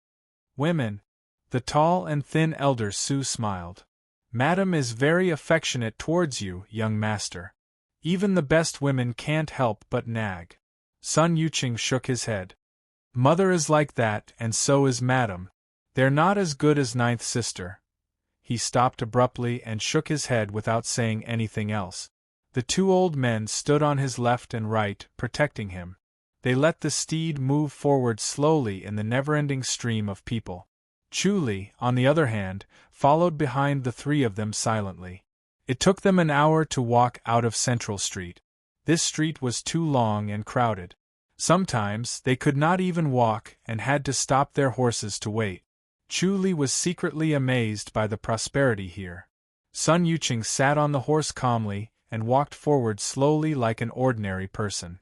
"Women." The tall and thin elder Su smiled. "Madam is very affectionate towards you, young master. Even the best women can't help but nag." Sun Yuqing shook his head. "Mother is like that, and so is Madam. They're not as good as ninth sister." He stopped abruptly and shook his head without saying anything else. The 2 old men stood on his left and right, protecting him. They let the steed move forward slowly in the never-ending stream of people. Chu Li, on the other hand, followed behind the 3 of them silently. It took them an hour to walk out of Central Street. This street was too long and crowded. Sometimes they could not even walk and had to stop their horses to wait. Chu Li was secretly amazed by the prosperity here. Sun Yuqing sat on the horse calmly and walked forward slowly like an ordinary person.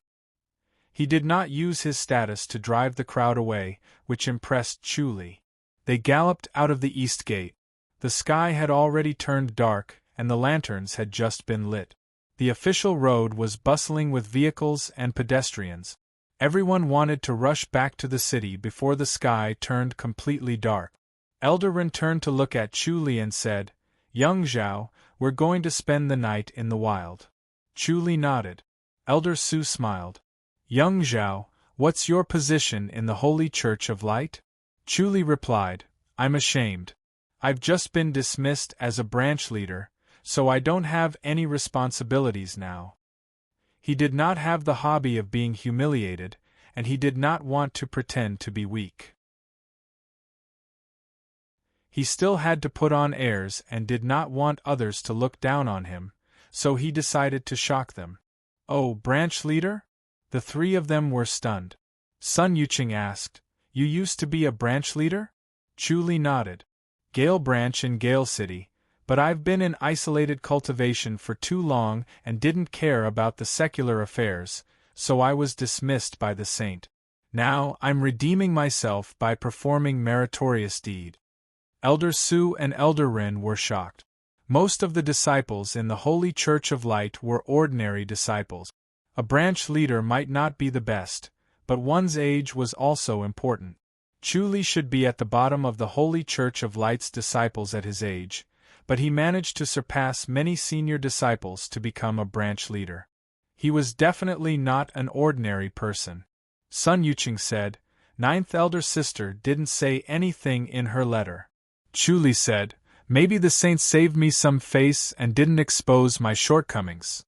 He did not use his status to drive the crowd away, which impressed Chu Li. They galloped out of the east gate. The sky had already turned dark, and the lanterns had just been lit. The official road was bustling with vehicles and pedestrians. Everyone wanted to rush back to the city before the sky turned completely dark. Elder Ren turned to look at Chu Li and said, "Young Zhao, we're going to spend the night in the wild." Chu Li nodded. Elder Su smiled. "Young Zhao, what's your position in the Holy Church of Light?" Chu Li replied, "I'm ashamed. I've just been dismissed as a branch leader, so I don't have any responsibilities now." He did not have the hobby of being humiliated, and he did not want to pretend to be weak. He still had to put on airs and did not want others to look down on him, so he decided to shock them. "Oh, branch leader?" The three of them were stunned. Sun Yuqing asked, "You used to be a branch leader?" Chu Li nodded. "Gale branch in Gale City, but I've been in isolated cultivation for too long and didn't care about the secular affairs, so I was dismissed by the saint. Now I'm redeeming myself by performing meritorious deed." Elder Su and Elder Ren were shocked. Most of the disciples in the Holy Church of Light were ordinary disciples. A branch leader might not be the best, but one's age was also important. Chu Li should be at the bottom of the Holy Church of Light's disciples at his age, but he managed to surpass many senior disciples to become a branch leader. He was definitely not an ordinary person. Sun Yuqing said, "Ninth elder sister didn't say anything in her letter." Chu Li said, "Maybe the saint saved me some face and didn't expose my shortcomings."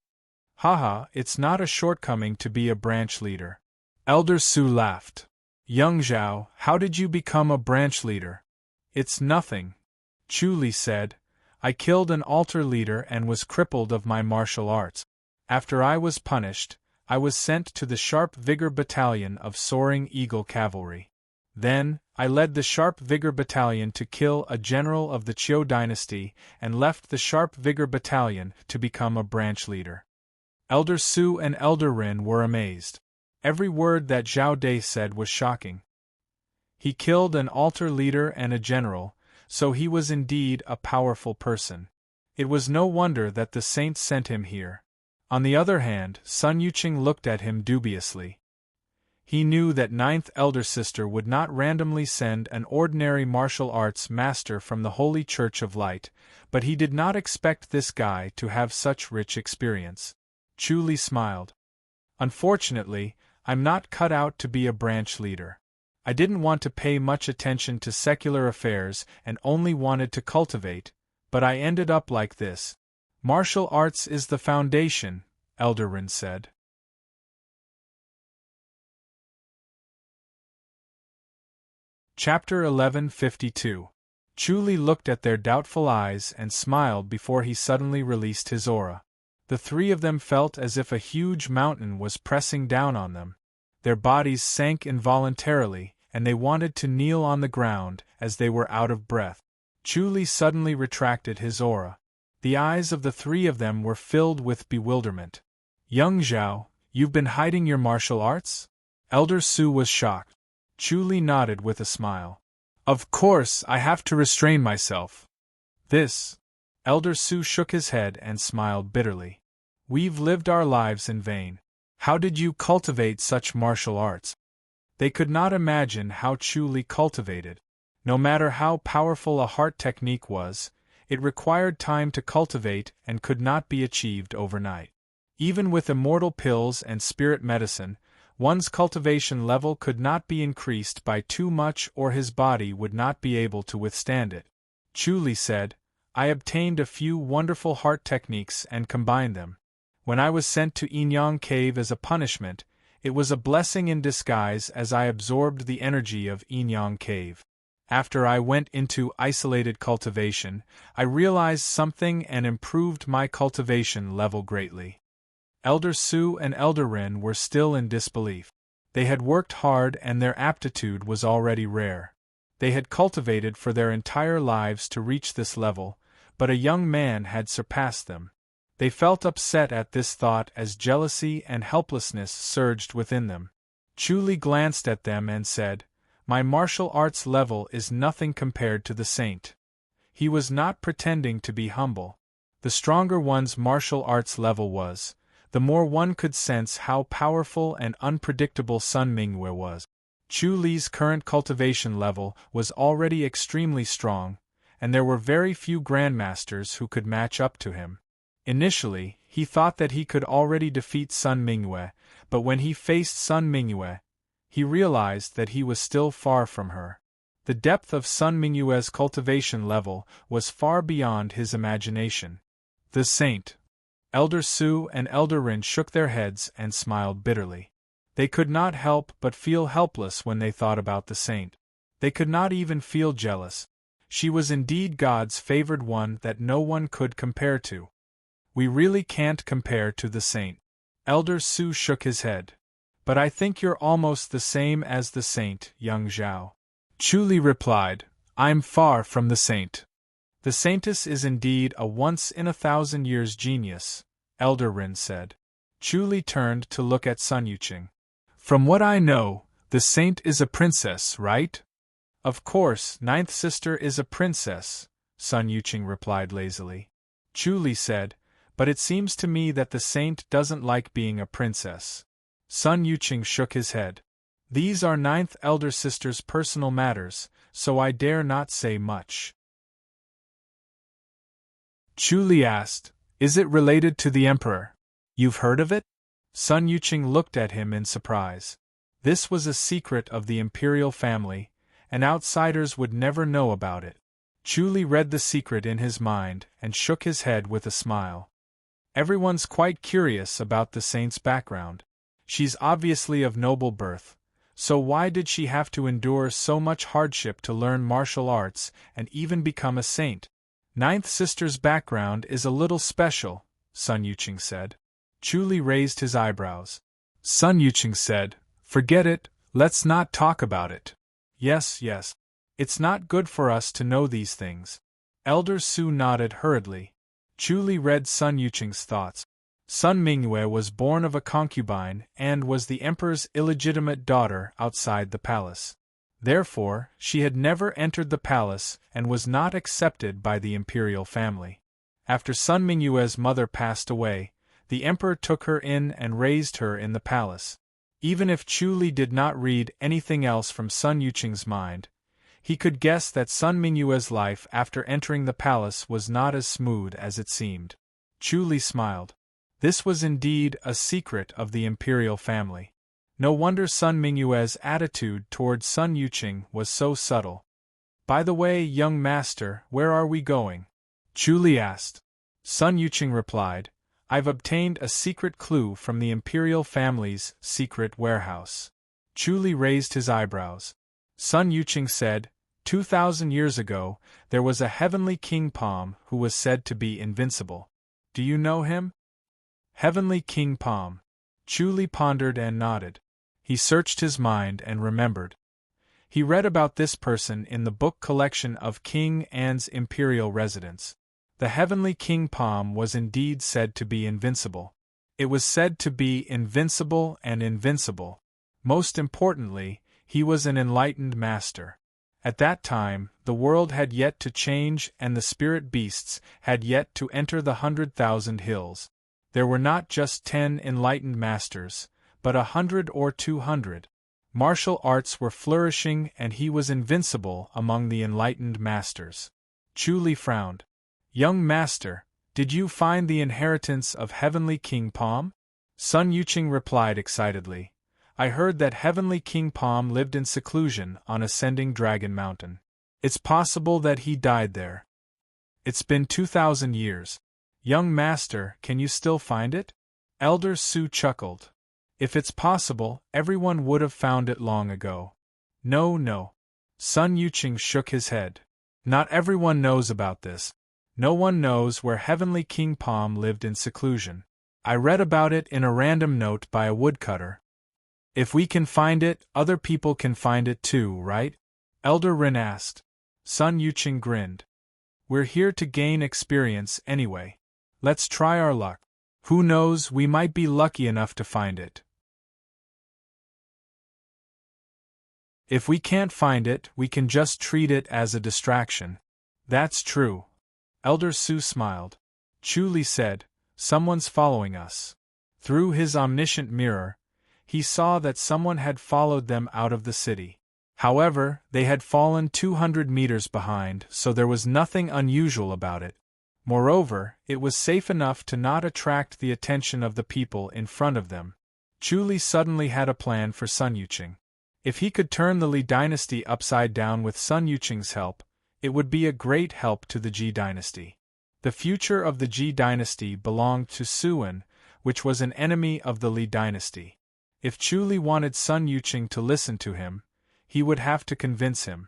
"Haha, it's not a shortcoming to be a branch leader." Elder Su laughed. "Young Zhao, how did you become a branch leader?" "It's nothing." Chu Li said, "I killed an altar leader and was crippled of my martial arts. After I was punished, I was sent to the Sharp Vigor Battalion of Soaring Eagle Cavalry. Then, I led the Sharp Vigor Battalion to kill a general of the Qiu dynasty and left the Sharp Vigor Battalion to become a branch leader." Elder Su and Elder Ren were amazed. Every word that Zhao Dai said was shocking. He killed an altar leader and a general, so he was indeed a powerful person. It was no wonder that the saints sent him here. On the other hand, Sun Yuqing looked at him dubiously. He knew that ninth elder sister would not randomly send an ordinary martial arts master from the Holy Church of Light, but he did not expect this guy to have such rich experience. Chu Li smiled. "Unfortunately, I'm not cut out to be a branch leader. I didn't want to pay much attention to secular affairs and only wanted to cultivate, but I ended up like this." "Martial arts is the foundation," Elder Ren said. Chapter 1152. Chu Li looked at their doubtful eyes and smiled before he suddenly released his aura. The three of them felt as if a huge mountain was pressing down on them. Their bodies sank involuntarily, and they wanted to kneel on the ground as they were out of breath. Chu Li suddenly retracted his aura. The eyes of the three of them were filled with bewilderment. "Young Zhao, you've been hiding your martial arts?" Elder Su was shocked. Chu Li nodded with a smile. "Of course, I have to restrain myself." "This..." Elder Su shook his head and smiled bitterly. "We've lived our lives in vain. How did you cultivate such martial arts?" They could not imagine how Chu Li cultivated. No matter how powerful a heart technique was, it required time to cultivate and could not be achieved overnight. Even with immortal pills and spirit medicine, one's cultivation level could not be increased by too much or his body would not be able to withstand it. Chu Li said, "I obtained a few wonderful heart techniques and combined them. When I was sent to Yinyang Cave as a punishment, it was a blessing in disguise as I absorbed the energy of Yinyang Cave. After I went into isolated cultivation, I realized something and improved my cultivation level greatly." Elder Su and Elder Ren were still in disbelief. They had worked hard and their aptitude was already rare. They had cultivated for their entire lives to reach this level, but a young man had surpassed them. They felt upset at this thought as jealousy and helplessness surged within them. Chu Li glanced at them and said, "My martial arts level is nothing compared to the saint." He was not pretending to be humble. The stronger one's martial arts level was, the more one could sense how powerful and unpredictable Sun Mingwe was. Chu Li's current cultivation level was already extremely strong, and there were very few grandmasters who could match up to him. Initially, he thought that he could already defeat Sun Mingwe, but when he faced Sun Mingwe, he realized that he was still far from her. The depth of Sun Mingwe's cultivation level was far beyond his imagination. The Saint. Elder Su and Elder Rin shook their heads and smiled bitterly. They could not help but feel helpless when they thought about the Saint. They could not even feel jealous. She was indeed God's favored one that no one could compare to. We really can't compare to the Saint. Elder Su shook his head. But I think you're almost the same as the Saint, young Zhao. Chu Li replied, I'm far from the Saint. The Saintess is indeed a once-in-a-thousand-years genius, Elder Rin said. Chu Li turned to look at Sun Yuqing. From what I know, the Saint is a princess, right? Of course, ninth sister is a princess, Sun Yuqing replied lazily. Chu Li said, but it seems to me that the Saint doesn't like being a princess. Sun Yuqing shook his head. These are ninth elder sister's personal matters, so I dare not say much. Chu Li asked, Is it related to the Emperor? You've heard of it? Sun Yuqing looked at him in surprise. This was a secret of the imperial family, and outsiders would never know about it. Chu Li read the secret in his mind and shook his head with a smile. Everyone's quite curious about the Saint's background. She's obviously of noble birth, so why did she have to endure so much hardship to learn martial arts and even become a saint? Ninth sister's background is a little special, Sun Yuqing said. Chu Li raised his eyebrows. Sun Yuqing said, Forget it, let's not talk about it. Yes. It's not good for us to know these things. Elder Su nodded hurriedly. Chu Li read Sun Yuqing's thoughts. Sun Mingwe was born of a concubine and was the emperor's illegitimate daughter outside the palace. Therefore, she had never entered the palace and was not accepted by the imperial family. After Sun Mingwe's mother passed away, the emperor took her in and raised her in the palace. Even if Chu Li did not read anything else from Sun Yuqing's mind, he could guess that Sun Mingwe's life after entering the palace was not as smooth as it seemed. Chu Li smiled. This was indeed a secret of the imperial family. No wonder Sun Mingwe's attitude toward Sun Yuqing was so subtle. By the way, young master, where are we going? Chu Li asked. Sun Yuqing replied, I've obtained a secret clue from the imperial family's secret warehouse. Chu Li raised his eyebrows. Sun Yuqing said, 2,000 years ago, there was a heavenly king Palm who was said to be invincible. Do you know him? Heavenly King Palm. Chu Li pondered and nodded. He searched his mind and remembered. He read about this person in the book collection of King An's imperial residence. The heavenly King Palm was indeed said to be invincible. It was said to be invincible and invincible. Most importantly, he was an enlightened master. At that time, the world had yet to change and the spirit beasts had yet to enter the 100,000 hills. There were not just 10 enlightened masters, but 100 or 200. Martial arts were flourishing and he was invincible among the enlightened masters. Chu Li frowned. Young master, did you find the inheritance of Heavenly King Palm? Sun Yuqing replied excitedly. I heard that Heavenly King Palm lived in seclusion on Ascending Dragon Mountain. It's possible that he died there. It's been 2,000 years. Young master, can you still find it? Elder Su chuckled. If it's possible, everyone would have found it long ago. No. Sun Yuqing shook his head. Not everyone knows about this. No one knows where Heavenly King Palm lived in seclusion. I read about it in a random note by a woodcutter. If we can find it, other people can find it too, right? Elder Rin asked. Sun Yuqing grinned. We're here to gain experience anyway. Let's try our luck. Who knows, we might be lucky enough to find it. If we can't find it, we can just treat it as a distraction. That's true. Elder Su smiled. Chu Li said, "Someone's following us." Through his omniscient mirror, he saw that someone had followed them out of the city. However, they had fallen 200 meters behind, so there was nothing unusual about it. Moreover, it was safe enough to not attract the attention of the people in front of them. Chu Li suddenly had a plan for Sun Yuqing. If he could turn the Li dynasty upside down with Sun Yuqing's help, it would be a great help to the Ji dynasty. The future of the Ji dynasty belonged to Suan, which was an enemy of the Li dynasty. If Chu Li wanted Sun Yuqing to listen to him, he would have to convince him.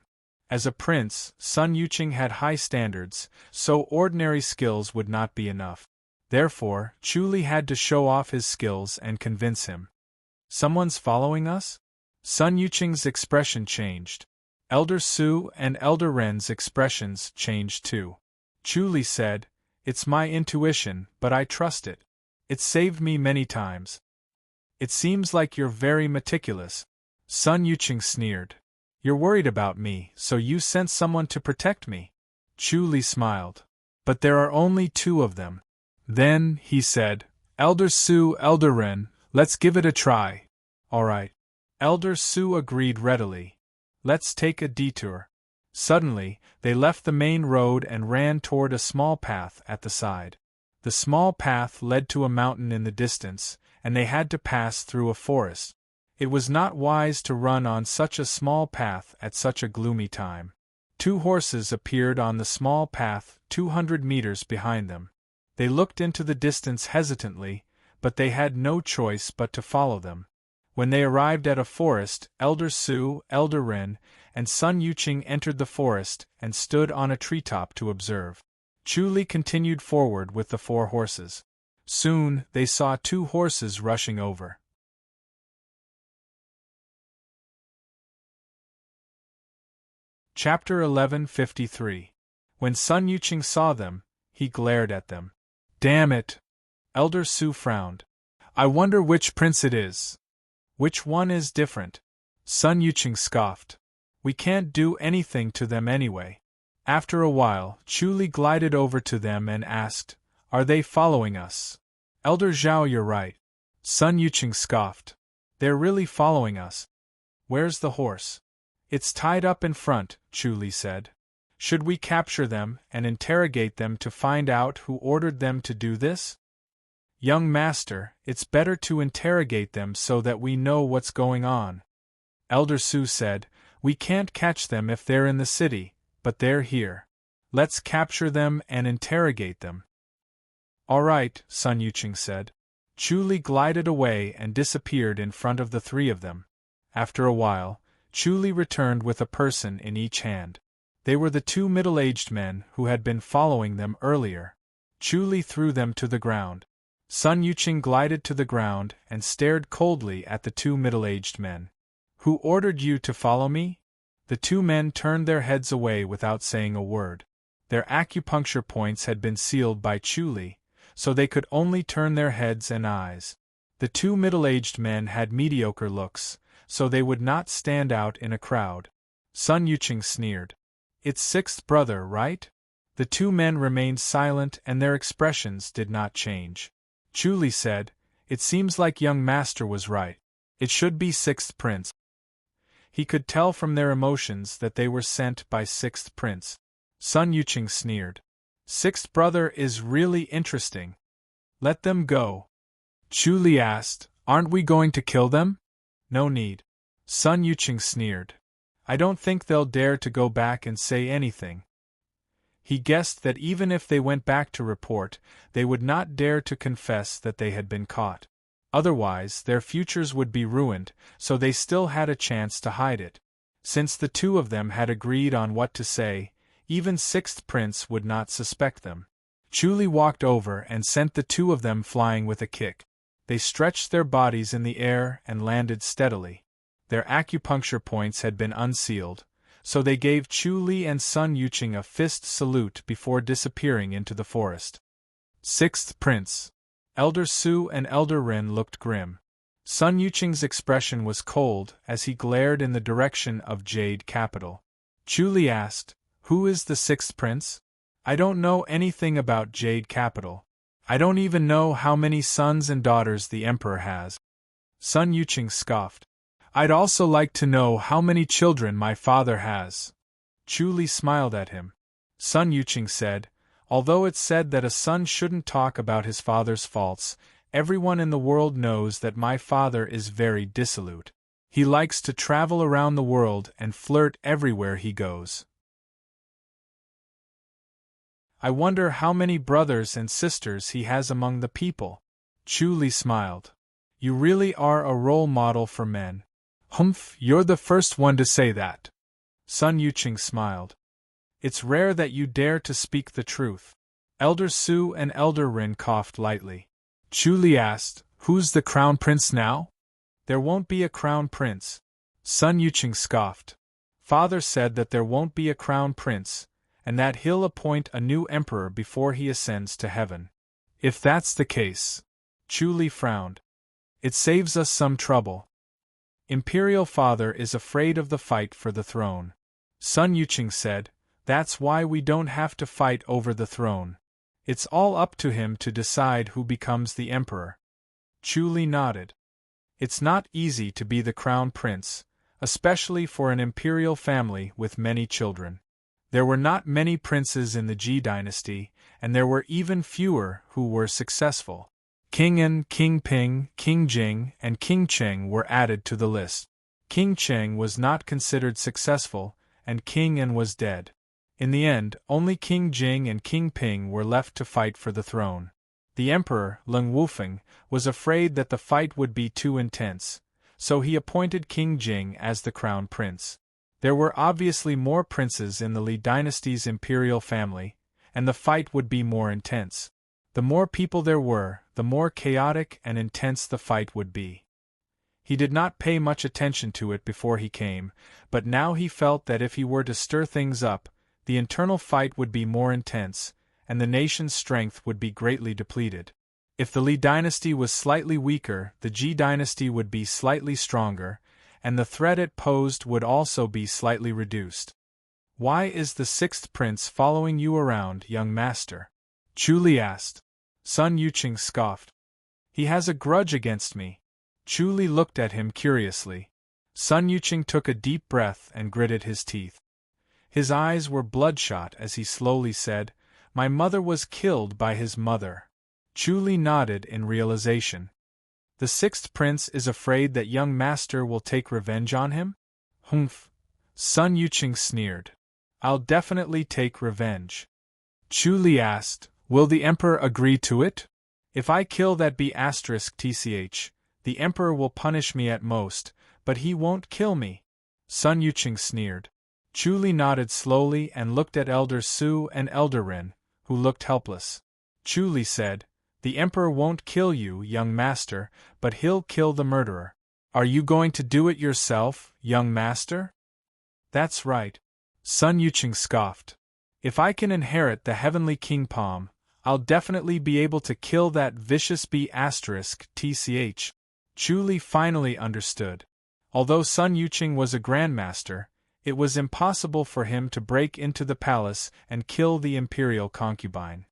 As a prince, Sun Yuqing had high standards, so ordinary skills would not be enough. Therefore, Chu Li had to show off his skills and convince him. "Someone's following us?" Sun Yuqing's expression changed. Elder Su and Elder Ren's expressions changed too. Chu Li said, "It's my intuition, but I trust it. It saved me many times." "It seems like you're very meticulous." Sun Yuqing sneered. "You're worried about me, so you sent someone to protect me." Chu Li smiled. "But there are only 2 of them." Then, he said, "Elder Su, Elder Ren, let's give it a try." "All right." Elder Su agreed readily. "Let's take a detour." Suddenly, they left the main road and ran toward a small path at the side. The small path led to a mountain in the distance, and they had to pass through a forest. It was not wise to run on such a small path at such a gloomy time. 2 horses appeared on the small path 200 meters behind them. They looked into the distance hesitantly, but they had no choice but to follow them. When they arrived at a forest, Elder Su, Elder Ren, and Sun Yuqing entered the forest and stood on a treetop to observe. Chu Li continued forward with the 4 horses. Soon, they saw 2 horses rushing over. Chapter 1153. When Sun Yuqing saw them, he glared at them. "Damn it!" Elder Su frowned. "I wonder which prince it is. Which one is different?" Sun Yuqing scoffed. "We can't do anything to them anyway." After a while, Chu Li glided over to them and asked, "Are they following us?" "Elder Zhao, you're right." Sun Yuqing scoffed. "They're really following us." "Where's the horse?" "It's tied up in front," Chu Li said. "Should we capture them and interrogate them to find out who ordered them to do this?" "Young master, it's better to interrogate them so that we know what's going on." Elder Su said, "We can't catch them if they're in the city, but they're here. Let's capture them and interrogate them." "All right," Sun Yuqing said. Chu Li glided away and disappeared in front of the 3 of them. After a while, Chu Li returned with a person in each hand. They were the 2 middle-aged men who had been following them earlier. Chu Li threw them to the ground. Sun Yuqing glided to the ground and stared coldly at the 2 middle-aged men. "Who ordered you to follow me?" The 2 men turned their heads away without saying a word. Their acupuncture points had been sealed by Chu Li, so they could only turn their heads and eyes. The 2 middle-aged men had mediocre looks, so they would not stand out in a crowd. Sun Yuqing sneered. "It's 6th brother, right?" The 2 men remained silent and their expressions did not change. Chu Li said, "It seems like young master was right. It should be 6th prince." He could tell from their emotions that they were sent by 6th prince. Sun Yuqing sneered. "6th brother is really interesting. Let them go." Chu Li asked, "Aren't we going to kill them?" "No need." Sun Yuqing sneered. "I don't think they'll dare to go back and say anything." He guessed that even if they went back to report, they would not dare to confess that they had been caught. Otherwise, their futures would be ruined, so they still had a chance to hide it. Since the 2 of them had agreed on what to say, even 6th prince would not suspect them. Chu Li walked over and sent the 2 of them flying with a kick. They stretched their bodies in the air and landed steadily. Their acupuncture points had been unsealed, so they gave Chu Li and Sun Yuqing a fist salute before disappearing into the forest. 6th prince. Elder Su and Elder Ren looked grim. Sun Yuqing's expression was cold as he glared in the direction of Jade Capital. Chu Li asked, "Who is the 6th prince?" I don't know anything about jade capital. I don't even know how many sons and daughters the emperor has. Sun Yuqing scoffed. I'd also like to know how many children my father has. Chu Li smiled at him. Sun Yuqing said, although it's said that a son shouldn't talk about his father's faults, everyone in the world knows that my father is very dissolute. He likes to travel around the world and flirt everywhere he goes. I wonder how many brothers and sisters he has among the people. Chu Li smiled. You really are a role model for men. Humph, you're the first one to say that. Sun Yuqing smiled. It's rare that you dare to speak the truth. Elder Su and Elder Rin coughed lightly. Chu Li asked, who's the crown prince now? There won't be a crown prince. Sun Yuqing scoffed. Father said that there won't be a crown prince, and that he'll appoint a new emperor before he ascends to heaven. If that's the case. Chu Li frowned. It saves us some trouble. Imperial Father is afraid of the fight for the throne. Sun Yuqing said, that's why we don't have to fight over the throne. It's all up to him to decide who becomes the emperor. Chu Li nodded. It's not easy to be the crown prince, especially for an imperial family with many children. There were not many princes in the Ji dynasty, and there were even fewer who were successful. King An, King Ping, King Jing, and King Cheng were added to the list. King Cheng was not considered successful, and King An was dead. In the end, only King Jing and King Ping were left to fight for the throne. The emperor, Leng Wufeng, was afraid that the fight would be too intense, so he appointed King Jing as the crown prince. There were obviously more princes in the Li dynasty's imperial family, and the fight would be more intense. The more people there were, the more chaotic and intense the fight would be. He did not pay much attention to it before he came, but now he felt that if he were to stir things up, the internal fight would be more intense, and the nation's strength would be greatly depleted. If the Li dynasty was slightly weaker, the Ji dynasty would be slightly stronger, and the threat it posed would also be slightly reduced. Why is the sixth prince following you around, young master? Chu Li asked. Sun Yuqing scoffed. He has a grudge against me. Chu Li looked at him curiously. Sun Yuqing took a deep breath and gritted his teeth. His eyes were bloodshot as he slowly said, my mother was killed by his mother. Chu Li nodded in realization. The sixth prince is afraid that young master will take revenge on him? Humph. Sun Yuqing sneered. I'll definitely take revenge. Chu Li asked, will the emperor agree to it? If I kill that B***tch, the emperor will punish me at most, but he won't kill me. Sun Yuqing sneered. Chu Li nodded slowly and looked at Elder Su and Elder Rin, who looked helpless. Chu Li said, the emperor won't kill you, young master, but he'll kill the murderer. Are you going to do it yourself, young master? That's right. Sun Yuqing scoffed. If I can inherit the heavenly king palm, I'll definitely be able to kill that vicious B***tch. Chu Li finally understood. Although Sun Yuqing was a grandmaster, it was impossible for him to break into the palace and kill the imperial concubine.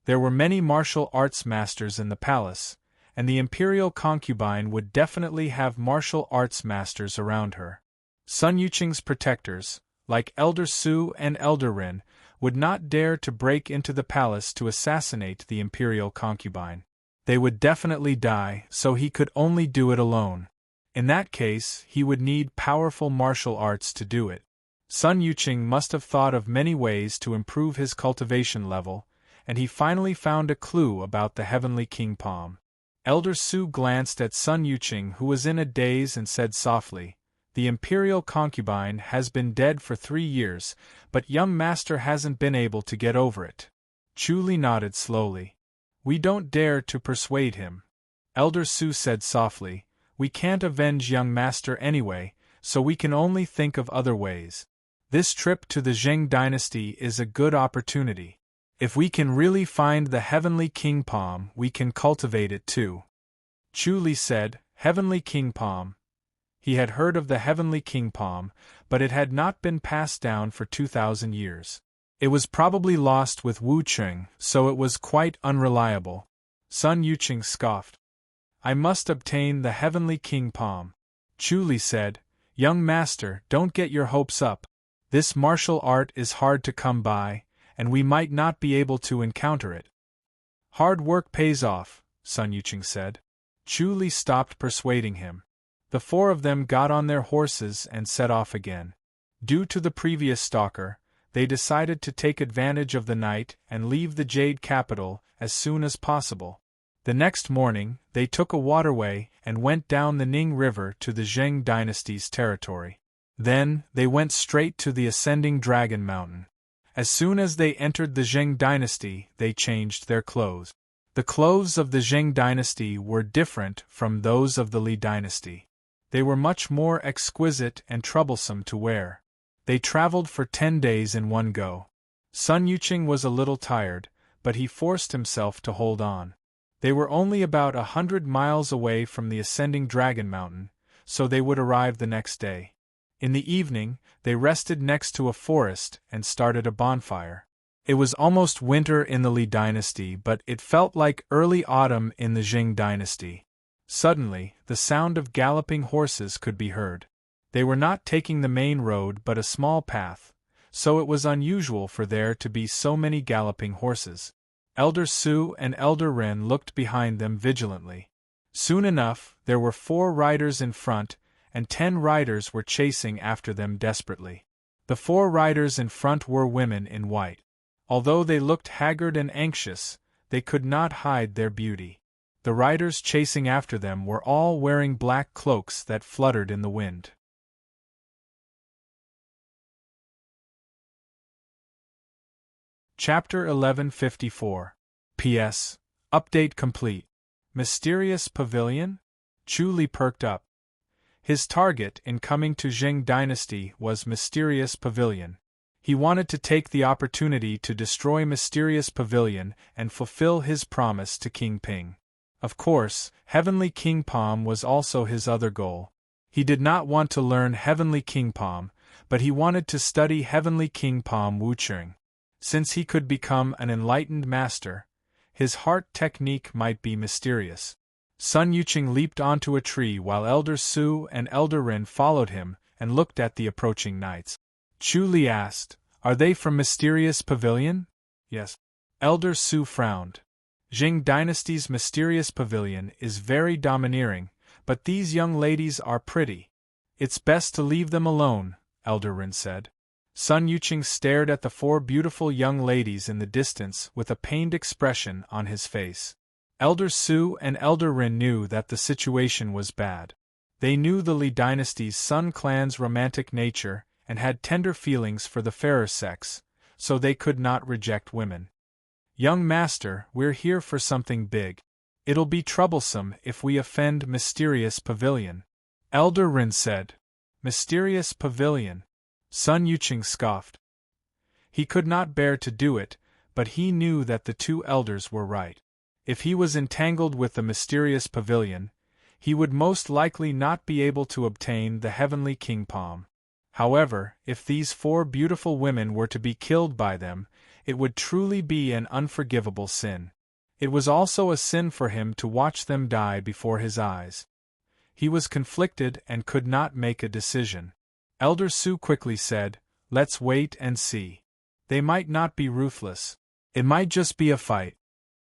There were many martial arts masters in the palace, and the imperial concubine would definitely have martial arts masters around her. Sun Yuqing's protectors, like Elder Su and Elder Rin, would not dare to break into the palace to assassinate the imperial concubine. They would definitely die, so he could only do it alone. In that case, he would need powerful martial arts to do it. Sun Yuqing must have thought of many ways to improve his cultivation level, and he finally found a clue about the heavenly king palm. Elder Su glanced at Sun Yuqing, who was in a daze, and said softly, the imperial concubine has been dead for 3 years, but young master hasn't been able to get over it. Chu Li nodded slowly. We don't dare to persuade him. Elder Su said softly, we can't avenge young master anyway, so we can only think of other ways. This trip to the Zheng dynasty is a good opportunity. If we can really find the heavenly king palm, we can cultivate it too. Chu Li said, heavenly king palm. He had heard of the heavenly king palm, but it had not been passed down for 2,000 years. It was probably lost with Wu Cheng, so it was quite unreliable. Sun Yucheng scoffed. I must obtain the heavenly king palm. Chu Li said, Young master, don't get your hopes up. This martial art is hard to come by, and we might not be able to encounter it. Hard work pays off, Sun Yucheng said. Chu Li stopped persuading him. The four of them got on their horses and set off again. Due to the previous stalker, they decided to take advantage of the night and leave the Jade capital as soon as possible. The next morning, they took a waterway and went down the Ning River to the Zheng dynasty's territory. Then, they went straight to the ascending Dragon Mountain. As soon as they entered the Zheng dynasty, they changed their clothes. The clothes of the Zheng dynasty were different from those of the Li dynasty. They were much more exquisite and troublesome to wear. They traveled for 10 days in one go. Sun Yucheng was a little tired, but he forced himself to hold on. They were only about 100 miles away from the ascending Dragon Mountain, so they would arrive the next day. In the evening, they rested next to a forest and started a bonfire. It was almost winter in the Li dynasty, but it felt like early autumn in the Zheng dynasty. Suddenly, the sound of galloping horses could be heard. They were not taking the main road but a small path, so it was unusual for there to be so many galloping horses. Elder Su and Elder Ren looked behind them vigilantly. Soon enough, there were 4 riders in front, and 10 riders were chasing after them desperately. The 4 riders in front were women in white. Although they looked haggard and anxious, they could not hide their beauty. The riders chasing after them were all wearing black cloaks that fluttered in the wind. Chapter 1154. P.S. Update complete. Mysterious Pavilion? Chu Li perked up. His target in coming to Zheng dynasty was Mysterious Pavilion. He wanted to take the opportunity to destroy Mysterious Pavilion and fulfill his promise to King Ping. Of course, Heavenly King Palm was also his other goal. He did not want to learn Heavenly King Palm, but he wanted to study Heavenly King Palm Wu Cheng. Since he could become an enlightened master, his heart technique might be mysterious. Sun Yucheng leaped onto a tree while Elder Su and Elder Ren followed him and looked at the approaching knights. Chu Li asked, Are they from Mysterious Pavilion? Yes. Elder Su frowned. Zheng dynasty's Mysterious Pavilion is very domineering, but these young ladies are pretty. It's best to leave them alone, Elder Ren said. Sun Yucheng stared at the 4 beautiful young ladies in the distance with a pained expression on his face. Elder Su and Elder Ren knew that the situation was bad. They knew the Li dynasty's Sun clan's romantic nature and had tender feelings for the fairer sex, so they could not reject women. Young master, we're here for something big. It'll be troublesome if we offend Mysterious Pavilion. Elder Ren said. Mysterious Pavilion. Sun Yucheng scoffed. He could not bear to do it, but he knew that the 2 elders were right. If he was entangled with the Mysterious Pavilion, he would most likely not be able to obtain the Heavenly King Palm. However, if these 4 beautiful women were to be killed by them, it would truly be an unforgivable sin. It was also a sin for him to watch them die before his eyes. He was conflicted and could not make a decision. Elder Su quickly said, Let's wait and see. They might not be ruthless. It might just be a fight.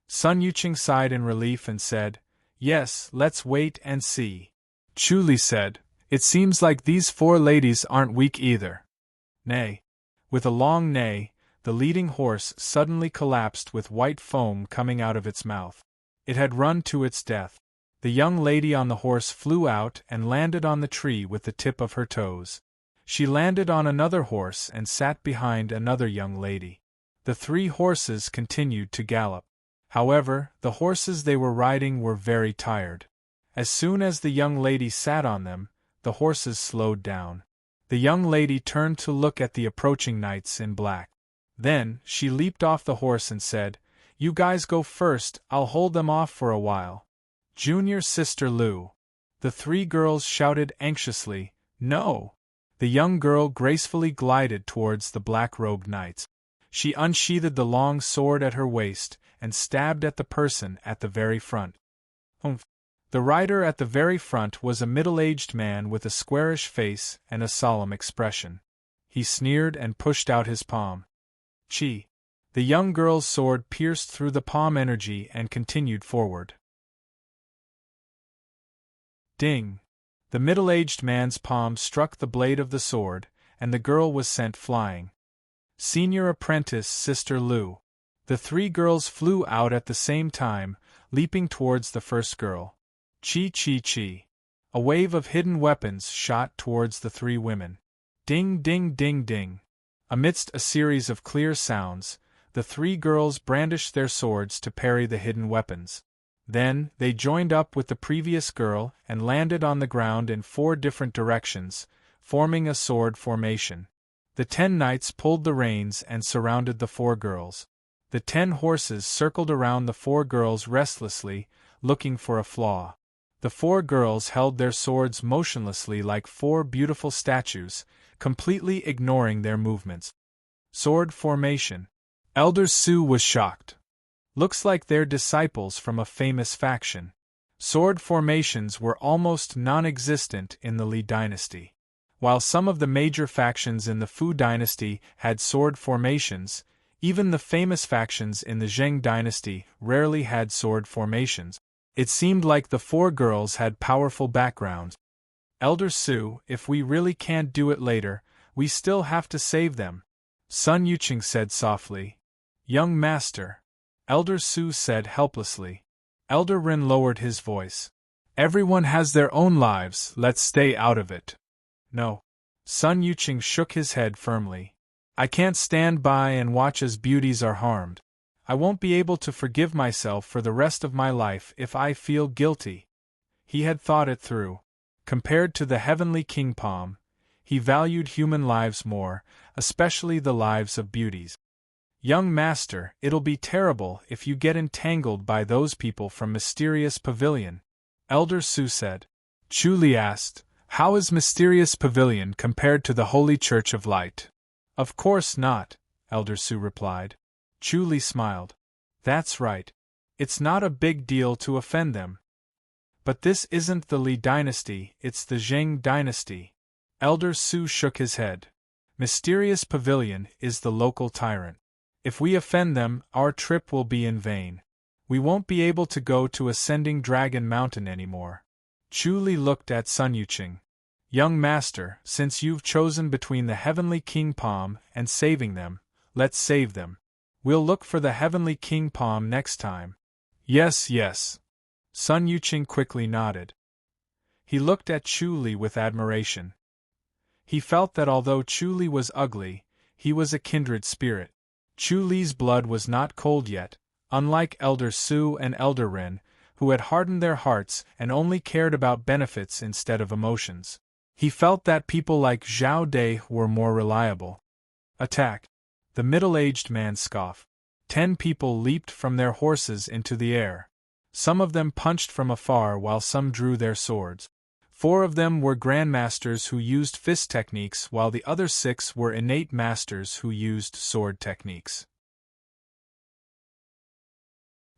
Sun Yucheng sighed in relief and said, Yes, let's wait and see. Chu Li said, It seems like these 4 ladies aren't weak either. Nay. With a long neigh, the leading horse suddenly collapsed with white foam coming out of its mouth. It had run to its death. The young lady on the horse flew out and landed on the tree with the tip of her toes. She landed on another horse and sat behind another young lady. The 3 horses continued to gallop. However, the horses they were riding were very tired. As soon as the young lady sat on them, the horses slowed down. The young lady turned to look at the approaching knights in black. Then, she leaped off the horse and said, You guys go first, I'll hold them off for a while. Junior Sister Lu. The three girls shouted anxiously, "No!" The young girl gracefully glided towards the black-robed knights. She unsheathed the long sword at her waist and stabbed at the person at the very front. "Humph!" The rider at the very front was a middle-aged man with a squarish face and a solemn expression. He sneered and pushed out his palm. "Chi!" The young girl's sword pierced through the palm energy and continued forward. Ding! The middle-aged man's palm struck the blade of the sword, and the girl was sent flying. Senior apprentice Sister Lu. The three girls flew out at the same time, leaping towards the first girl. Chi chi chi. A wave of hidden weapons shot towards the three women. Ding ding ding ding. Amidst a series of clear sounds, the three girls brandished their swords to parry the hidden weapons. Then, they joined up with the previous girl and landed on the ground in 4 different directions, forming a sword formation. The 10 knights pulled the reins and surrounded the 4 girls. The 10 horses circled around the 4 girls restlessly, looking for a flaw. The 4 girls held their swords motionlessly like 4 beautiful statues, completely ignoring their movements. Sword formation. Elder Su was shocked. Looks like they're disciples from a famous faction. Sword formations were almost non-existent in the Li dynasty. While some of the major factions in the Fu dynasty had sword formations, even the famous factions in the Zheng dynasty rarely had sword formations. It seemed like the 4 girls had powerful backgrounds. "Elder Su, if we really can't do it later, we still have to save them," Sun Yuqing said softly. "Young master," Elder Su said helplessly. Elder Rin lowered his voice. "Everyone has their own lives, let's stay out of it." "No." Sun Yuqing shook his head firmly. "I can't stand by and watch as beauties are harmed. I won't be able to forgive myself for the rest of my life if I feel guilty." He had thought it through. Compared to the heavenly King Palm, he valued human lives more, especially the lives of beauties. "Young master, it'll be terrible if you get entangled by those people from Mysterious Pavilion," Elder Su said. Chu Li asked, "How is Mysterious Pavilion compared to the Holy Church of Light?" "Of course not," Elder Su replied. Chu Li smiled. "That's right. It's not a big deal to offend them." "But this isn't the Li dynasty, it's the Zheng dynasty." Elder Su shook his head. "Mysterious Pavilion is the local tyrant. If we offend them, our trip will be in vain. We won't be able to go to Ascending Dragon Mountain anymore." Chu Li looked at Sun Yuqing. "Young master, since you've chosen between the Heavenly King Palm and saving them, let's save them. We'll look for the Heavenly King Palm next time." "Yes, yes." Sun Yuqing quickly nodded. He looked at Chu Li with admiration. He felt that although Chu Li was ugly, he was a kindred spirit. Chu Li's blood was not cold yet, unlike Elder Su and Elder Ren, who had hardened their hearts and only cared about benefits instead of emotions. He felt that people like Zhao Dai were more reliable. "Attack!" The middle-aged man scoffed. 10 people leaped from their horses into the air. Some of them punched from afar while some drew their swords. 4 of them were grandmasters who used fist techniques while the other 6 were innate masters who used sword techniques.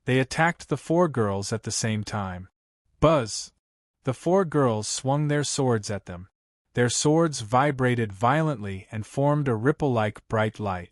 They attacked the 4 girls at the same time. Buzz! The 4 girls swung their swords at them. Their swords vibrated violently and formed a ripple-like bright light.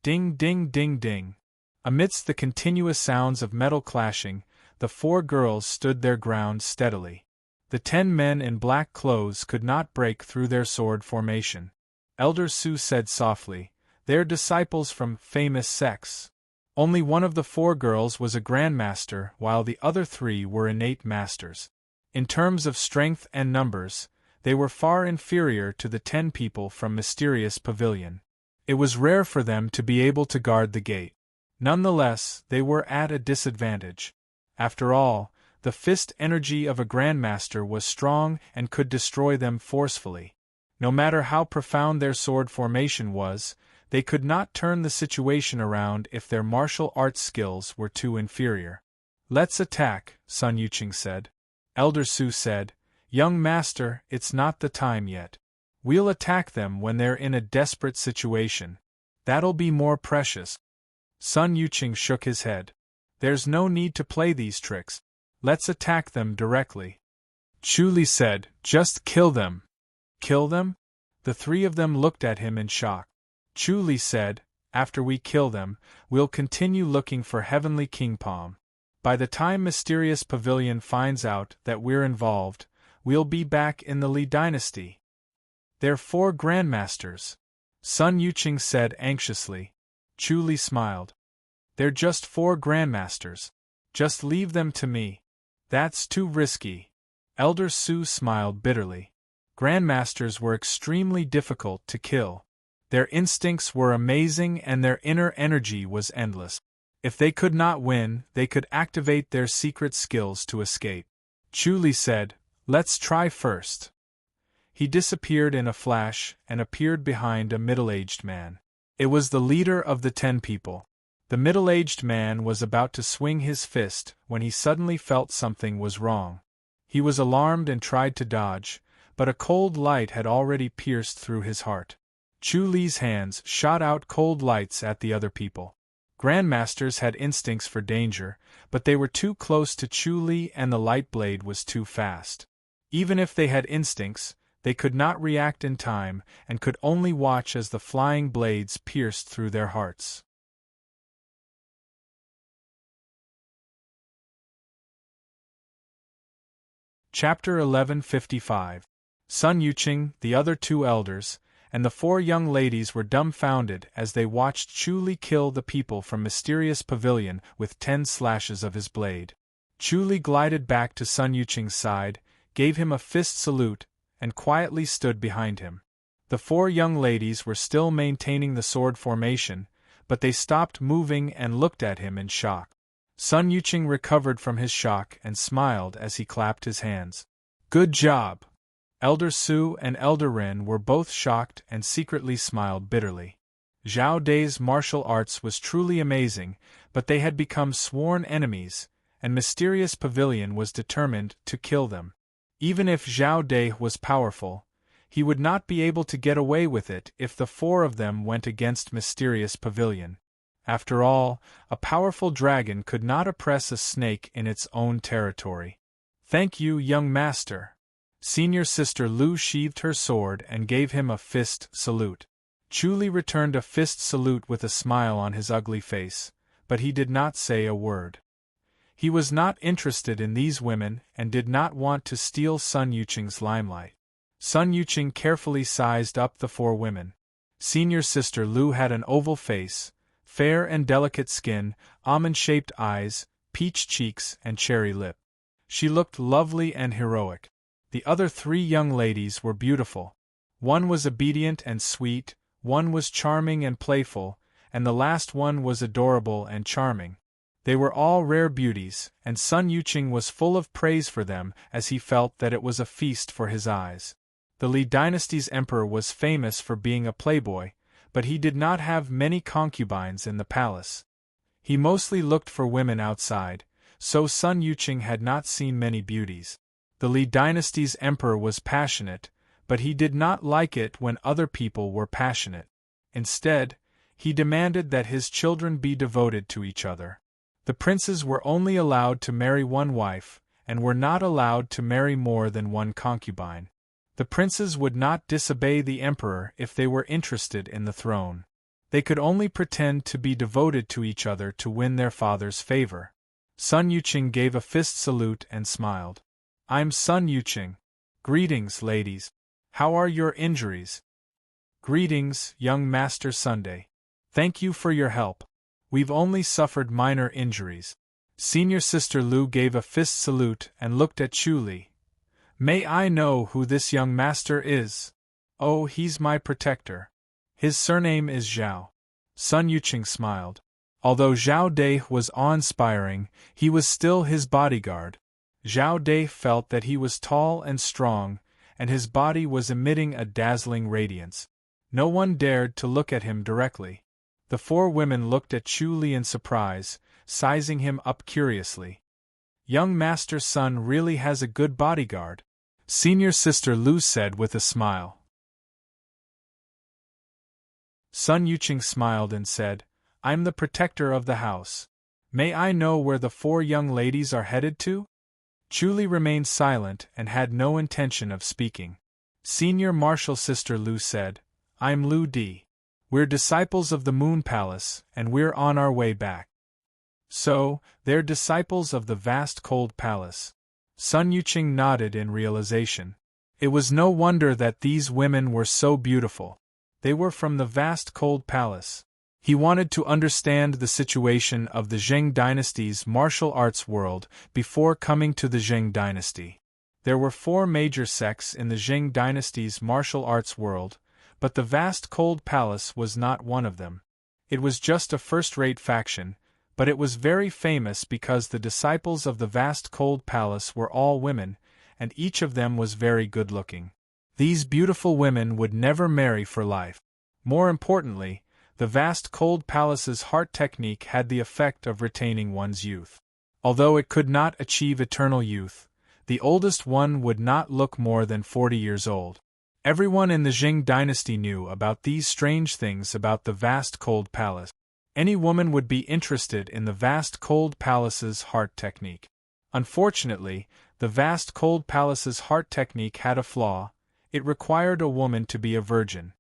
Ding ding ding ding. Amidst the continuous sounds of metal clashing, the 4 girls stood their ground steadily. The 10 men in black clothes could not break through their sword formation. Elder Su said softly, "They're disciples from famous sects." Only one of the 4 girls was a grandmaster while the other 3 were innate masters. In terms of strength and numbers, they were far inferior to the 10 people from Mysterious Pavilion. It was rare for them to be able to guard the gate. Nonetheless, they were at a disadvantage. After all, the fist energy of a grandmaster was strong and could destroy them forcefully. No matter how profound their sword formation was, they could not turn the situation around if their martial arts skills were too inferior. "Let's attack," Sun Yuqing said. Elder Su said, Young master, it's not the time yet. We'll attack them when they're in a desperate situation. That'll be more precious. Sun Yuqing shook his head. There's no need to play these tricks. Let's attack them directly. Chu Li said, just kill them. Kill them? The three of them looked at him in shock. Chu Li said, after we kill them, we'll continue looking for Heavenly King Palm. By the time Mysterious Pavilion finds out that we're involved, we'll be back in the Li dynasty. They're 4 grandmasters, Sun Yuqing said anxiously. Chu Li smiled. They're just 4 grandmasters. Just leave them to me. That's too risky. Elder Su smiled bitterly. Grandmasters were extremely difficult to kill. Their instincts were amazing and their inner energy was endless. If they could not win, they could activate their secret skills to escape. Chu Li said, let's try first. He disappeared in a flash and appeared behind a middle-aged man. It was the leader of the 10 people. The middle-aged man was about to swing his fist when he suddenly felt something was wrong. He was alarmed and tried to dodge, but a cold light had already pierced through his heart. Chu Li's hands shot out cold lights at the other people. Grandmasters had instincts for danger, but they were too close to Chu Li and the light blade was too fast. Even if they had instincts, they could not react in time and could only watch as the flying blades pierced through their hearts. Chapter 1155. Sun Yuqing, the other 2 elders, and the 4 young ladies were dumbfounded as they watched Chu Li kill the people from Mysterious Pavilion with 10 slashes of his blade. Chu Li glided back to Sun Yuqing's side, gave him a fist salute, and quietly stood behind him. The 4 young ladies were still maintaining the sword formation, but they stopped moving and looked at him in shock. Sun Yuqing recovered from his shock and smiled as he clapped his hands. Good job! Elder Su and Elder Ren were both shocked and secretly smiled bitterly. Zhao Dai's martial arts was truly amazing, but they had become sworn enemies, and Mysterious Pavilion was determined to kill them. Even if Zhao Dai was powerful, he would not be able to get away with it if the 4 of them went against Mysterious Pavilion. After all, a powerful dragon could not oppress a snake in its own territory. Thank you, young master. Senior sister Lu sheathed her sword and gave him a fist salute. Chu Li returned a fist salute with a smile on his ugly face, but he did not say a word. He was not interested in these women and did not want to steal Sun Yuqing's limelight. Sun Yuqing carefully sized up the 4 women. Senior sister Lu had an oval face, fair and delicate skin, almond-shaped eyes, peach cheeks and cherry lip. She looked lovely and heroic. The other 3 young ladies were beautiful. One was obedient and sweet, one was charming and playful, and the last one was adorable and charming. They were all rare beauties, and Sun Yuqing was full of praise for them as he felt that it was a feast for his eyes. The Li dynasty's emperor was famous for being a playboy, but he did not have many concubines in the palace. He mostly looked for women outside, so Sun Yuqing had not seen many beauties. The Li dynasty's emperor was passionate, but he did not like it when other people were passionate. Instead, he demanded that his children be devoted to each other. The princes were only allowed to marry 1 wife, and were not allowed to marry more than 1 concubine. The princes would not disobey the emperor if they were interested in the throne. They could only pretend to be devoted to each other to win their father's favor. Sun Yuqing gave a fist salute and smiled. I'm Sun Yuqing. Greetings, ladies. How are your injuries? Greetings, young Master Sunday. Thank you for your help. We've only suffered minor injuries. Senior sister Lu gave a fist salute and looked at Chu Li. May I know who this young master is? Oh, he's my protector. His surname is Zhao. Sun Yuqing smiled. Although Zhao Dai was awe-inspiring, he was still his bodyguard. Zhao Dai felt that he was tall and strong, and his body was emitting a dazzling radiance. No one dared to look at him directly. The 4 women looked at Chu Li in surprise, sizing him up curiously. Young Master Sun really has a good bodyguard. Senior Sister Lu said with a smile. Sun Yuqing smiled and said, I'm the protector of the house. May I know where the 4 young ladies are headed to? Chuli remained silent and had no intention of speaking. Senior Martial Sister Lu said, I'm Lu Di. We're disciples of the Moon Palace, and we're on our way back. So, they're disciples of the vast cold palace. Sun Yuqing nodded in realization. It was no wonder that these women were so beautiful. They were from the vast cold palace. He wanted to understand the situation of the Zheng dynasty's martial arts world before coming to the Zheng dynasty. There were 4 major sects in the Zheng dynasty's martial arts world, but the vast cold palace was not one of them. It was just a first-rate faction, but it was very famous because the disciples of the vast cold palace were all women, and each of them was very good-looking. These beautiful women would never marry for life. More importantly, the vast cold palace's heart technique had the effect of retaining one's youth. Although it could not achieve eternal youth, the oldest one would not look more than 40 years old. Everyone in the Zheng dynasty knew about these strange things about the vast cold palace. Any woman would be interested in the vast cold palace's heart technique. Unfortunately, the vast cold palace's heart technique had a flaw. It required a woman to be a virgin.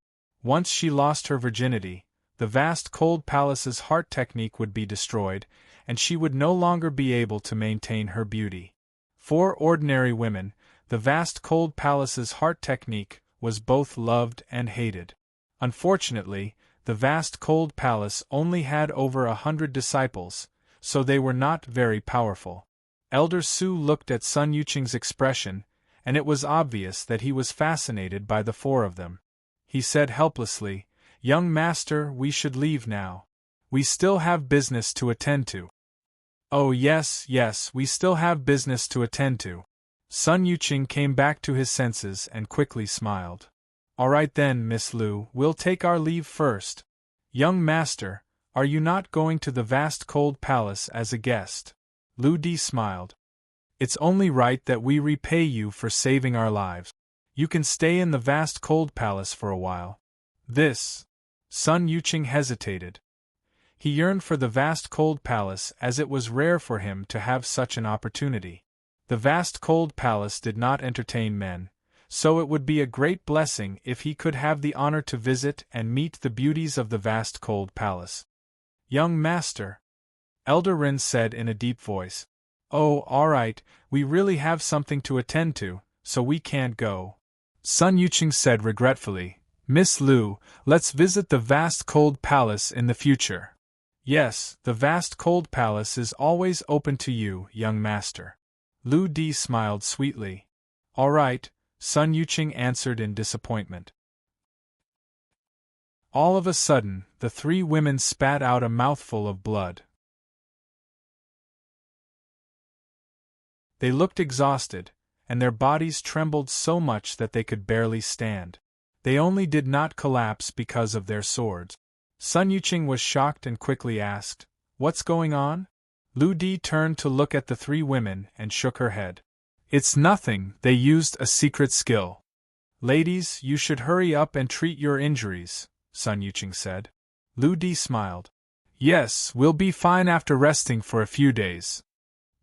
Once she lost her virginity, the vast cold palace's heart technique would be destroyed, and she would no longer be able to maintain her beauty. For ordinary women, the vast cold palace's heart technique was both loved and hated. Unfortunately, the vast cold palace only had over 100 disciples, so they were not very powerful. Elder Su looked at Sun Yuqing's expression, and it was obvious that he was fascinated by the 4 of them. He said helplessly, Young master, we should leave now. We still have business to attend to. Oh yes, we still have business to attend to. Sun Yuqing came back to his senses and quickly smiled. All right then, Miss Lu, we'll take our leave first. Young master, are you not going to the vast cold palace as a guest? Lu Di smiled. It's only right that we repay you for saving our lives. You can stay in the vast cold palace for a while. Sun Yuqing hesitated. He yearned for the vast cold palace as it was rare for him to have such an opportunity. The vast cold palace did not entertain men, so it would be a great blessing if he could have the honor to visit and meet the beauties of the vast cold palace. Young master, Elder Rin said in a deep voice. Oh, all right, we really have something to attend to, so we can't go. Sun Yuqing said regretfully, Miss Lu, let's visit the vast cold palace in the future. Yes, the vast cold palace is always open to you, young master. Lu Di smiled sweetly. All right, Sun Yuqing answered in disappointment. All of a sudden, the 3 women spat out a mouthful of blood. They looked exhausted, and their bodies trembled so much that they could barely stand. They only did not collapse because of their swords. Sun Yuqing was shocked and quickly asked, What's going on? Lu Di turned to look at the 3 women and shook her head. It's nothing, they used a secret skill. Ladies, you should hurry up and treat your injuries, Sun Yuqing said. Lu Di smiled. Yes, we'll be fine after resting for a few days.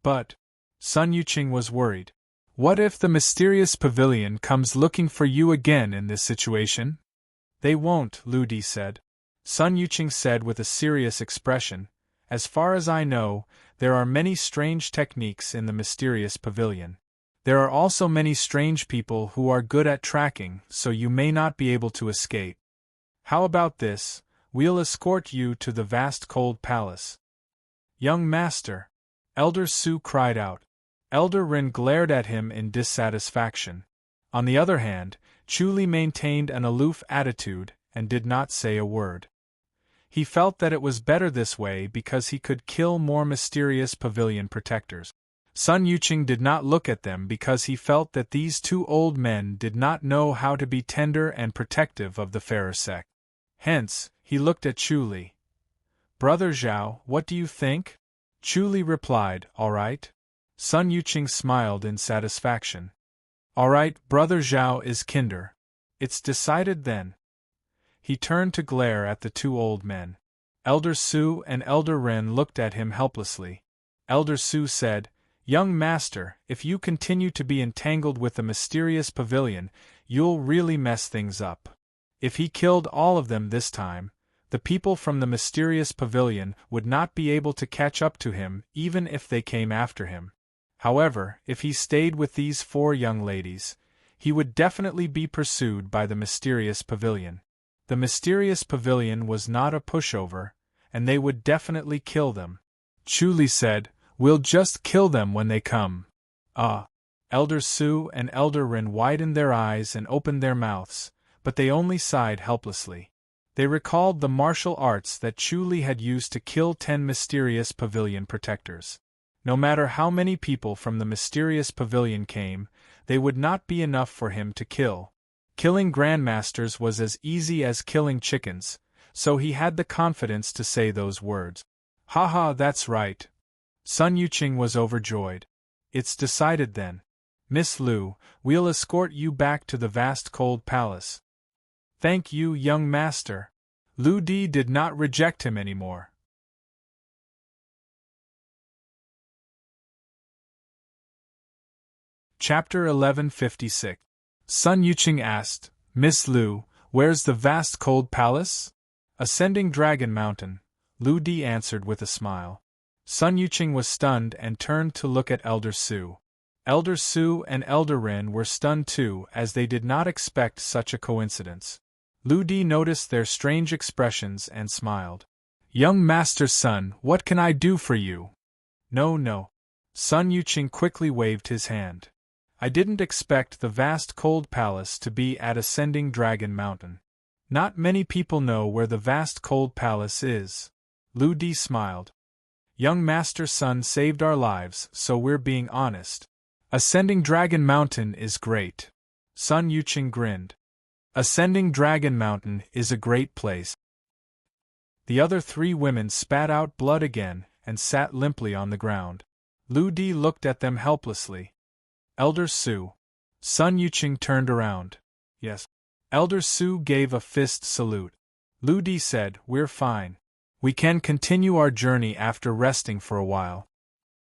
But Sun Yuqing was worried. What if the mysterious pavilion comes looking for you again in this situation? They won't, Lu Di said. Sun Yuqing said with a serious expression, As far as I know, there are many strange techniques in the mysterious pavilion. There are also many strange people who are good at tracking, so you may not be able to escape. How about this? We'll escort you to the vast cold palace. Young master, Elder Su cried out. Elder Rin glared at him in dissatisfaction. On the other hand, Chuli maintained an aloof attitude and did not say a word. He felt that it was better this way because he could kill more mysterious pavilion protectors. Sun Yuqing did not look at them because he felt that these 2 old men did not know how to be tender and protective of the fairer sect. Hence, he looked at Chuli. Brother Zhao, what do you think? Chuli replied, All right. Sun Yuqing smiled in satisfaction. All right, Brother Zhao is kinder. It's decided then. He turned to glare at the two old men. Elder Su and Elder Ren looked at him helplessly. Elder Su said, "Young master, if you continue to be entangled with the mysterious pavilion, you'll really mess things up. If he killed all of them this time, the people from the mysterious pavilion would not be able to catch up to him even if they came after him. However, if he stayed with these 4 young ladies, he would definitely be pursued by the mysterious pavilion. The mysterious pavilion was not a pushover, and they would definitely kill them." Chu Li said, "We'll just kill them when they come." Elder Su and Elder Ren widened their eyes and opened their mouths, but they only sighed helplessly. They recalled the martial arts that Chu Li had used to kill 10 mysterious pavilion protectors. No matter how many people from the mysterious pavilion came, they would not be enough for him to kill. Killing grandmasters was as easy as killing chickens, so he had the confidence to say those words. "Haha, that's right." Sun Yuqing was overjoyed. "It's decided then. Miss Lu, we'll escort you back to the vast cold palace." "Thank you, young master." Lu Di did not reject him anymore. Chapter 1156. Sun Yuqing asked, "Miss Lu, where's the vast cold palace?" "Ascending Dragon Mountain," Lu Di answered with a smile. Sun Yuqing was stunned and turned to look at Elder Su. Elder Su and Elder Ren were stunned too, as they did not expect such a coincidence. Lu Di noticed their strange expressions and smiled. "Young master's son, what can I do for you?" No. Sun Yuqing quickly waved his hand. "I didn't expect the vast cold palace to be at Ascending Dragon Mountain. Not many people know where the vast cold palace is." Lu Di smiled. "Young master's son saved our lives, so we're being honest. Ascending Dragon Mountain is great." Sun Yuqing grinned. "Ascending Dragon Mountain is a great place." The other 3 women spat out blood again and sat limply on the ground. Lu Di looked at them helplessly. "Elder Su." Sun Yuqing turned around. "Yes." Elder Su gave a fist salute. Lu Di said, "We're fine. We can continue our journey after resting for a while."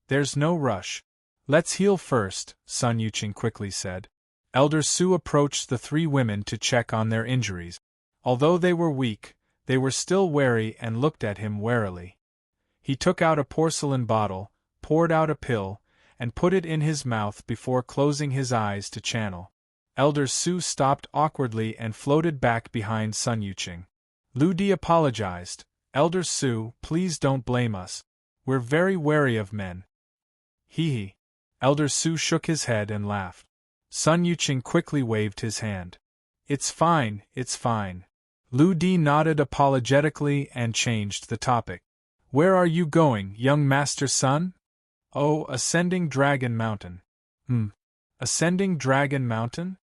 "There's no rush. Let's heal first," Sun Yuqing quickly said. Elder Su approached the 3 women to check on their injuries. Although they were weak, they were still wary and looked at him warily. He took out a porcelain bottle, poured out a pill, and put it in his mouth before closing his eyes to channel. Elder Su stopped awkwardly and floated back behind Sun Yuqing. Lu Di apologized. "Elder Su, please don't blame us. We're very wary of men." Hee. Elder Su shook his head and laughed. Sun Yuqing quickly waved his hand. It's fine. Lu Di nodded apologetically and changed the topic. "Where are you going, young master son?" "Oh, Ascending Dragon Mountain." Ascending Dragon Mountain?"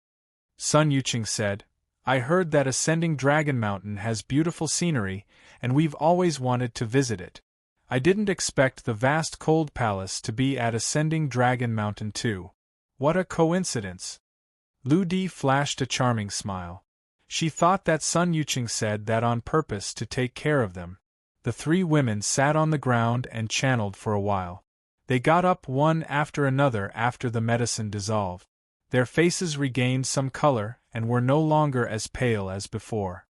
Sun Yuqing said, "I heard that Ascending Dragon Mountain has beautiful scenery, and we've always wanted to visit it. I didn't expect the vast cold palace to be at Ascending Dragon Mountain too. What a coincidence." Lu Di flashed a charming smile. She thought that Sun Yuqing said that on purpose to take care of them. The 3 women sat on the ground and channeled for a while. They got up one after another after the medicine dissolved. Their faces regained some color and were no longer as pale as before.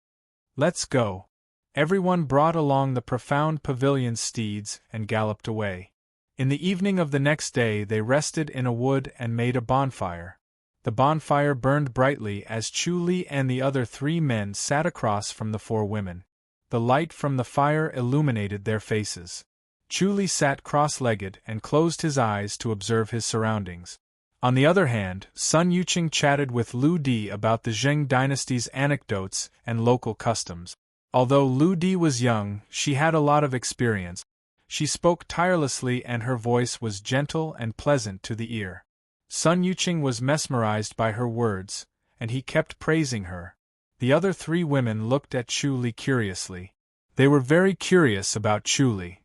"Let's go." Everyone brought along the profound pavilion steeds and galloped away. In the evening of the next day they rested in a wood and made a bonfire. The bonfire burned brightly as Chu Li and the other 3 men sat across from the 4 women. The light from the fire illuminated their faces. Chu Li sat cross-legged and closed his eyes to observe his surroundings. On the other hand, Sun Yuqing chatted with Lu Di about the Zheng dynasty's anecdotes and local customs. Although Lu Di was young, she had a lot of experience. She spoke tirelessly and her voice was gentle and pleasant to the ear. Sun Yuqing was mesmerized by her words, and he kept praising her. The other 3 women looked at Chu Li curiously. They were very curious about Chu Li.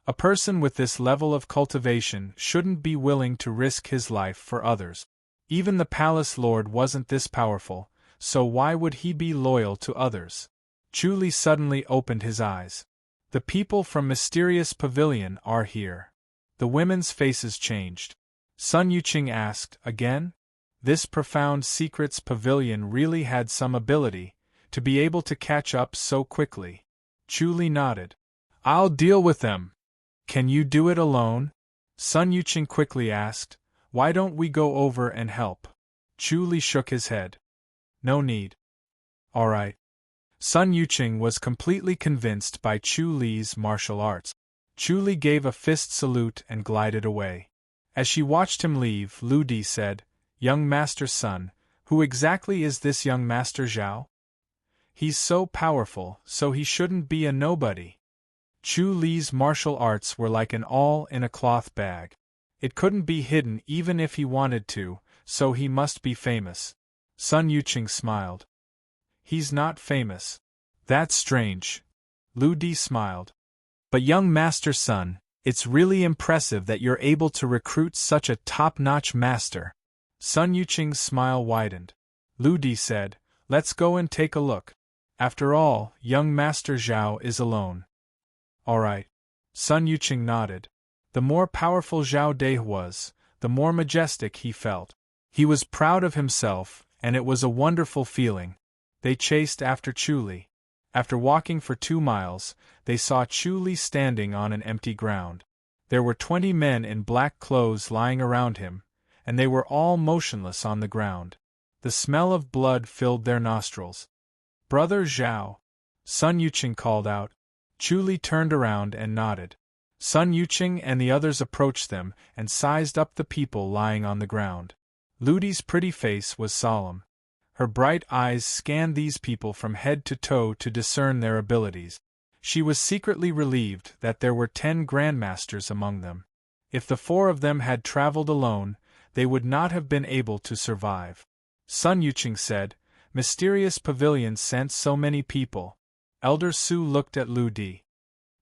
A person with this level of cultivation shouldn't be willing to risk his life for others. Even the palace lord wasn't this powerful, so why would he be loyal to others? Chu Li suddenly opened his eyes. The people from Mysterious Pavilion are here. The women's faces changed. Sun Yuqing asked, again? This profound secrets pavilion really had some ability, to be able to catch up so quickly. Chu Li nodded. I'll deal with them. Can you do it alone? Sun Yuqing quickly asked. Why don't we go over and help? Chu Li shook his head. No need. All right. Sun Yuqing was completely convinced by Chu Li's martial arts. Chu Li gave a fist salute and glided away. As she watched him leave, Lu Di said, Young Master Sun, who exactly is this young Master Zhao? He's so powerful, so he shouldn't be a nobody. Chu Li's martial arts were like an all-in-a-cloth bag. It couldn't be hidden even if he wanted to, so he must be famous. Sun Yuqing smiled. He's not famous. That's strange. Lu Di smiled. But young Master Sun, it's really impressive that you're able to recruit such a top-notch master. Sun Yuqing's smile widened. Lu Di said, Let's go and take a look. After all, young Master Zhao is alone. All right. Sun Yuqing nodded. The more powerful Zhao De was, the more majestic he felt. He was proud of himself, and it was a wonderful feeling. They chased after Chu Li. After walking for 2 miles, they saw Chu Li standing on an empty ground. There were 20 men in black clothes lying around him, and they were all motionless on the ground. The smell of blood filled their nostrils. Brother Zhao! Sun Yuqing called out. Chu Li turned around and nodded. Sun Yuqing and the others approached them and sized up the people lying on the ground. Lu Di's pretty face was solemn. Her bright eyes scanned these people from head to toe to discern their abilities. She was secretly relieved that there were 10 grandmasters among them. If the 4 of them had traveled alone, they would not have been able to survive. Sun Yuqing said, Mysterious Pavilion sent so many people. Elder Su looked at Lu Di.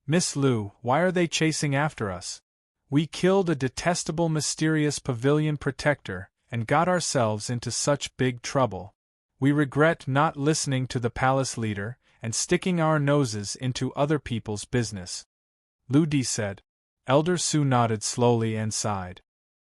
Miss Lu, why are they chasing after us? We killed a detestable Mysterious Pavilion protector and got ourselves into such big trouble. We regret not listening to the palace leader and sticking our noses into other people's business. Lu Di said. Elder Su nodded slowly and sighed.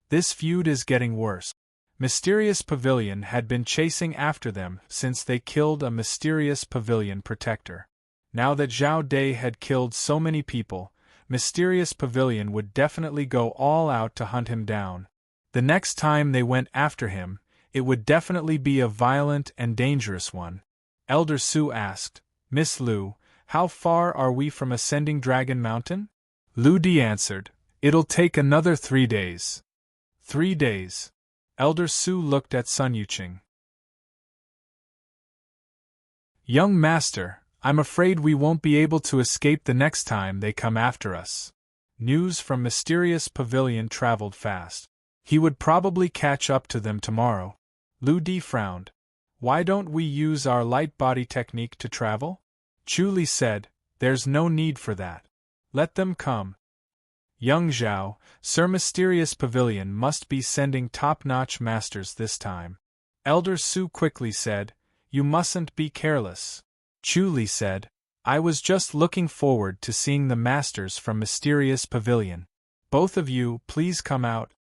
This feud is getting worse. Mysterious Pavilion had been chasing after them since they killed a Mysterious Pavilion protector. Now that Zhao De had killed so many people, Mysterious Pavilion would definitely go all out to hunt him down. The next time they went after him, it would definitely be a violent and dangerous one. Elder Su asked, Miss Lu, how far are we from ascending Dragon Mountain? Lu Di answered, It'll take another 3 days. 3 days. Elder Su looked at Sun Yuqing. Young Master, I'm afraid we won't be able to escape the next time they come after us. News from Mysterious Pavilion traveled fast. He would probably catch up to them tomorrow. Lu Di frowned. Why don't we use our light body technique to travel? Chu Li said, There's no need for that. Let them come. Young Zhao, Sir Mysterious Pavilion must be sending top-notch masters this time. Elder Su quickly said, You mustn't be careless. Chu Li said, I was just looking forward to seeing the masters from Mysterious Pavilion. Both of you, please come out.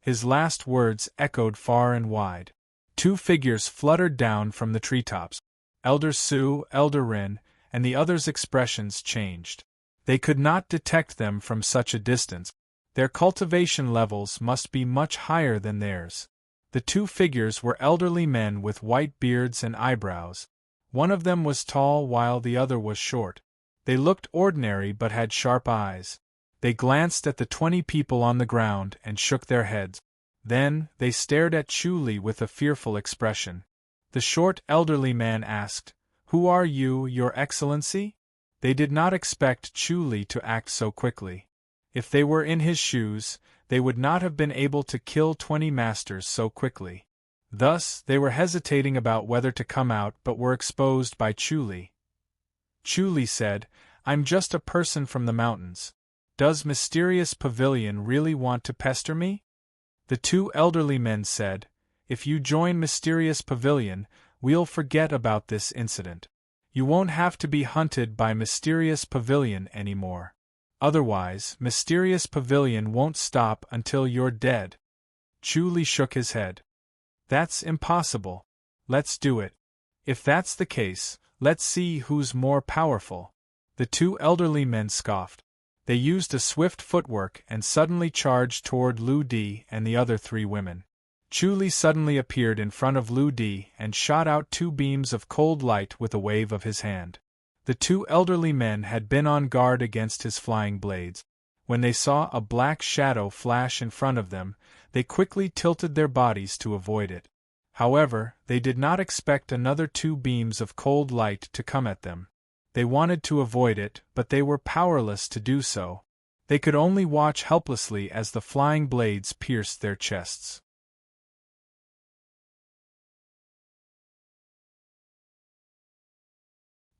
His last words echoed far and wide. 2 figures fluttered down from the treetops. Elder Su, Elder Rin, and the others' expressions changed. They could not detect them from such a distance. Their cultivation levels must be much higher than theirs. The 2 figures were elderly men with white beards and eyebrows. One of them was tall while the other was short. They looked ordinary but had sharp eyes. They glanced at the 20 people on the ground and shook their heads. Then, they stared at Chu Li with a fearful expression. The short elderly man asked, Who are you, Your Excellency? They did not expect Chu Li to act so quickly. If they were in his shoes, they would not have been able to kill 20 masters so quickly. Thus, they were hesitating about whether to come out but were exposed by Chu Li. Chu Li said, I'm just a person from the mountains. Does Mysterious Pavilion really want to pester me? The two elderly men said, If you join Mysterious Pavilion, we'll forget about this incident. You won't have to be hunted by Mysterious Pavilion anymore. Otherwise, Mysterious Pavilion won't stop until you're dead. Chu Li shook his head. That's impossible. Let's do it. If that's the case, let's see who's more powerful. The two elderly men scoffed. They used a swift footwork and suddenly charged toward Lu Di and the other three women. Chu Li suddenly appeared in front of Lu Di and shot out two beams of cold light with a wave of his hand. The two elderly men had been on guard against his flying blades. When they saw a black shadow flash in front of them, they quickly tilted their bodies to avoid it. However, they did not expect another two beams of cold light to come at them. They wanted to avoid it, but they were powerless to do so. They could only watch helplessly as the flying blades pierced their chests.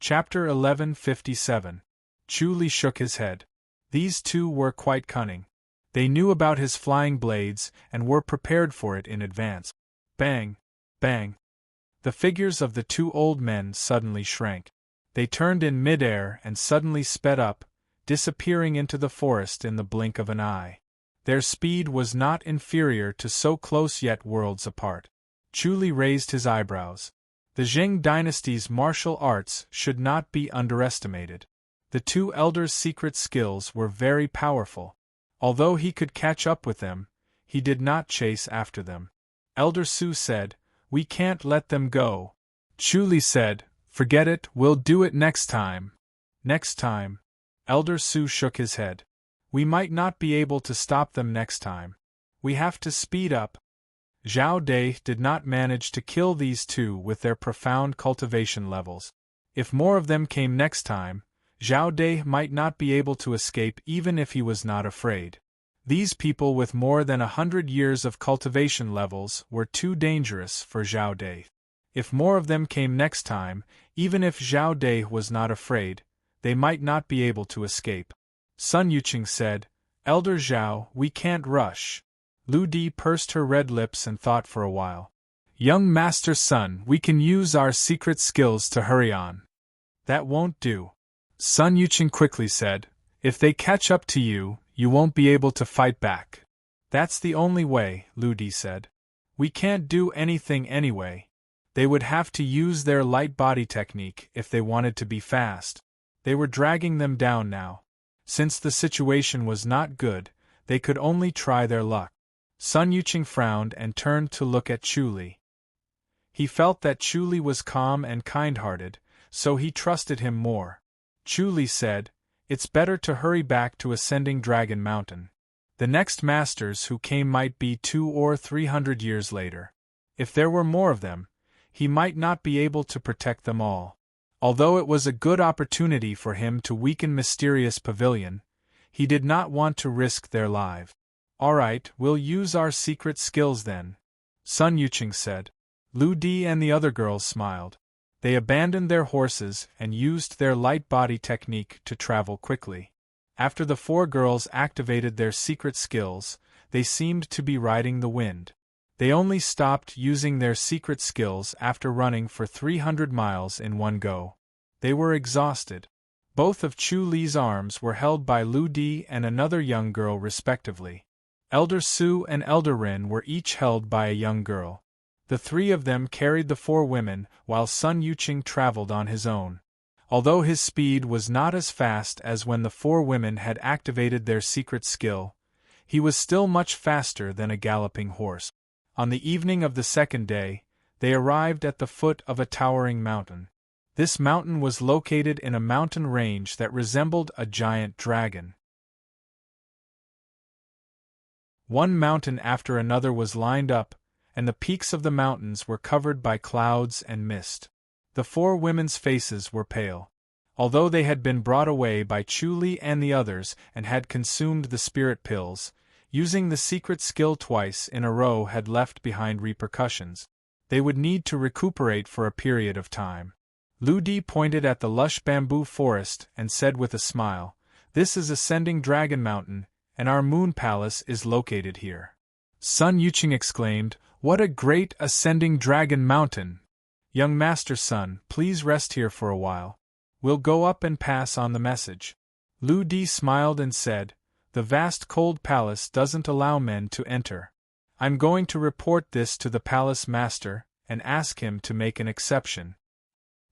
Chapter 1157. Chu Li shook his head. These two were quite cunning. They knew about his flying blades and were prepared for it in advance. Bang! Bang! The figures of the two old men suddenly shrank. They turned in mid-air and suddenly sped up, disappearing into the forest in the blink of an eye. Their speed was not inferior to so close yet worlds apart. Chu Li raised his eyebrows. The Zheng dynasty's martial arts should not be underestimated. The two elders' secret skills were very powerful. Although he could catch up with them, he did not chase after them. Elder Su said, We can't let them go. Chu Li said, Forget it, we'll do it next time. Next time. Elder Su shook his head. We might not be able to stop them next time. We have to speed up. Zhao Dai did not manage to kill these two with their profound cultivation levels. If more of them came next time, Zhao Dai might not be able to escape even if he was not afraid. These people with more than 100 years of cultivation levels were too dangerous for Zhao Dai. If more of them came next time, even if Zhao Dai was not afraid, they might not be able to escape. Sun Yuqing said, Elder Zhao, we can't rush. Lu Di pursed her red lips and thought for a while. Young Master Sun, we can use our secret skills to hurry on. That won't do. Sun Yuqing quickly said, If they catch up to you, you won't be able to fight back. That's the only way, Lu Di said. We can't do anything anyway. They would have to use their light body technique if they wanted to be fast. They were dragging them down now. Since the situation was not good, they could only try their luck. Sun Yuqing frowned and turned to look at Chu Li. He felt that Chu Li was calm and kind-hearted, so he trusted him more. Chu Li said, It's better to hurry back to Ascending Dragon Mountain. The next masters who came might be 200 or 300 years later. If there were more of them, he might not be able to protect them all. Although it was a good opportunity for him to weaken Mysterious Pavilion, he did not want to risk their lives. All right, we'll use our secret skills then, Sun Yuqing said. Lu Di and the other girls smiled. They abandoned their horses and used their light body technique to travel quickly. After the four girls activated their secret skills, they seemed to be riding the wind. They only stopped using their secret skills after running for 300 miles in one go. They were exhausted. Both of Chu Li's arms were held by Lu Di and another young girl respectively. Elder Su and Elder Rin were each held by a young girl. The three of them carried the four women, while Sun Yuqing traveled on his own. Although his speed was not as fast as when the four women had activated their secret skill, he was still much faster than a galloping horse. On the evening of the second day, they arrived at the foot of a towering mountain. This mountain was located in a mountain range that resembled a giant dragon. One mountain after another was lined up, and the peaks of the mountains were covered by clouds and mist. The four women's faces were pale. Although they had been brought away by Chu Li and the others and had consumed the spirit pills, using the secret skill twice in a row had left behind repercussions. They would need to recuperate for a period of time. Lu Di pointed at the lush bamboo forest and said with a smile, This is Ascending Dragon Mountain, and our moon palace is located here. Sun Yuqing exclaimed, "What a great Ascending Dragon Mountain! Young Master Sun, please rest here for a while. We'll go up and pass on the message." Lu Di smiled and said, "The vast cold palace doesn't allow men to enter. I'm going to report this to the palace master, and ask him to make an exception."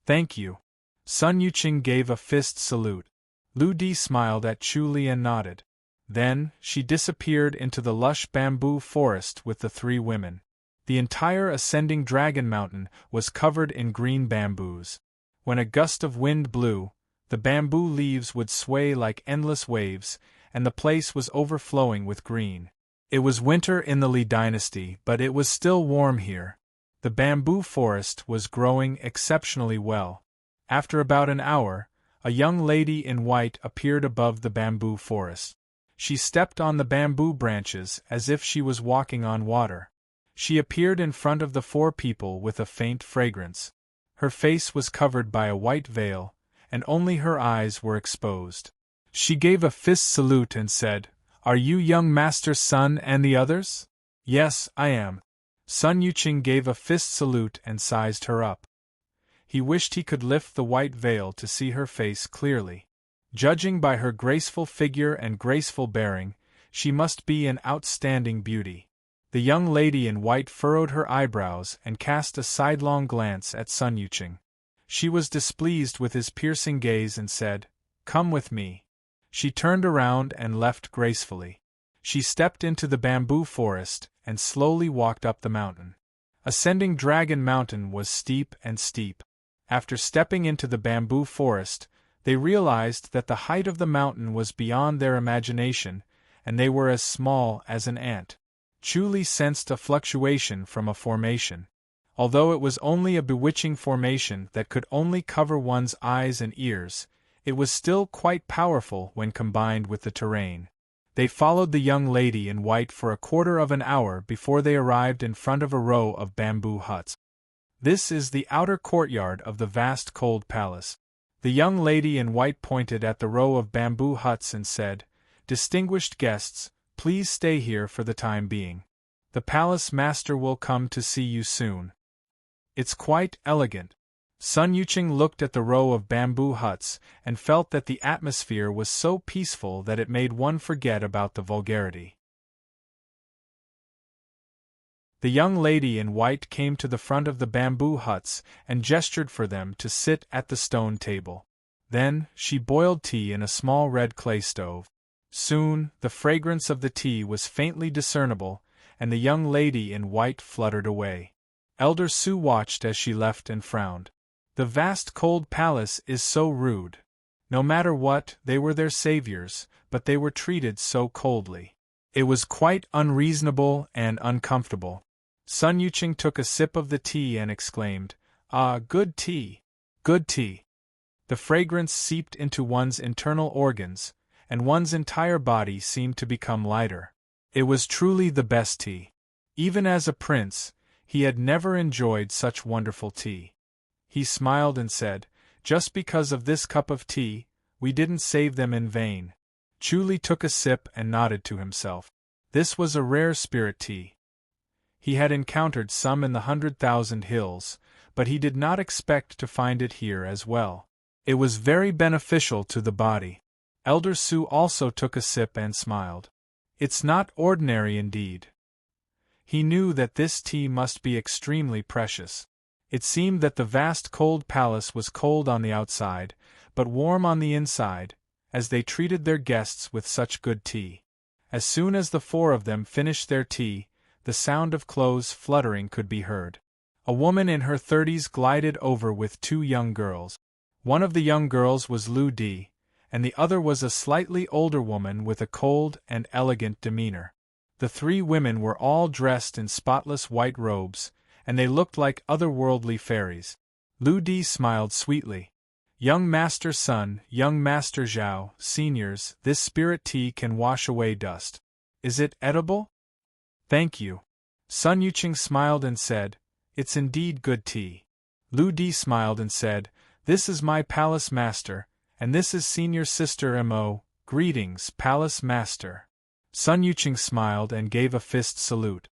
"Thank you." Sun Yuqing gave a fist salute. Lu Di smiled at Chu Li and nodded. Then, she disappeared into the lush bamboo forest with the three women. The entire Ascending Dragon Mountain was covered in green bamboos. When a gust of wind blew, the bamboo leaves would sway like endless waves, and the place was overflowing with green. It was winter in the Li dynasty, but it was still warm here. The bamboo forest was growing exceptionally well. After about an hour, a young lady in white appeared above the bamboo forest. She stepped on the bamboo branches as if she was walking on water. She appeared in front of the four people with a faint fragrance. Her face was covered by a white veil, and only her eyes were exposed. She gave a fist salute and said, "Are you young Master Sun and the others?" "Yes, I am." Sun Yuqing gave a fist salute and sized her up. He wished he could lift the white veil to see her face clearly. Judging by her graceful figure and graceful bearing, she must be an outstanding beauty. The young lady in white furrowed her eyebrows and cast a sidelong glance at Sun Yuqing. She was displeased with his piercing gaze and said, "Come with me." She turned around and left gracefully. She stepped into the bamboo forest and slowly walked up the mountain. Ascending Dragon Mountain was steep and steep. After stepping into the bamboo forest, they realized that the height of the mountain was beyond their imagination, and they were as small as an ant. Chu Li sensed a fluctuation from a formation. Although it was only a bewitching formation that could only cover one's eyes and ears, it was still quite powerful when combined with the terrain. They followed the young lady in white for a quarter of an hour before they arrived in front of a row of bamboo huts. This is the outer courtyard of the vast cold palace. The young lady in white pointed at the row of bamboo huts and said, "Distinguished guests, please stay here for the time being. The palace master will come to see you soon." "It's quite elegant." Sun Yuqing looked at the row of bamboo huts and felt that the atmosphere was so peaceful that it made one forget about the vulgarity. The young lady in white came to the front of the bamboo huts and gestured for them to sit at the stone table. Then, she boiled tea in a small red clay stove. Soon, the fragrance of the tea was faintly discernible, and the young lady in white fluttered away. Elder Su watched as she left and frowned. The vast cold palace is so rude. No matter what, they were their saviors, but they were treated so coldly. It was quite unreasonable and uncomfortable. Sun Yuqing took a sip of the tea and exclaimed, "Ah, good tea! Good tea!" The fragrance seeped into one's internal organs, and one's entire body seemed to become lighter. It was truly the best tea. Even as a prince, he had never enjoyed such wonderful tea. He smiled and said, "Just because of this cup of tea, we didn't save them in vain." Chu Li took a sip and nodded to himself. This was a rare spirit tea. He had encountered some in the 100,000 Hills, but he did not expect to find it here as well. It was very beneficial to the body. Elder Su also took a sip and smiled. It's not ordinary indeed. He knew that this tea must be extremely precious. It seemed that the vast cold palace was cold on the outside, but warm on the inside, as they treated their guests with such good tea. As soon as the four of them finished their tea, the sound of clothes fluttering could be heard. A woman in her 30s glided over with two young girls. One of the young girls was Lu Di, and the other was a slightly older woman with a cold and elegant demeanor. The three women were all dressed in spotless white robes, and they looked like otherworldly fairies. Lu Di smiled sweetly. "Young Master Sun, young Master Zhao, seniors, this spirit tea can wash away dust. Is it edible?" "Thank you." Sun Yuqing smiled and said, "It's indeed good tea." Lu Di smiled and said, "This is my palace master, and this is senior sister Mo, Greetings, Palace Master. Sun Yuqing smiled and gave a fist salute.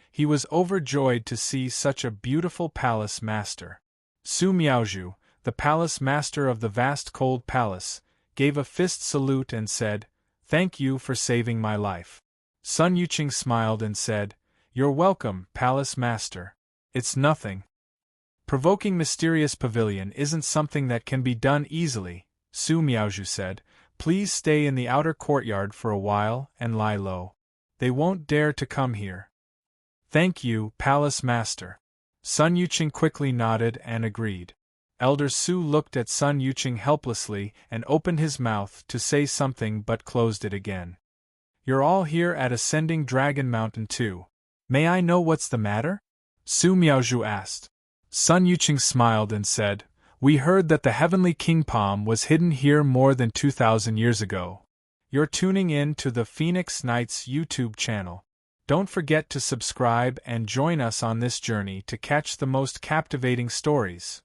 He was overjoyed to see such a beautiful Palace Master. Su Miaozhu, the Palace Master of the vast cold palace, gave a fist salute and said, "Thank you for saving my life." Sun Yuqing smiled and said, "You're welcome, Palace Master. It's nothing." Provoking Mysterious Pavilion isn't something that can be done easily, Su Miaozhu said. Please stay in the outer courtyard for a while and lie low. They won't dare to come here. Thank you, Palace Master. Sun Yuqing quickly nodded and agreed. Elder Su looked at Sun Yuqing helplessly and opened his mouth to say something but closed it again. You're all here at Ascending Dragon Mountain too. May I know what's the matter? Su Miaozhu asked. Sun Yuqing smiled and said, "We heard that the Heavenly King Palm was hidden here more than 2,000 years ago. You're tuning in to the Phoenix Knights YouTube channel. Don't forget to subscribe and join us on this journey to catch the most captivating stories.